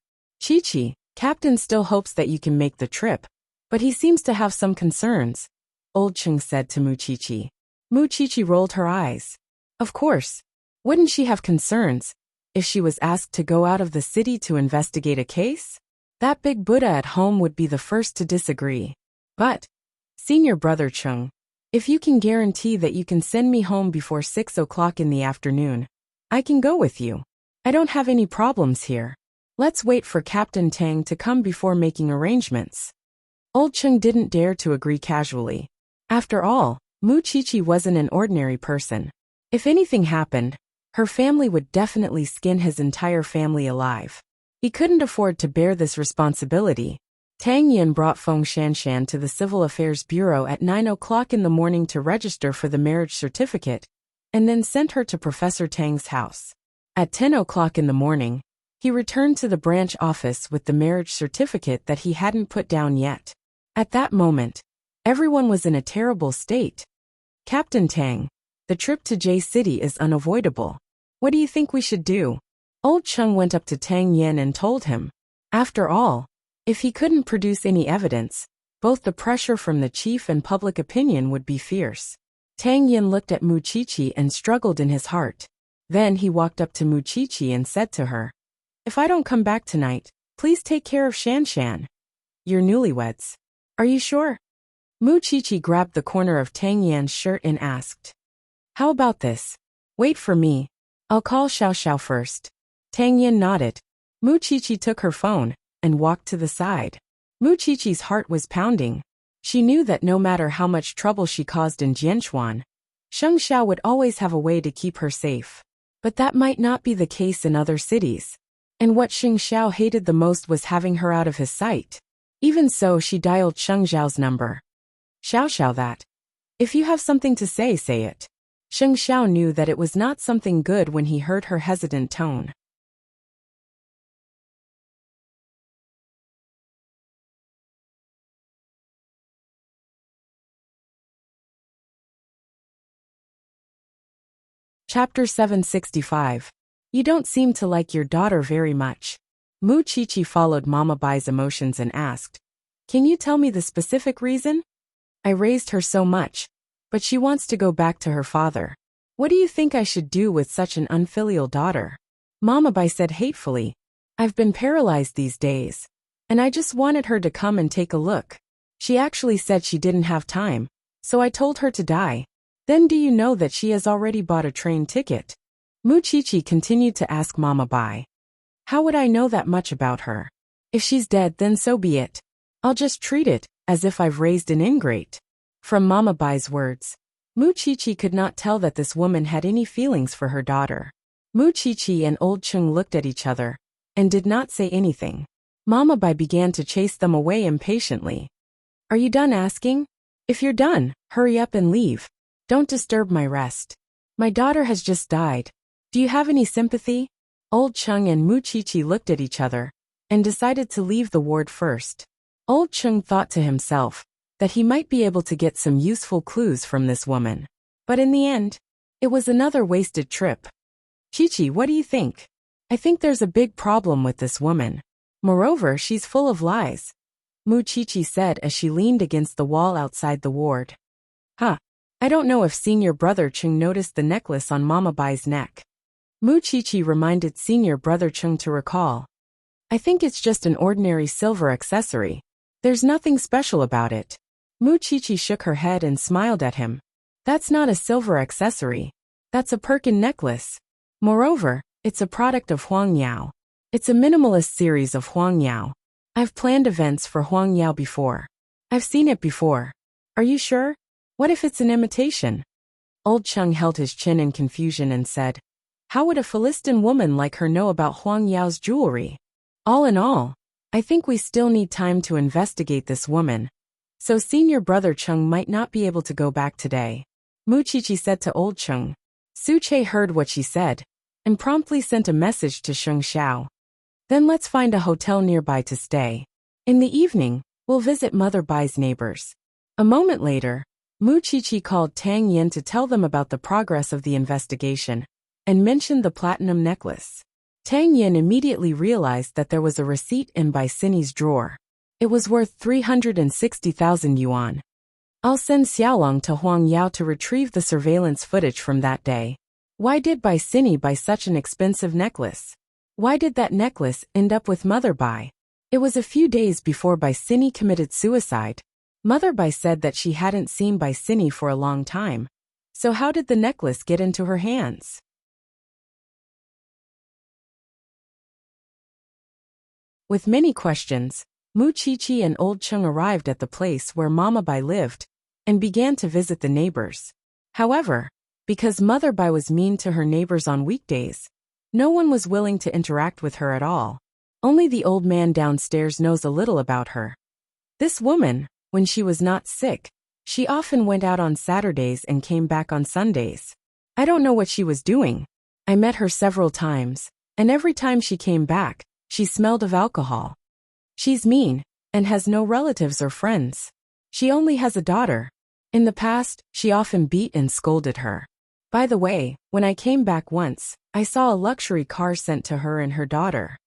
Chi-Chi, Captain still hopes that you can make the trip, but he seems to have some concerns, Old Cheng said to Muqiqi. Muqiqi rolled her eyes. Of course. Wouldn't she have concerns if she was asked to go out of the city to investigate a case? That big Buddha at home would be the first to disagree. But, Senior Brother Cheng, if you can guarantee that you can send me home before 6 o'clock in the afternoon, I can go with you. I don't have any problems here. Let's wait for Captain Tang to come before making arrangements. Old Cheng didn't dare to agree casually. After all, Muqiqi wasn't an ordinary person. If anything happened, her family would definitely skin his entire family alive. He couldn't afford to bear this responsibility. Tang Yin brought Feng Shanshan to the Civil Affairs Bureau at 9 o'clock in the morning to register for the marriage certificate, and then sent her to Professor Tang's house. At 10 o'clock in the morning, he returned to the branch office with the marriage certificate that he hadn't put down yet. At that moment, everyone was in a terrible state. Captain Tang, the trip to J City is unavoidable. What do you think we should do? Old Cheng went up to Tang Yin and told him. After all, if he couldn't produce any evidence, both the pressure from the chief and public opinion would be fierce. Tang Yin looked at Muqiqi and struggled in his heart. Then he walked up to Muqiqi and said to her, If I don't come back tonight, Please take care of Shan. You're newlyweds. Are you sure? Mu Qiqi grabbed the corner of Tang Yan's shirt and asked. How about this? Wait for me. I'll call Xiao first. Tang Yan nodded. Mu Qiqi took her phone and walked to the side. Mu Qiqi's heart was pounding. She knew that no matter how much trouble she caused in Jianchuan, Sheng Xiao would always have a way to keep her safe. But that might not be the case in other cities. And what Sheng Xiao hated the most was having her out of his sight. Even so, she dialed Sheng Xiao's number. Xiao that. If you have something to say it. Sheng Xiao knew that it was not something good when he heard her hesitant tone. Chapter 765. You don't seem to like your daughter very much. Mu Qiqi followed Mama Bai's emotions and asked, Can you tell me the specific reason? I raised her so much, but she wants to go back to her father. What do you think I should do with such an unfilial daughter? Mama Bai said hatefully, I've been paralyzed these days, and I just wanted her to come and take a look. She actually said she didn't have time, so I told her to die. Then do you know that she has already bought a train ticket? Mu Qiqi continued to ask Mama Bai. How would I know that much about her? If she's dead, then so be it. I'll just treat it as if I've raised an ingrate. From Mama Bai's words, Mu Qiqi could not tell that this woman had any feelings for her daughter. Mu Qiqi and Old Chung looked at each other and did not say anything. Mama Bai began to chase them away impatiently. Are you done asking? If you're done, hurry up and leave. Don't disturb my rest. My daughter has just died. Do you have any sympathy? Old Chung and Mu Qiqi looked at each other and decided to leave the ward first. Old Chung thought to himself that he might be able to get some useful clues from this woman. But in the end, it was another wasted trip. Qiqi, what do you think? I think there's a big problem with this woman. Moreover, she's full of lies. Mu Qiqi said as she leaned against the wall outside the ward. I don't know if Senior Brother Chung noticed the necklace on Mama Bai's neck. Mu Qiqi reminded Senior Brother Chung to recall. I think it's just an ordinary silver accessory. There's nothing special about it. Mu Qiqi shook her head and smiled at him. That's not a silver accessory. That's a Perkin necklace. Moreover, it's a product of Huang Yao. It's a minimalist series of Huang Yao. I've planned events for Huang Yao before. I've seen it before. Are you sure? What if it's an imitation? Old Chung held his chin in confusion and said, How would a Philistine woman like her know about Huang Yao's jewelry? All in all, I think we still need time to investigate this woman. So Senior Brother Chung might not be able to go back today. Mu Qiqi said to Old Chung. Su Che heard what she said and promptly sent a message to Sheng Xiao. Then let's find a hotel nearby to stay. In the evening, we'll visit Mother Bai's neighbors. A moment later, Mu Qiqi called Tang Yin to tell them about the progress of the investigation and mentioned the platinum necklace. Tang Yin immediately realized that there was a receipt in Bai Sini's drawer. It was worth 360,000 yuan. I'll send Xiaolong to Huang Yao to retrieve the surveillance footage from that day. Why did Bai Sini buy such an expensive necklace? Why did that necklace end up with Mother Bai? It was a few days before Bai Sini committed suicide. Mother Bai said that she hadn't seen Bai Sini for a long time. So how did the necklace get into her hands? With many questions, Mu Qiqi and Old Chung arrived at the place where Mama Bai lived and began to visit the neighbors. However, because Mother Bai was mean to her neighbors on weekdays, no one was willing to interact with her at all. Only the old man downstairs knows a little about her. This woman, when she was not sick, she often went out on Saturdays and came back on Sundays. I don't know what she was doing. I met her several times, and every time she came back, she smelled of alcohol. She's mean and has no relatives or friends. She only has a daughter. In the past, she often beat and scolded her. By the way, when I came back once, I saw a luxury car sent to her and her daughter.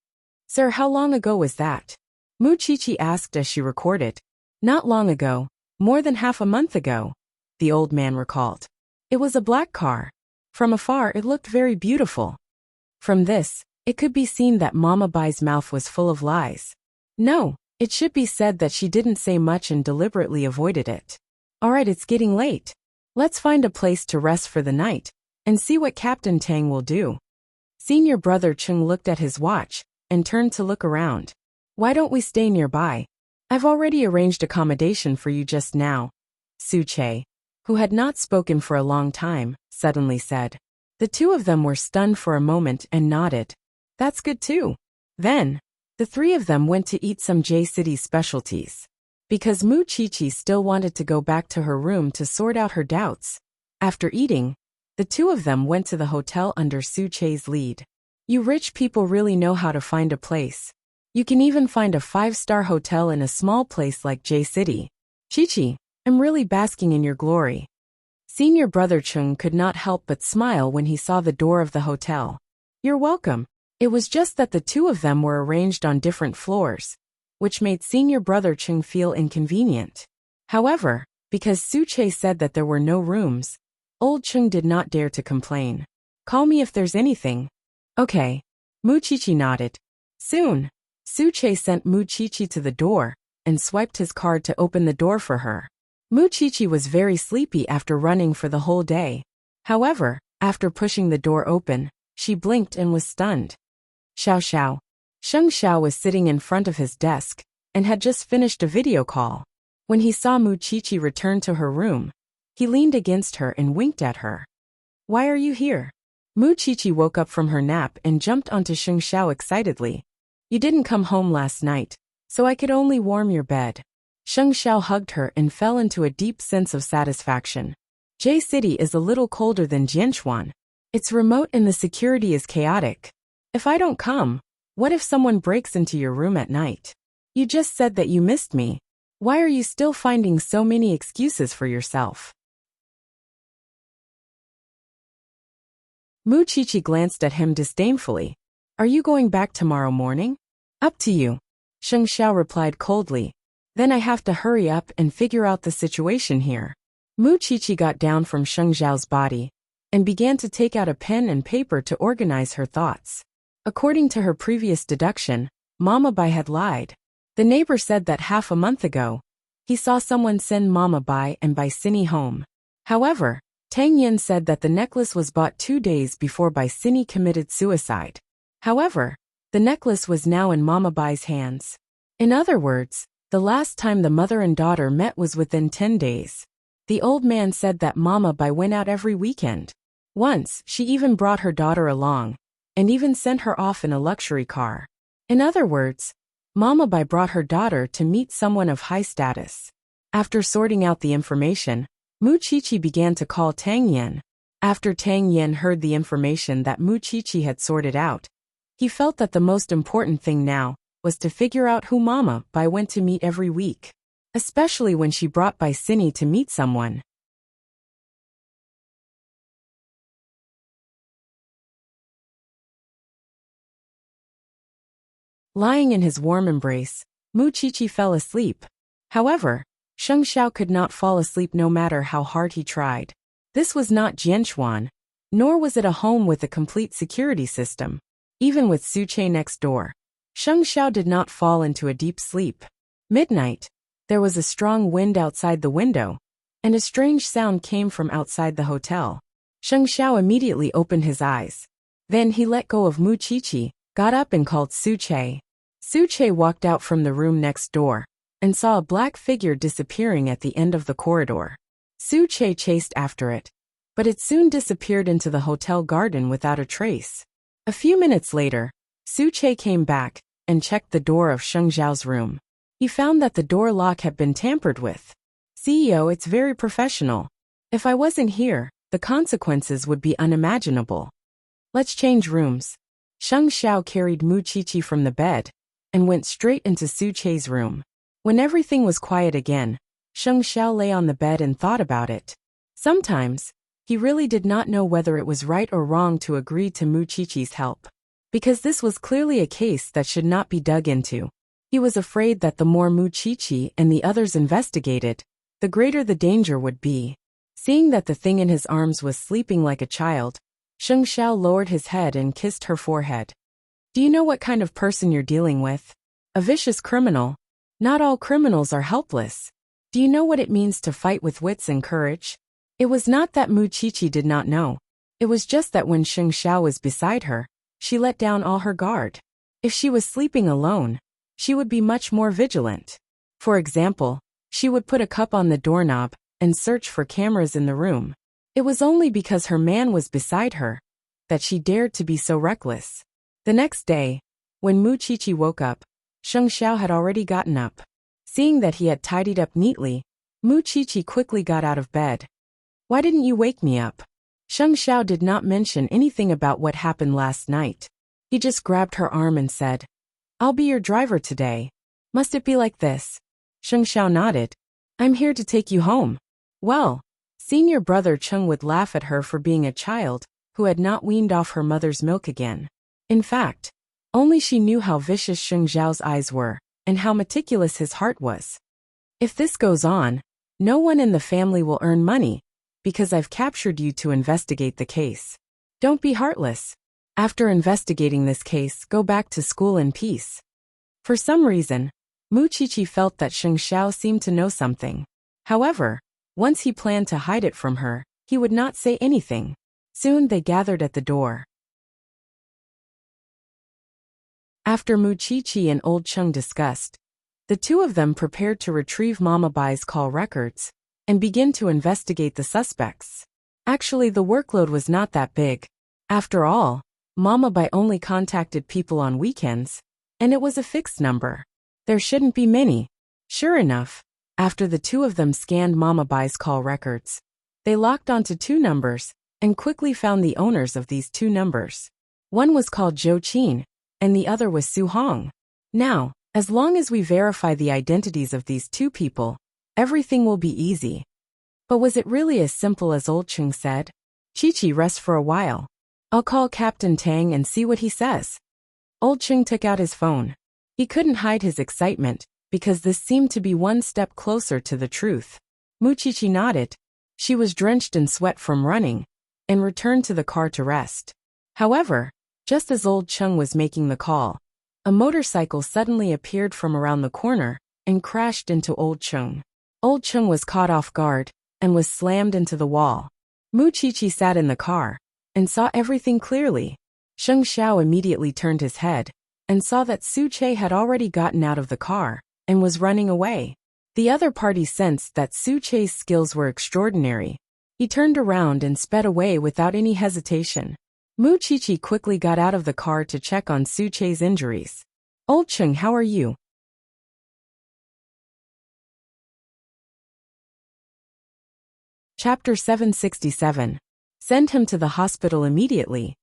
Sir, how long ago was that? Mu Qiqi asked as she recorded. Not long ago, more than half a month ago, the old man recalled. It was a black car. From afar it looked very beautiful. From this, It could be seen that Mama Bai's mouth was full of lies. No, it should be said that she didn't say much and deliberately avoided it. Alright, it's getting late. Let's find a place to rest for the night, and see what Captain Tang will do. Senior brother Chung looked at his watch, and turned to look around. Why don't we stay nearby? I've already arranged accommodation for you just now. Su Che, who had not spoken for a long time, suddenly said. The two of them were stunned for a moment and nodded. That's good too. Then, the three of them went to eat some J-City specialties. Because Mu Chi-Chi still wanted to go back to her room to sort out her doubts. After eating, the two of them went to the hotel under Su Che's lead. You rich people really know how to find a place. You can even find a 5-star hotel in a small place like J-City. Chi-Chi, I'm really basking in your glory. Senior brother Chung could not help but smile when he saw the door of the hotel. You're welcome. It was just that the two of them were arranged on different floors, which made senior brother Chung feel inconvenient. However, because Su Che said that there were no rooms, old Chung did not dare to complain. Call me if there's anything. Okay. Mu Chi-Chi nodded. Soon, Su Che sent Mu Chi-Chi to the door, and swiped his card to open the door for her. Mu Chi-Chi was very sleepy after running for the whole day. However, after pushing the door open, she blinked and was stunned. Xiao Xiao. Sheng Xiao was sitting in front of his desk, and had just finished a video call. When he saw Mu Chi-Chi return to her room, he leaned against her and winked at her. Why are you here? Mu Chi-Chi woke up from her nap and jumped onto Sheng Xiao excitedly. You didn't come home last night, so I could only warm your bed. Sheng Xiao hugged her and fell into a deep sense of satisfaction. J-City is a little colder than Jianchuan. It's remote and the security is chaotic. If I don't come, what if someone breaks into your room at night? You just said that you missed me. Why are you still finding so many excuses for yourself? Mu Chi-Chi glanced at him disdainfully. Are you going back tomorrow morning? Up to you. Sheng Xiao replied coldly. Then I have to hurry up and figure out the situation here. Mu Chi-Chi got down from Sheng Xiao's body, and began to take out a pen and paper to organize her thoughts. According to her previous deduction, Mama Bai had lied. The neighbor said that half a month ago, he saw someone send Mama Bai and Bai Sini home. However, Tang Yin said that the necklace was bought 2 days before Bai Sini committed suicide. However, the necklace was now in Mama Bai's hands. In other words, the last time the mother and daughter met was within 10 days. The old man said that Mama Bai went out every weekend. Once, she even brought her daughter along, and even sent her off in a luxury car. In other words, Mama Bai brought her daughter to meet someone of high status. After sorting out the information, Mu Chi-Chi began to call Tang Yin. After Tang Yin heard the information that Mu Chi-Chi had sorted out, he felt that the most important thing now was to figure out who Mama Bai went to meet every week, especially when she brought Bai Sini to meet someone. Lying in his warm embrace, Mu Chi-Chi fell asleep. However, Sheng Xiao could not fall asleep no matter how hard he tried. This was not Jianchuan, nor was it a home with a complete security system. Even with Su Che next door, Sheng Xiao did not fall into a deep sleep. Midnight, there was a strong wind outside the window, and a strange sound came from outside the hotel. Sheng Xiao immediately opened his eyes. Then he let go of Mu Chi-Chi, got up and called Su Che. Su Che walked out from the room next door, and saw a black figure disappearing at the end of the corridor. Su Che chased after it, but it soon disappeared into the hotel garden without a trace. A few minutes later, Su Che came back, and checked the door of Sheng Xiao's room. He found that the door lock had been tampered with. CEO, it's very professional. If I wasn't here, the consequences would be unimaginable. Let's change rooms. Sheng Xiao carried Mu Chi-Chi from the bed, and went straight into Su Che's room. When everything was quiet again, Sheng Xiao lay on the bed and thought about it. Sometimes, he really did not know whether it was right or wrong to agree to Mu Chi-Chi's help, because this was clearly a case that should not be dug into. He was afraid that the more Mu Chi-Chi and the others investigated, the greater the danger would be. Seeing that the thing in his arms was sleeping like a child, Sheng Xiao lowered his head and kissed her forehead. Do you know what kind of person you're dealing with? A vicious criminal. Not all criminals are helpless. Do you know what it means to fight with wits and courage? It was not that Mu Qiqi did not know. It was just that when Sheng Xiao was beside her, she let down all her guard. If she was sleeping alone, she would be much more vigilant. For example, she would put a cup on the doorknob and search for cameras in the room. It was only because her man was beside her that she dared to be so reckless. The next day, when Mu Qiqi woke up, Sheng Xiao had already gotten up. Seeing that he had tidied up neatly, Mu Qiqi quickly got out of bed. Why didn't you wake me up? Sheng Xiao did not mention anything about what happened last night. He just grabbed her arm and said, I'll be your driver today. Must it be like this? Sheng Xiao nodded. I'm here to take you home. Well, senior brother Cheng would laugh at her for being a child who had not weaned off her mother's milk again. In fact, only she knew how vicious Sheng Xiao's eyes were and how meticulous his heart was. If this goes on, no one in the family will earn money because I've captured you to investigate the case. Don't be heartless. After investigating this case, go back to school in peace. For some reason, Mu Qiqi felt that Sheng Xiao seemed to know something. However, once he planned to hide it from her, he would not say anything. Soon they gathered at the door. After Mu Qiqi and Old Cheng discussed, the two of them prepared to retrieve Mama Bai's call records and begin to investigate the suspects. Actually, the workload was not that big. After all, Mama Bai only contacted people on weekends, and it was a fixed number. There shouldn't be many. Sure enough, after the two of them scanned Mama Bai's call records, they locked onto two numbers and quickly found the owners of these two numbers. One was called Zhou Qin, and the other was Su Hong. Now, as long as we verify the identities of these two people, everything will be easy. But was it really as simple as Old Cheng said? Qiqi, rest for a while. I'll call Captain Tang and see what he says. Old Cheng took out his phone. He couldn't hide his excitement, because this seemed to be one step closer to the truth. Mu Qiqi nodded. She was drenched in sweat from running, and returned to the car to rest. However, just as Old Cheng was making the call, a motorcycle suddenly appeared from around the corner and crashed into Old Cheng. Old Cheng was caught off guard and was slammed into the wall. Mu Qiqi sat in the car and saw everything clearly. Sheng Xiao immediately turned his head and saw that Su Che had already gotten out of the car and was running away. The other party sensed that Su Che's skills were extraordinary. He turned around and sped away without any hesitation. Mu Qiqi quickly got out of the car to check on Su Che's injuries. Old Cheng, how are you? Chapter 767. Send him to the hospital immediately.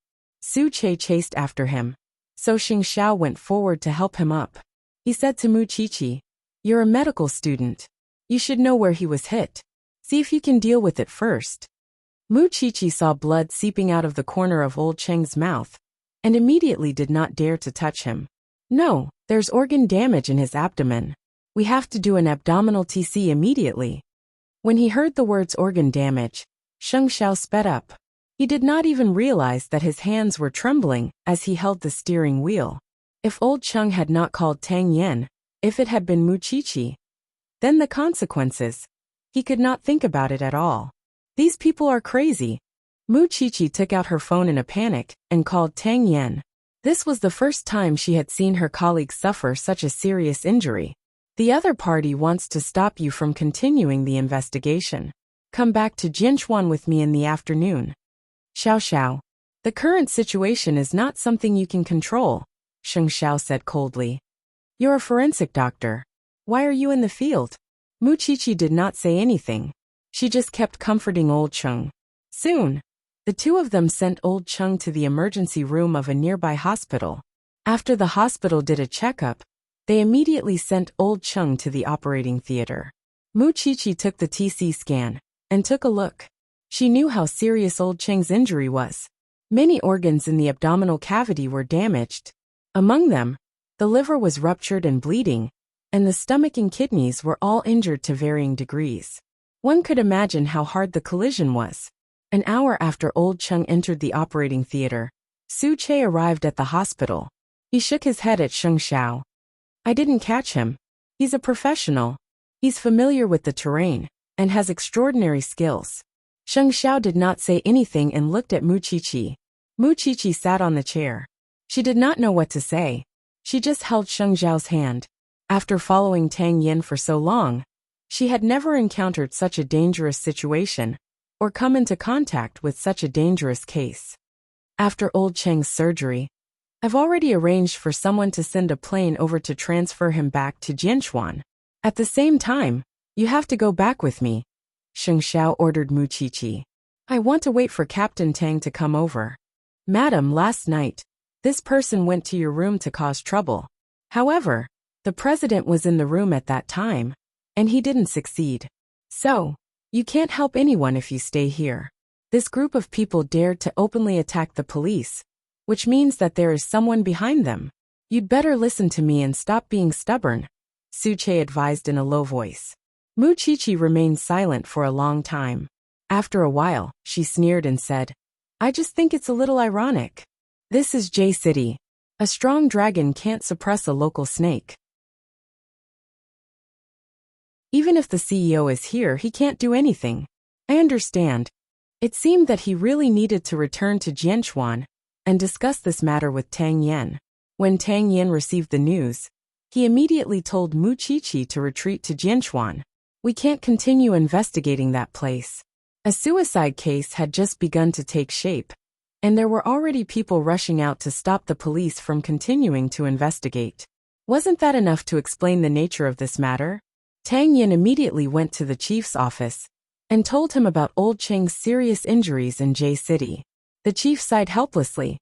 Su Che chased after him, so Sheng Xiao went forward to help him up. He said to Mu Qiqi, You're a medical student. You should know where he was hit. See if you can deal with it first. Mu Qiqi saw blood seeping out of the corner of Old Cheng's mouth, and immediately did not dare to touch him. No, there's organ damage in his abdomen. We have to do an abdominal TC immediately. When he heard the words organ damage, Sheng Xiao sped up. He did not even realize that his hands were trembling as he held the steering wheel. If Old Cheng had not called Tang Yen, if it had been Mu Qiqi, then the consequences. He could not think about it at all. These people are crazy. Mu Qiqi took out her phone in a panic and called Tang Yen. This was the first time she had seen her colleague suffer such a serious injury. The other party wants to stop you from continuing the investigation. Come back to Jianchuan with me in the afternoon. Xiao Xiao. The current situation is not something you can control, Sheng Xiao said coldly. You're a forensic doctor. Why are you in the field? Mu Qiqi did not say anything. She just kept comforting Old Cheng. Soon, the two of them sent Old Cheng to the emergency room of a nearby hospital. After the hospital did a checkup, they immediately sent Old Cheng to the operating theater. Mu Qiqi took the TC scan and took a look. She knew how serious Old Cheng's injury was. Many organs in the abdominal cavity were damaged. Among them, the liver was ruptured and bleeding, and the stomach and kidneys were all injured to varying degrees. One could imagine how hard the collision was. An hour after Old Cheng entered the operating theater, Su Che arrived at the hospital. He shook his head at Sheng Xiao. I didn't catch him. He's a professional. He's familiar with the terrain and has extraordinary skills. Sheng Xiao did not say anything and looked at Mu Qiqi. Mu Qiqi sat on the chair. She did not know what to say. She just held Sheng Xiao's hand. After following Tang Yin for so long, she had never encountered such a dangerous situation or come into contact with such a dangerous case. After old Cheng's surgery, I've already arranged for someone to send a plane over to transfer him back to Jianchuan. At the same time, you have to go back with me, Sheng Xiao ordered Mu Qiqi. I want to wait for Captain Tang to come over. Madam, last night, this person went to your room to cause trouble. However, the president was in the room at that time, and he didn't succeed. So, you can't help anyone if you stay here. This group of people dared to openly attack the police, which means that there is someone behind them. You'd better listen to me and stop being stubborn, Su Che advised in a low voice. Mu Qiqi remained silent for a long time. After a while, she sneered and said, I just think it's a little ironic. This is J City. A strong dragon can't suppress a local snake. Even if the CEO is here, he can't do anything. I understand. It seemed that he really needed to return to Jianchuan and discuss this matter with Tang Yin. When Tang Yin received the news, he immediately told Mu Qiqi to retreat to Jianchuan. We can't continue investigating that place. A suicide case had just begun to take shape, and there were already people rushing out to stop the police from continuing to investigate. Wasn't that enough to explain the nature of this matter? Tang Yin immediately went to the chief's office and told him about old Cheng's serious injuries in J City. The chief sighed helplessly.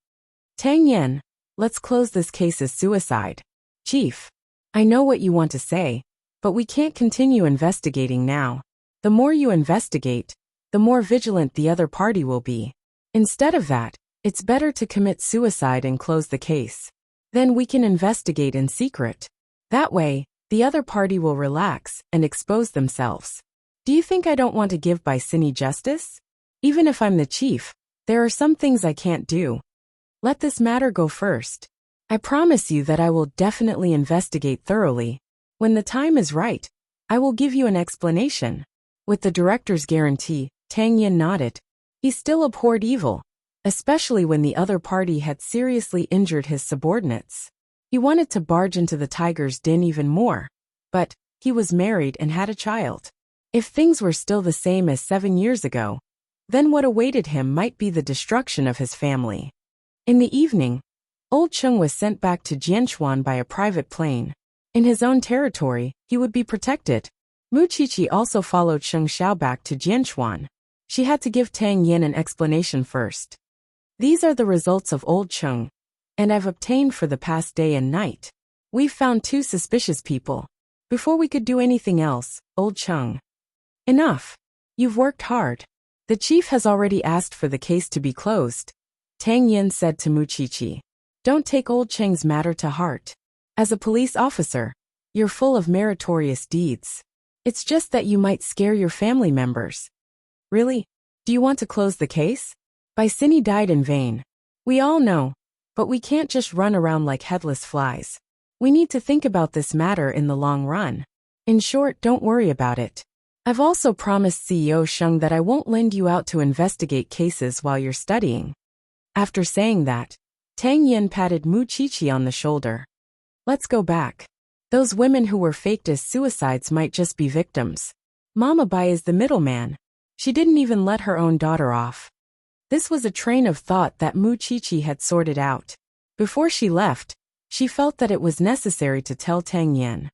Tang Yin, let's close this case as suicide. Chief, I know what you want to say, but we can't continue investigating now. The more you investigate, the more vigilant the other party will be. Instead of that, it's better to commit suicide and close the case. Then we can investigate in secret. That way, the other party will relax and expose themselves. Do you think I don't want to give Bai Sini justice? Even if I'm the chief, there are some things I can't do. Let this matter go first. I promise you that I will definitely investigate thoroughly. When the time is right, I will give you an explanation. With the director's guarantee, Tang Yin nodded. He still abhorred evil, especially when the other party had seriously injured his subordinates. He wanted to barge into the tiger's den even more, but he was married and had a child. If things were still the same as 7 years ago, then what awaited him might be the destruction of his family. In the evening, old Cheng was sent back to Jianchuan by a private plane. In his own territory, he would be protected. Mu Qiqi also followed Sheng Xiao back to Jianchuan. She had to give Tang Yin an explanation first. These are the results of old Cheng, and I've obtained for the past day and night. We've found 2 suspicious people. Before we could do anything else, old Cheng. Enough. You've worked hard. The chief has already asked for the case to be closed. Tang Yin said to Mu Qiqi. Don't take old Cheng's matter to heart. As a police officer, you're full of meritorious deeds. It's just that you might scare your family members. Really? Do you want to close the case? Bai Sini died in vain. We all know, but we can't just run around like headless flies. We need to think about this matter in the long run. In short, don't worry about it. I've also promised CEO Sheng that I won't lend you out to investigate cases while you're studying. After saying that, Tang Yin patted Mu Qiqi on the shoulder. Let's go back. Those women who were faked as suicides might just be victims. Mama Bai is the middleman. She didn't even let her own daughter off. This was a train of thought that Mu Qiqi had sorted out. Before she left, she felt that it was necessary to tell Tang Yin.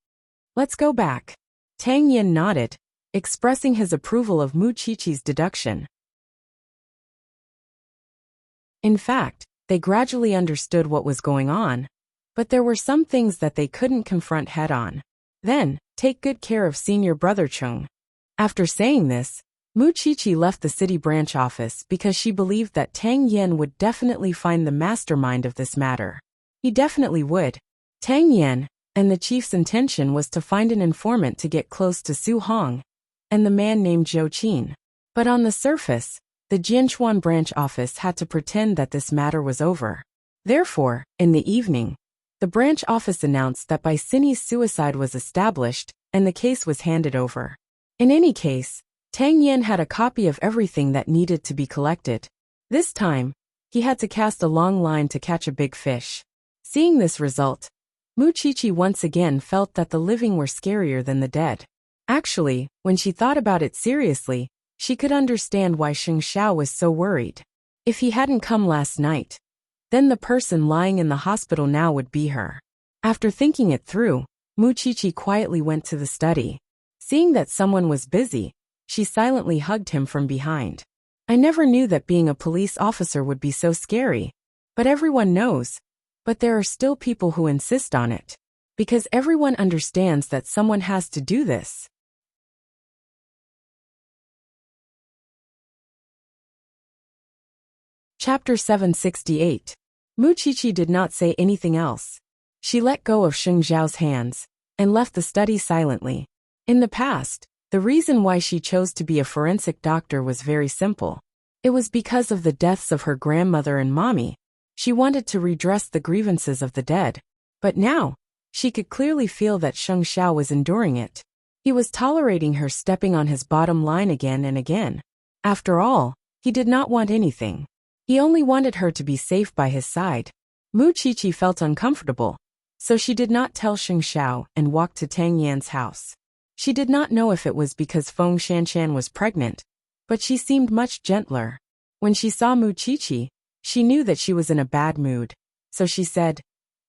Let's go back. Tang Yin nodded, expressing his approval of Mu Qiqi's deduction. In fact, they gradually understood what was going on, but there were some things that they couldn't confront head-on. Then, take good care of senior brother Cheng. After saying this, Mu Qiqi left the city branch office because she believed that Tang Yin would definitely find the mastermind of this matter. He definitely would. Tang Yin, and the chief's intention was to find an informant to get close to Su Hong and the man named Zhou Qin. But on the surface, the Jianchuan branch office had to pretend that this matter was over. Therefore, in the evening, The branch office announced that Bai Sini's suicide was established, and the case was handed over. In any case, Tang Yan had a copy of everything that needed to be collected. This time, he had to cast a long line to catch a big fish. Seeing this result, Muchichi once again felt that the living were scarier than the dead. Actually, when she thought about it seriously, she could understand why Sheng Xiao was so worried. If he hadn't come last night, then the person lying in the hospital now would be her. After thinking it through, Muchichi quietly went to the study. Seeing that someone was busy, she silently hugged him from behind. I never knew that being a police officer would be so scary. But everyone knows. But there are still people who insist on it. Because everyone understands that someone has to do this. Chapter 768. Muchichi did not say anything else. She let go of Sheng Xiao's hands and left the study silently. In the past, the reason why she chose to be a forensic doctor was very simple. It was because of the deaths of her grandmother and mommy. She wanted to redress the grievances of the dead. But now, she could clearly feel that Sheng Xiao was enduring it. He was tolerating her stepping on his bottom line again and again. After all, he did not want anything. He only wanted her to be safe by his side. Muchichi felt uncomfortable, so she did not tell Sheng Xiao and walked to Tang Yan's house. She did not know if it was because Feng Shanshan was pregnant, but she seemed much gentler. When she saw Muchichi, she knew that she was in a bad mood, so she said,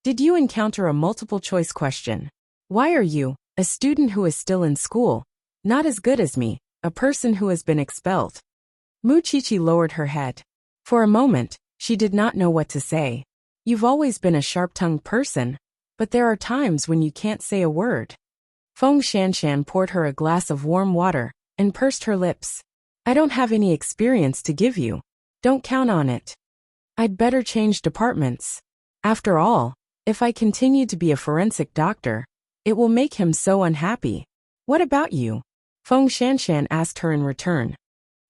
"Did you encounter a multiple-choice question? Why are you, a student who is still in school, not as good as me, a person who has been expelled?" Muchichi lowered her head. For a moment, she did not know what to say. You've always been a sharp-tongued person, but there are times when you can't say a word. Feng Shanshan poured her a glass of warm water and pursed her lips. I don't have any experience to give you. Don't count on it. I'd better change departments. After all, if I continue to be a forensic doctor, it will make him so unhappy. What about you? Feng Shanshan asked her in return.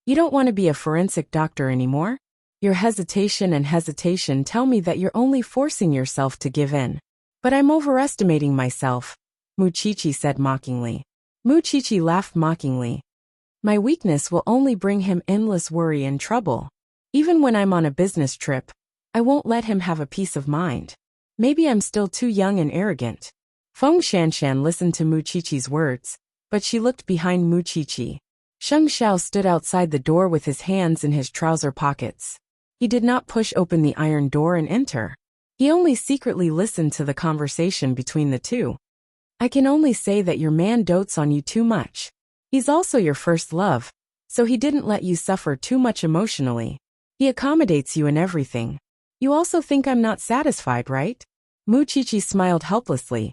You don't want to be a forensic doctor anymore? Your hesitation tell me that you're only forcing yourself to give in. But I'm overestimating myself, Muchichi said mockingly. Muchichi laughed mockingly. My weakness will only bring him endless worry and trouble. Even when I'm on a business trip, I won't let him have a peace of mind. Maybe I'm still too young and arrogant. Feng Shanshan listened to Muchichi's words, but she looked behind Muchichi. Sheng Xiao stood outside the door with his hands in his trouser pockets. He did not push open the iron door and enter. He only secretly listened to the conversation between the two. I can only say that your man dotes on you too much. He's also your first love, so he didn't let you suffer too much emotionally. He accommodates you in everything. You also think I'm not satisfied, right? Muchichi smiled helplessly.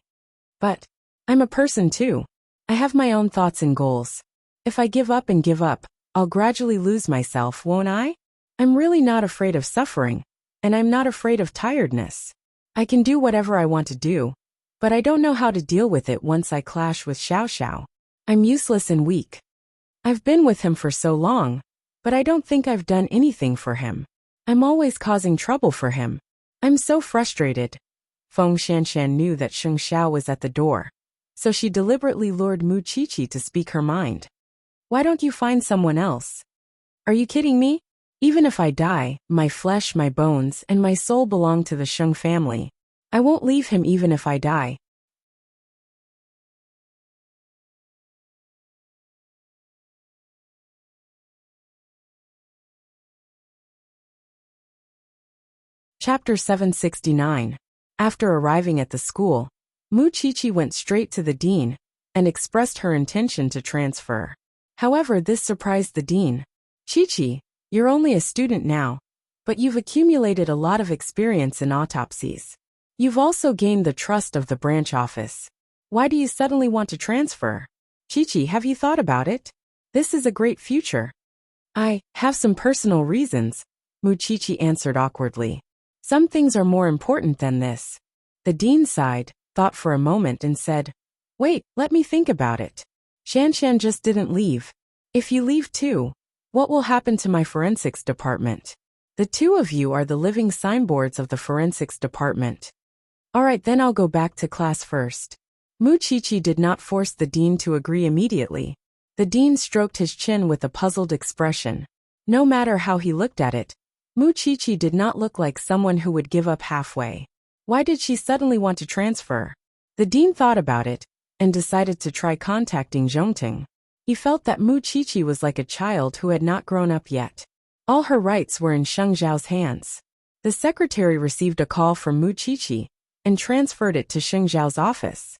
But I'm a person too. I have my own thoughts and goals. If I give up, I'll gradually lose myself, won't I? I'm really not afraid of suffering, and I'm not afraid of tiredness. I can do whatever I want to do, but I don't know how to deal with it once I clash with Xiao Xiao. I'm useless and weak. I've been with him for so long, but I don't think I've done anything for him. I'm always causing trouble for him. I'm so frustrated. Feng Shanshan knew that Sheng Xiao was at the door, so she deliberately lured Muchichi to speak her mind. Why don't you find someone else? Are you kidding me? Even if I die, my flesh, my bones, and my soul belong to the Sheng family. I won't leave him even if I die. Chapter 769. After arriving at the school, Muchichi went straight to the dean and expressed her intention to transfer. However, this surprised the dean. Chichi, you're only a student now, but you've accumulated a lot of experience in autopsies. You've also gained the trust of the branch office. Why do you suddenly want to transfer? Chichi, have you thought about it? This is a great future. I have some personal reasons, Muchichi answered awkwardly. Some things are more important than this. The dean sighed, thought for a moment and said, Wait, let me think about it. Shanshan just didn't leave. If you leave too, what will happen to my forensics department? The two of you are the living signboards of the forensics department. Alright, then I'll go back to class first. Muqiqi did not force the dean to agree immediately. The dean stroked his chin with a puzzled expression. No matter how he looked at it, Muqiqi did not look like someone who would give up halfway. Why did she suddenly want to transfer? The dean thought about it and decided to try contacting Zhongting. He felt that Muqiqi was like a child who had not grown up yet. All her rights were in Sheng Zhao's hands. The secretary received a call from Muqiqi and transferred it to Sheng Zhao's office.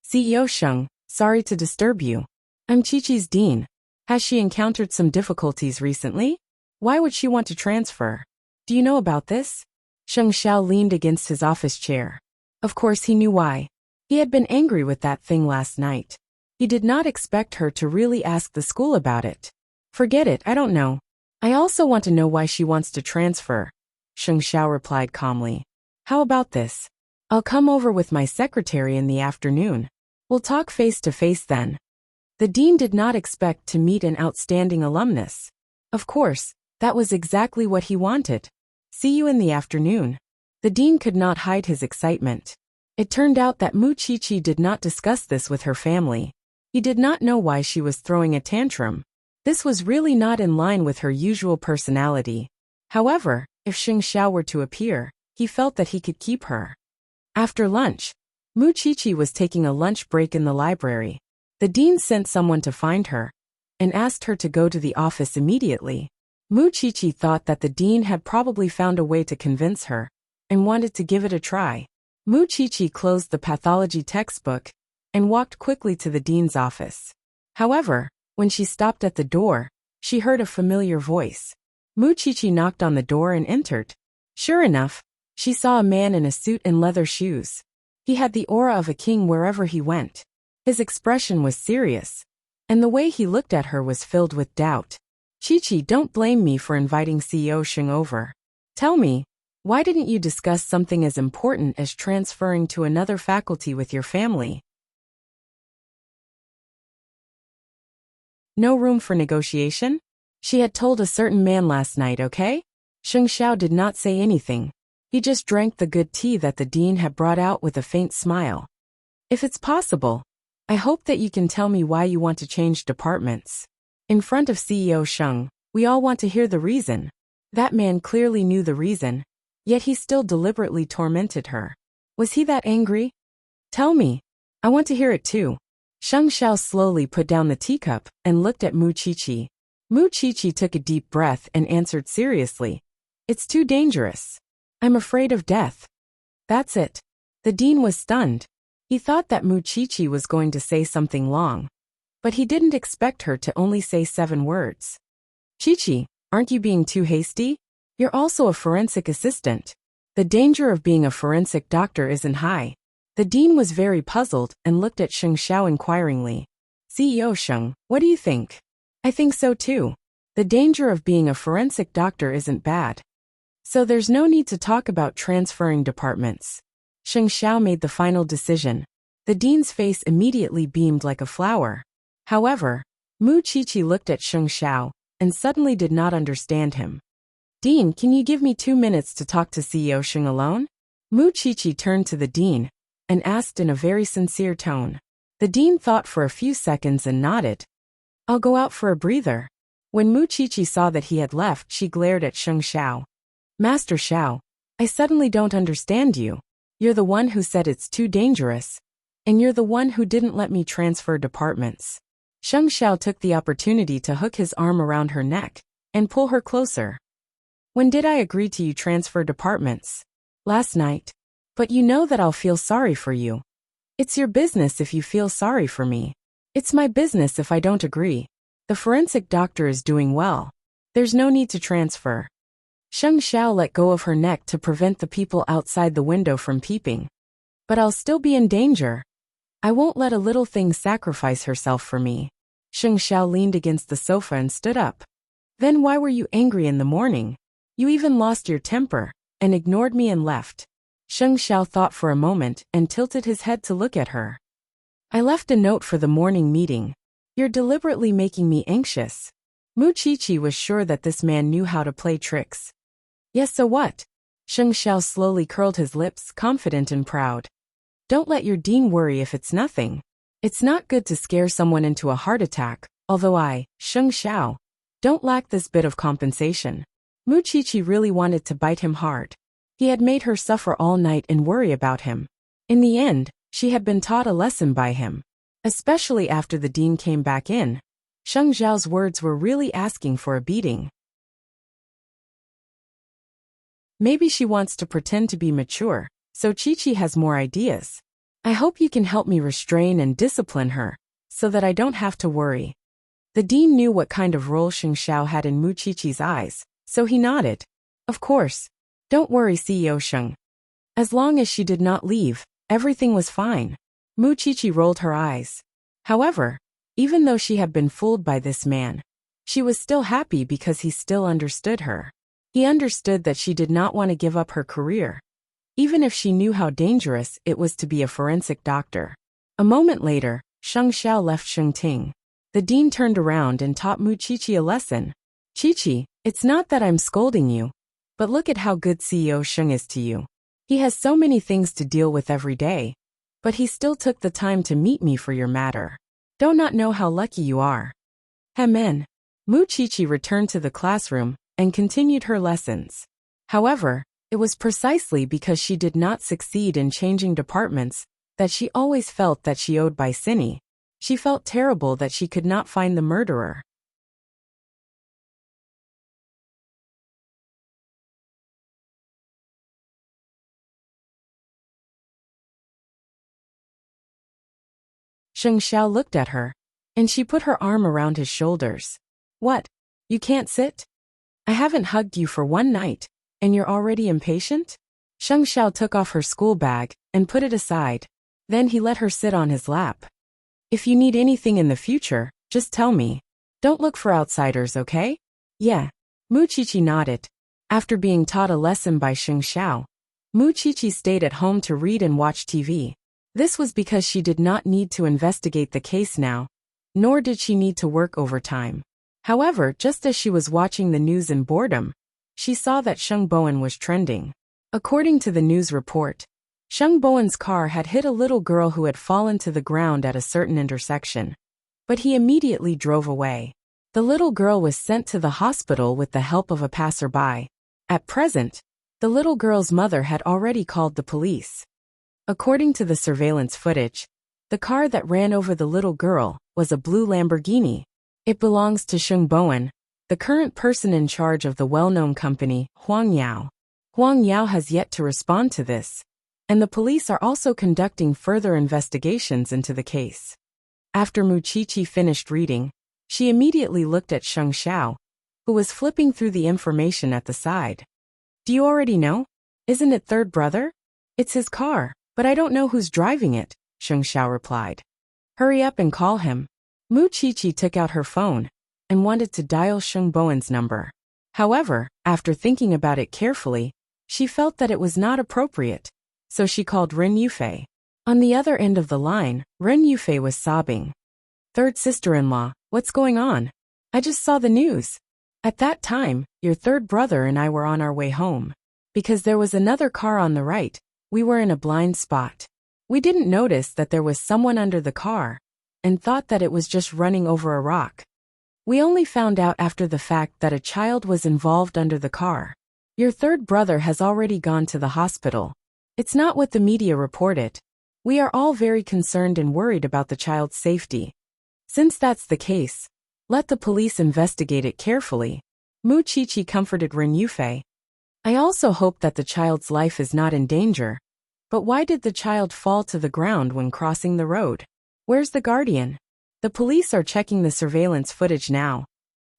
CEO Sheng, sorry to disturb you. I'm Qiqi's dean. Has she encountered some difficulties recently? Why would she want to transfer? Do you know about this? Sheng Zhao leaned against his office chair. Of course he knew why. He had been angry with that thing last night. He did not expect her to really ask the school about it. Forget it, I don't know. I also want to know why she wants to transfer, Sheng Zhao replied calmly. How about this? I'll come over with my secretary in the afternoon. We'll talk face to face then. The dean did not expect to meet an outstanding alumnus. Of course, that was exactly what he wanted. See you in the afternoon. The dean could not hide his excitement. It turned out that Muqiqi did not discuss this with her family. He did not know why she was throwing a tantrum. This was really not in line with her usual personality. However, if Sheng Zhao were to appear, he felt that he could keep her. After lunch, Muqiqi was taking a lunch break in the library. The dean sent someone to find her and asked her to go to the office immediately. Muqiqi thought that the dean had probably found a way to convince her and wanted to give it a try. Muqiqi closed the pathology textbook and walked quickly to the dean's office. However, when she stopped at the door, she heard a familiar voice. Muqiqi knocked on the door and entered. Sure enough, she saw a man in a suit and leather shoes. He had the aura of a king wherever he went. His expression was serious, and the way he looked at her was filled with doubt. Qiqi, don't blame me for inviting CEO Sheng over. Tell me, why didn't you discuss something as important as transferring to another faculty with your family? No room for negotiation? She had told a certain man last night, okay? Sheng Zhao did not say anything. He just drank the good tea that the dean had brought out with a faint smile. If it's possible, I hope that you can tell me why you want to change departments. In front of CEO Sheng, we all want to hear the reason. That man clearly knew the reason, yet he still deliberately tormented her. Was he that angry? Tell me. I want to hear it too. Sheng Zhao slowly put down the teacup and looked at Muqiqi. Muqiqi took a deep breath and answered seriously. It's too dangerous. I'm afraid of death. That's it. The dean was stunned. He thought that Muqiqi was going to say something long, but he didn't expect her to only say 7 words. Qiqi, aren't you being too hasty? You're also a forensic assistant. The danger of being a forensic doctor isn't high. The dean was very puzzled and looked at Sheng Zhao inquiringly. CEO Sheng, what do you think? I think so too. The danger of being a forensic doctor isn't bad. So there's no need to talk about transferring departments. Sheng Zhao made the final decision. The dean's face immediately beamed like a flower. However, Muqiqi looked at Sheng Zhao and suddenly did not understand him. Dean, can you give me 2 minutes to talk to CEO Sheng alone? Muqiqi turned to the dean and asked in a very sincere tone. The dean thought for a few seconds and nodded. I'll go out for a breather. When Muqiqi saw that he had left, she glared at Sheng Zhao. Master Zhao, I suddenly don't understand you. You're the one who said it's too dangerous, and you're the one who didn't let me transfer departments. Sheng Zhao took the opportunity to hook his arm around her neck and pull her closer. When did I agree to you transfer departments? Last night. But you know that I'll feel sorry for you. It's your business if you feel sorry for me. It's my business if I don't agree. The forensic doctor is doing well. There's no need to transfer. Sheng Zhao let go of her neck to prevent the people outside the window from peeping. But I'll still be in danger. I won't let a little thing sacrifice herself for me. Sheng Zhao leaned against the sofa and stood up. Then why were you angry in the morning? You even lost your temper and ignored me and left. Sheng Zhao thought for a moment and tilted his head to look at her. I left a note for the morning meeting. You're deliberately making me anxious. Muqiqi was sure that this man knew how to play tricks. Yes, so what? Sheng Xiao slowly curled his lips, confident and proud. Don't let your dean worry if it's nothing. It's not good to scare someone into a heart attack, although I, Sheng Xiao, don't lack this bit of compensation. Mu Qiqi really wanted to bite him hard. He had made her suffer all night and worry about him. In the end, she had been taught a lesson by him. Especially after the dean came back in. Sheng Xiao's words were really asking for a beating. Maybe she wants to pretend to be mature, so Qiqi has more ideas. I hope you can help me restrain and discipline her, so that I don't have to worry. The dean knew what kind of role Sheng Xiao had in Mu Qiqi's eyes, so he nodded. Of course. Don't worry, CEO Sheng. As long as she did not leave, everything was fine. Mu Qiqi rolled her eyes. However, even though she had been fooled by this man, she was still happy because he still understood her. He understood that she did not want to give up her career, even if she knew how dangerous it was to be a forensic doctor. A moment later, Sheng Xiao left Shengting. The dean turned around and taught Mu Qiqi a lesson. Qiqi, it's not that I'm scolding you, but look at how good CEO Sheng is to you. He has so many things to deal with every day, but he still took the time to meet me for your matter. Don't not know how lucky you are. Amen. Mu Qiqi returned to the classroom and continued her lessons. However, it was precisely because she did not succeed in changing departments that she always felt that she owed by Cinny. She felt terrible that she could not find the murderer. Sheng Xiao looked at her, and she put her arm around his shoulders. What? You can't sit? I haven't hugged you for one night, and you're already impatient? Sheng Xiao took off her school bag and put it aside. Then he let her sit on his lap. If you need anything in the future, just tell me. Don't look for outsiders, okay? Yeah. Mu Qiqi nodded. After being taught a lesson by Sheng Xiao, Mu Qiqi stayed at home to read and watch TV. This was because she did not need to investigate the case now, nor did she need to work overtime. However, just as she was watching the news in boredom, she saw that Sheng Bowen was trending. According to the news report, Sheng Bowen's car had hit a little girl who had fallen to the ground at a certain intersection, but he immediately drove away. The little girl was sent to the hospital with the help of a passerby. At present, the little girl's mother had already called the police. According to the surveillance footage, the car that ran over the little girl was a blue Lamborghini. It belongs to Sheng Bowen, the current person in charge of the well-known company, Huang Yao. Huang Yao has yet to respond to this, and the police are also conducting further investigations into the case. After Mu Qiqi finished reading, she immediately looked at Sheng Xiao, who was flipping through the information at the side. Do you already know? Isn't it third brother? It's his car, but I don't know who's driving it, Sheng Xiao replied. Hurry up and call him. Mu Qiqi took out her phone and wanted to dial Sheng Bowen's number. However, after thinking about it carefully, she felt that it was not appropriate, so she called Ren Yufei. On the other end of the line, Ren Yufei was sobbing. Third sister-in-law, what's going on? I just saw the news. At that time, your third brother and I were on our way home. Because there was another car on the right, we were in a blind spot. We didn't notice that there was someone under the car, and thought that it was just running over a rock. We only found out after the fact that a child was involved under the car. Your third brother has already gone to the hospital. It's not what the media reported. We are all very concerned and worried about the child's safety. Since that's the case, let the police investigate it carefully. Mu Qiqi comforted Ren Yufei. I also hope that the child's life is not in danger. But why did the child fall to the ground when crossing the road? Where's the guardian? The police are checking the surveillance footage now.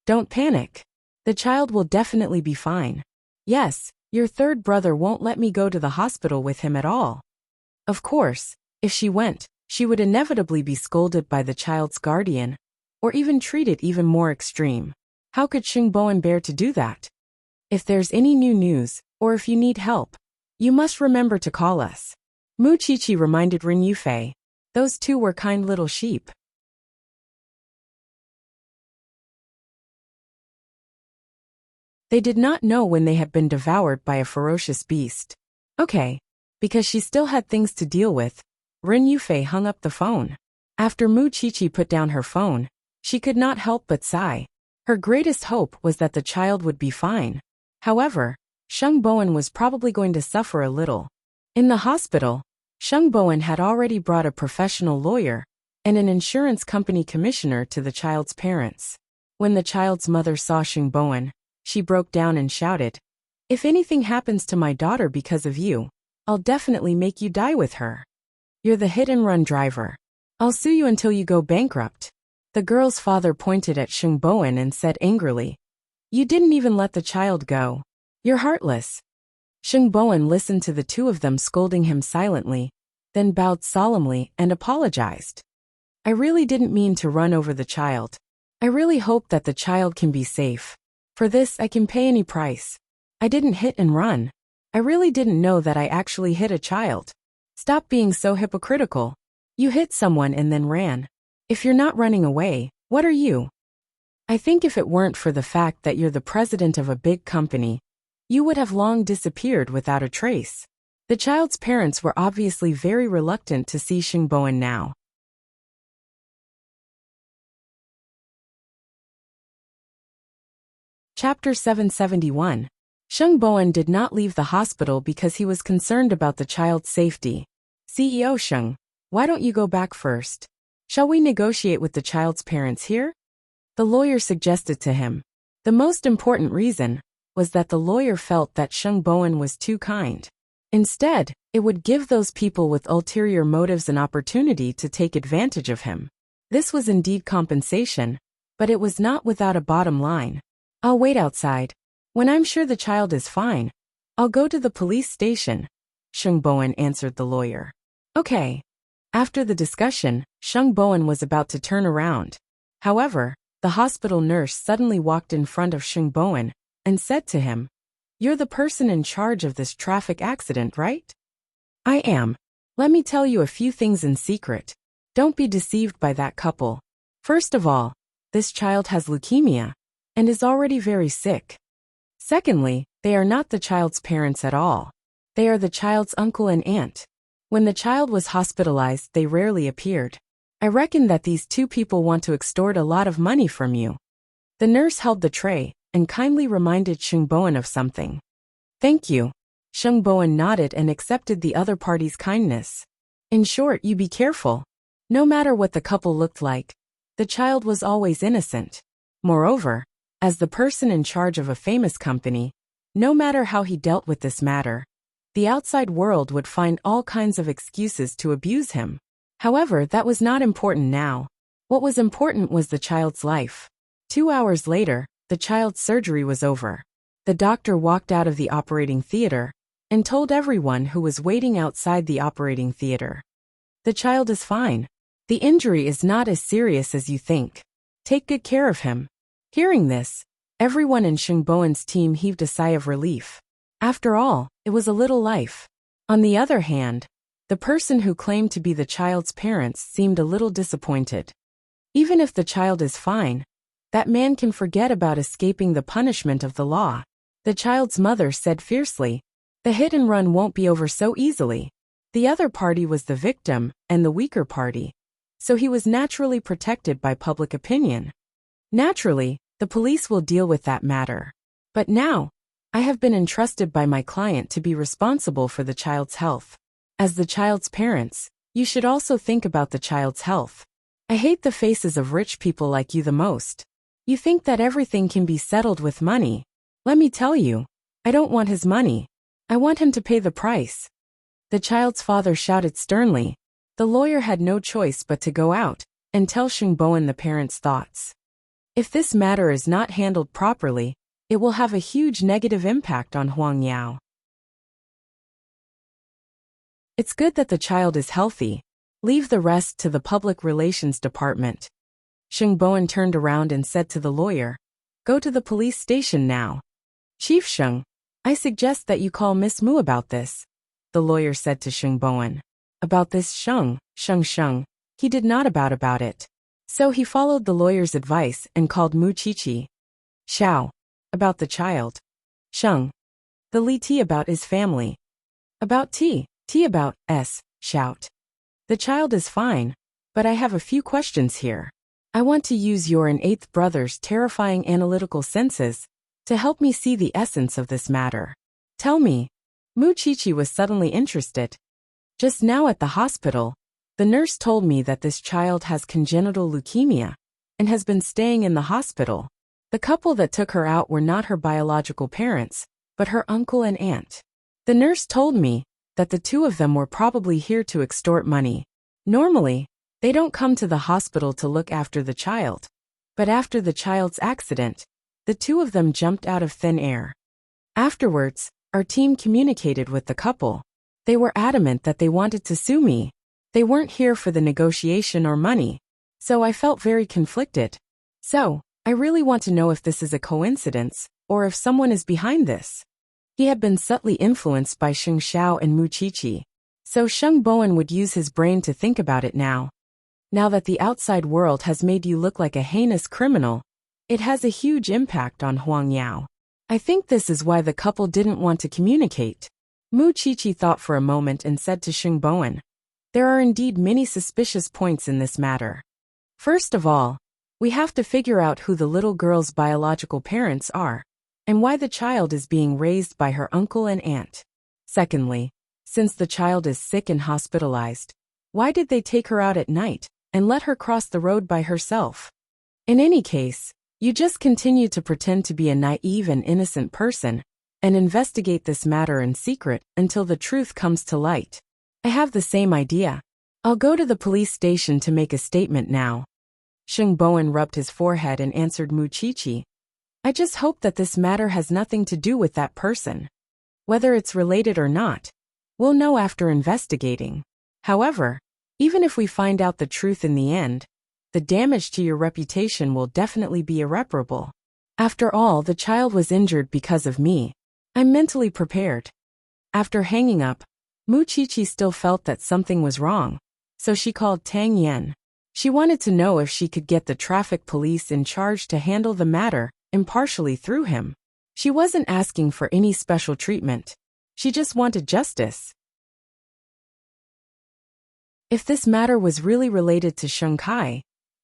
Don't panic. The child will definitely be fine. Yes, your third brother won't let me go to the hospital with him at all. Of course, if she went, she would inevitably be scolded by the child's guardian, or even treated even more extreme. How could Sheng Bowen bear to do that? If there's any new news, or if you need help, you must remember to call us. Mu Qiqi reminded Ren Yufei. Those two were kind little sheep. They did not know when they had been devoured by a ferocious beast. Okay. Because she still had things to deal with, Rin Yufei hung up the phone. After Mu Qiqi put down her phone, she could not help but sigh. Her greatest hope was that the child would be fine. However, Sheng Bowen was probably going to suffer a little. In the hospital, Sheng Bowen had already brought a professional lawyer and an insurance company commissioner to the child's parents. When the child's mother saw Sheng Bowen, she broke down and shouted, "If anything happens to my daughter because of you, I'll definitely make you die with her. You're the hit-and-run driver. I'll sue you until you go bankrupt." The girl's father pointed at Sheng Bowen and said angrily, "You didn't even let the child go. You're heartless." Sheng Bowen listened to the two of them scolding him silently, then bowed solemnly and apologized. "I really didn't mean to run over the child. I really hope that the child can be safe. For this I can pay any price. I didn't hit and run. I really didn't know that I actually hit a child. Stop being so hypocritical. You hit someone and then ran. If you're not running away, what are you? I think if it weren't for the fact that you're the president of a big company, you would have long disappeared without a trace." The child's parents were obviously very reluctant to see Sheng Bowen now. Chapter 771. Sheng Bowen did not leave the hospital because he was concerned about the child's safety. "CEO Sheng, why don't you go back first? Shall we negotiate with the child's parents here?" The lawyer suggested to him. The most important reason was that the lawyer felt that Sheng Bowen was too kind. Instead, it would give those people with ulterior motives an opportunity to take advantage of him. This was indeed compensation, but it was not without a bottom line. "I'll wait outside. When I'm sure the child is fine, I'll go to the police station," Sheng Bowen answered the lawyer. "Okay." After the discussion, Sheng Bowen was about to turn around. However, the hospital nurse suddenly walked in front of Sheng Bowen and said to him, "You're the person in charge of this traffic accident, right?" "I am. Let me tell you a few things in secret. Don't be deceived by that couple. First of all, this child has leukemia and is already very sick. Secondly, they are not the child's parents at all. They are the child's uncle and aunt. When the child was hospitalized, they rarely appeared. I reckon that these two people want to extort a lot of money from you." The nurse held the tray and kindly reminded Sheng Bowen of something. "Thank you." Sheng Bowen nodded and accepted the other party's kindness. "In short, you be careful. No matter what the couple looked like, the child was always innocent. Moreover, as the person in charge of a famous company, no matter how he dealt with this matter, the outside world would find all kinds of excuses to abuse him. However, that was not important now. What was important was the child's life." 2 hours later, the child's surgery was over. The doctor walked out of the operating theater and told everyone who was waiting outside the operating theater, "The child is fine. The injury is not as serious as you think. Take good care of him." Hearing this, everyone in Sheng Bowen's team heaved a sigh of relief. After all, it was a little life. On the other hand, the person who claimed to be the child's parents seemed a little disappointed. Even if the child is fine, that man can forget about escaping the punishment of the law. The child's mother said fiercely, "The hit and run won't be over so easily." The other party was the victim and the weaker party, so he was naturally protected by public opinion. Naturally, the police will deal with that matter. But now, I have been entrusted by my client to be responsible for the child's health. As the child's parents, you should also think about the child's health. I hate the faces of rich people like you the most. You think that everything can be settled with money. Let me tell you, I don't want his money. I want him to pay the price." The child's father shouted sternly. The lawyer had no choice but to go out and tell Sheng Bowen the parents' thoughts. If this matter is not handled properly, it will have a huge negative impact on Huang Yao. It's good that the child is healthy. Leave the rest to the public relations department. Sheng Bowen turned around and said to the lawyer, "Go to the police station now." "Chief Sheng, I suggest that you call Miss Mu about this," the lawyer said to Sheng Bowen. About this Sheng, he did not about it. So he followed the lawyer's advice and called Mu Qiqi. "Xiao, About the child. Sheng. The Li T about is family. About T about S, shout. The child is fine, but I have a few questions here. I want to use your and eighth brother's terrifying analytical senses to help me see the essence of this matter. Tell me. Muchichi was suddenly interested. Just now at the hospital, the nurse told me that this child has congenital leukemia and has been staying in the hospital. The couple that took her out were not her biological parents, but her uncle and aunt. The nurse told me that the two of them were probably here to extort money. Normally, they don't come to the hospital to look after the child. But after the child's accident, the two of them jumped out of thin air. Afterwards, our team communicated with the couple. They were adamant that they wanted to sue me. They weren't here for the negotiation or money. So I felt very conflicted. So, I really want to know if this is a coincidence, or if someone is behind this. He had been subtly influenced by Sheng Xiao and Muchichi. So Sheng Bowen would use his brain to think about it now. Now that the outside world has made you look like a heinous criminal, it has a huge impact on Huang Yao. I think this is why the couple didn't want to communicate. Muchichi thought for a moment and said to Sheng Bowen, there are indeed many suspicious points in this matter. First of all, we have to figure out who the little girl's biological parents are, and why the child is being raised by her uncle and aunt. Secondly, since the child is sick and hospitalized, why did they take her out at night and let her cross the road by herself? In any case, you just continue to pretend to be a naive and innocent person and investigate this matter in secret until the truth comes to light. I have the same idea. I'll go to the police station to make a statement now. Sheng Bowen rubbed his forehead and answered Muchichi, I just hope that this matter has nothing to do with that person. Whether it's related or not, we'll know after investigating. However, even if we find out the truth in the end, the damage to your reputation will definitely be irreparable. After all, the child was injured because of me. I'm mentally prepared. After hanging up, Muchichi still felt that something was wrong, so she called Tang Yen. She wanted to know if she could get the traffic police in charge to handle the matter impartially through him. She wasn't asking for any special treatment. She just wanted justice. If this matter was really related to Sheng Kai,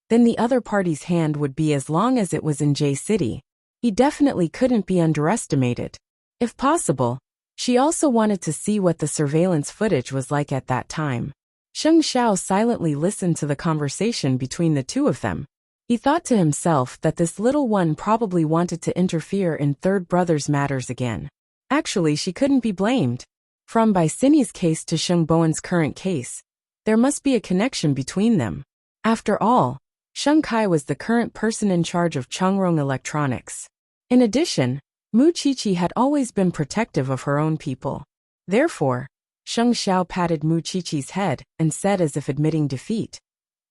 then the other party's hand would be as long as it was in J City. He definitely couldn't be underestimated. If possible, she also wanted to see what the surveillance footage was like at that time. Sheng Xiao silently listened to the conversation between the two of them. He thought to himself that this little one probably wanted to interfere in third brother's matters again. Actually, she couldn't be blamed. From Bai Sini's case to Sheng Bowen's current case, there must be a connection between them. After all, Sheng Kai was the current person in charge of Chongrong Electronics. In addition, Muchichi had always been protective of her own people. Therefore, Sheng Xiao patted Muchichi's head and said as if admitting defeat,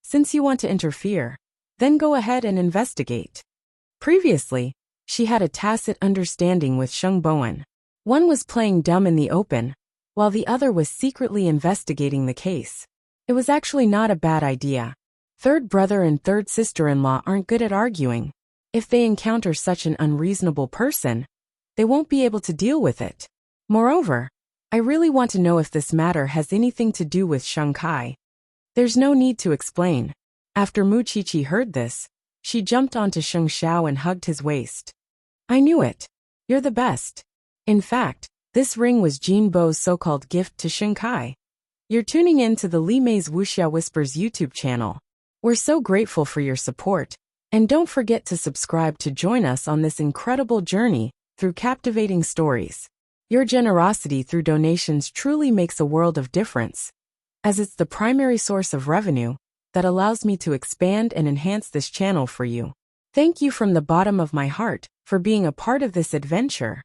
since you want to interfere, then go ahead and investigate. Previously, she had a tacit understanding with Sheng Bowen. One was playing dumb in the open, while the other was secretly investigating the case. It was actually not a bad idea. Third brother and third sister-in-law aren't good at arguing. If they encounter such an unreasonable person, they won't be able to deal with it. Moreover, I really want to know if this matter has anything to do with Sheng Kai. There's no need to explain. After Muchichi heard this, she jumped onto Sheng Xiao and hugged his waist. I knew it. You're the best. In fact, this ring was Jin Bo's so-called gift to Sheng Kai. You're tuning in to the Li Mei's Wuxia Whispers YouTube channel. We're so grateful for your support, and don't forget to subscribe to join us on this incredible journey through captivating stories. Your generosity through donations truly makes a world of difference, as it's the primary source of revenue that allows me to expand and enhance this channel for you. Thank you from the bottom of my heart for being a part of this adventure.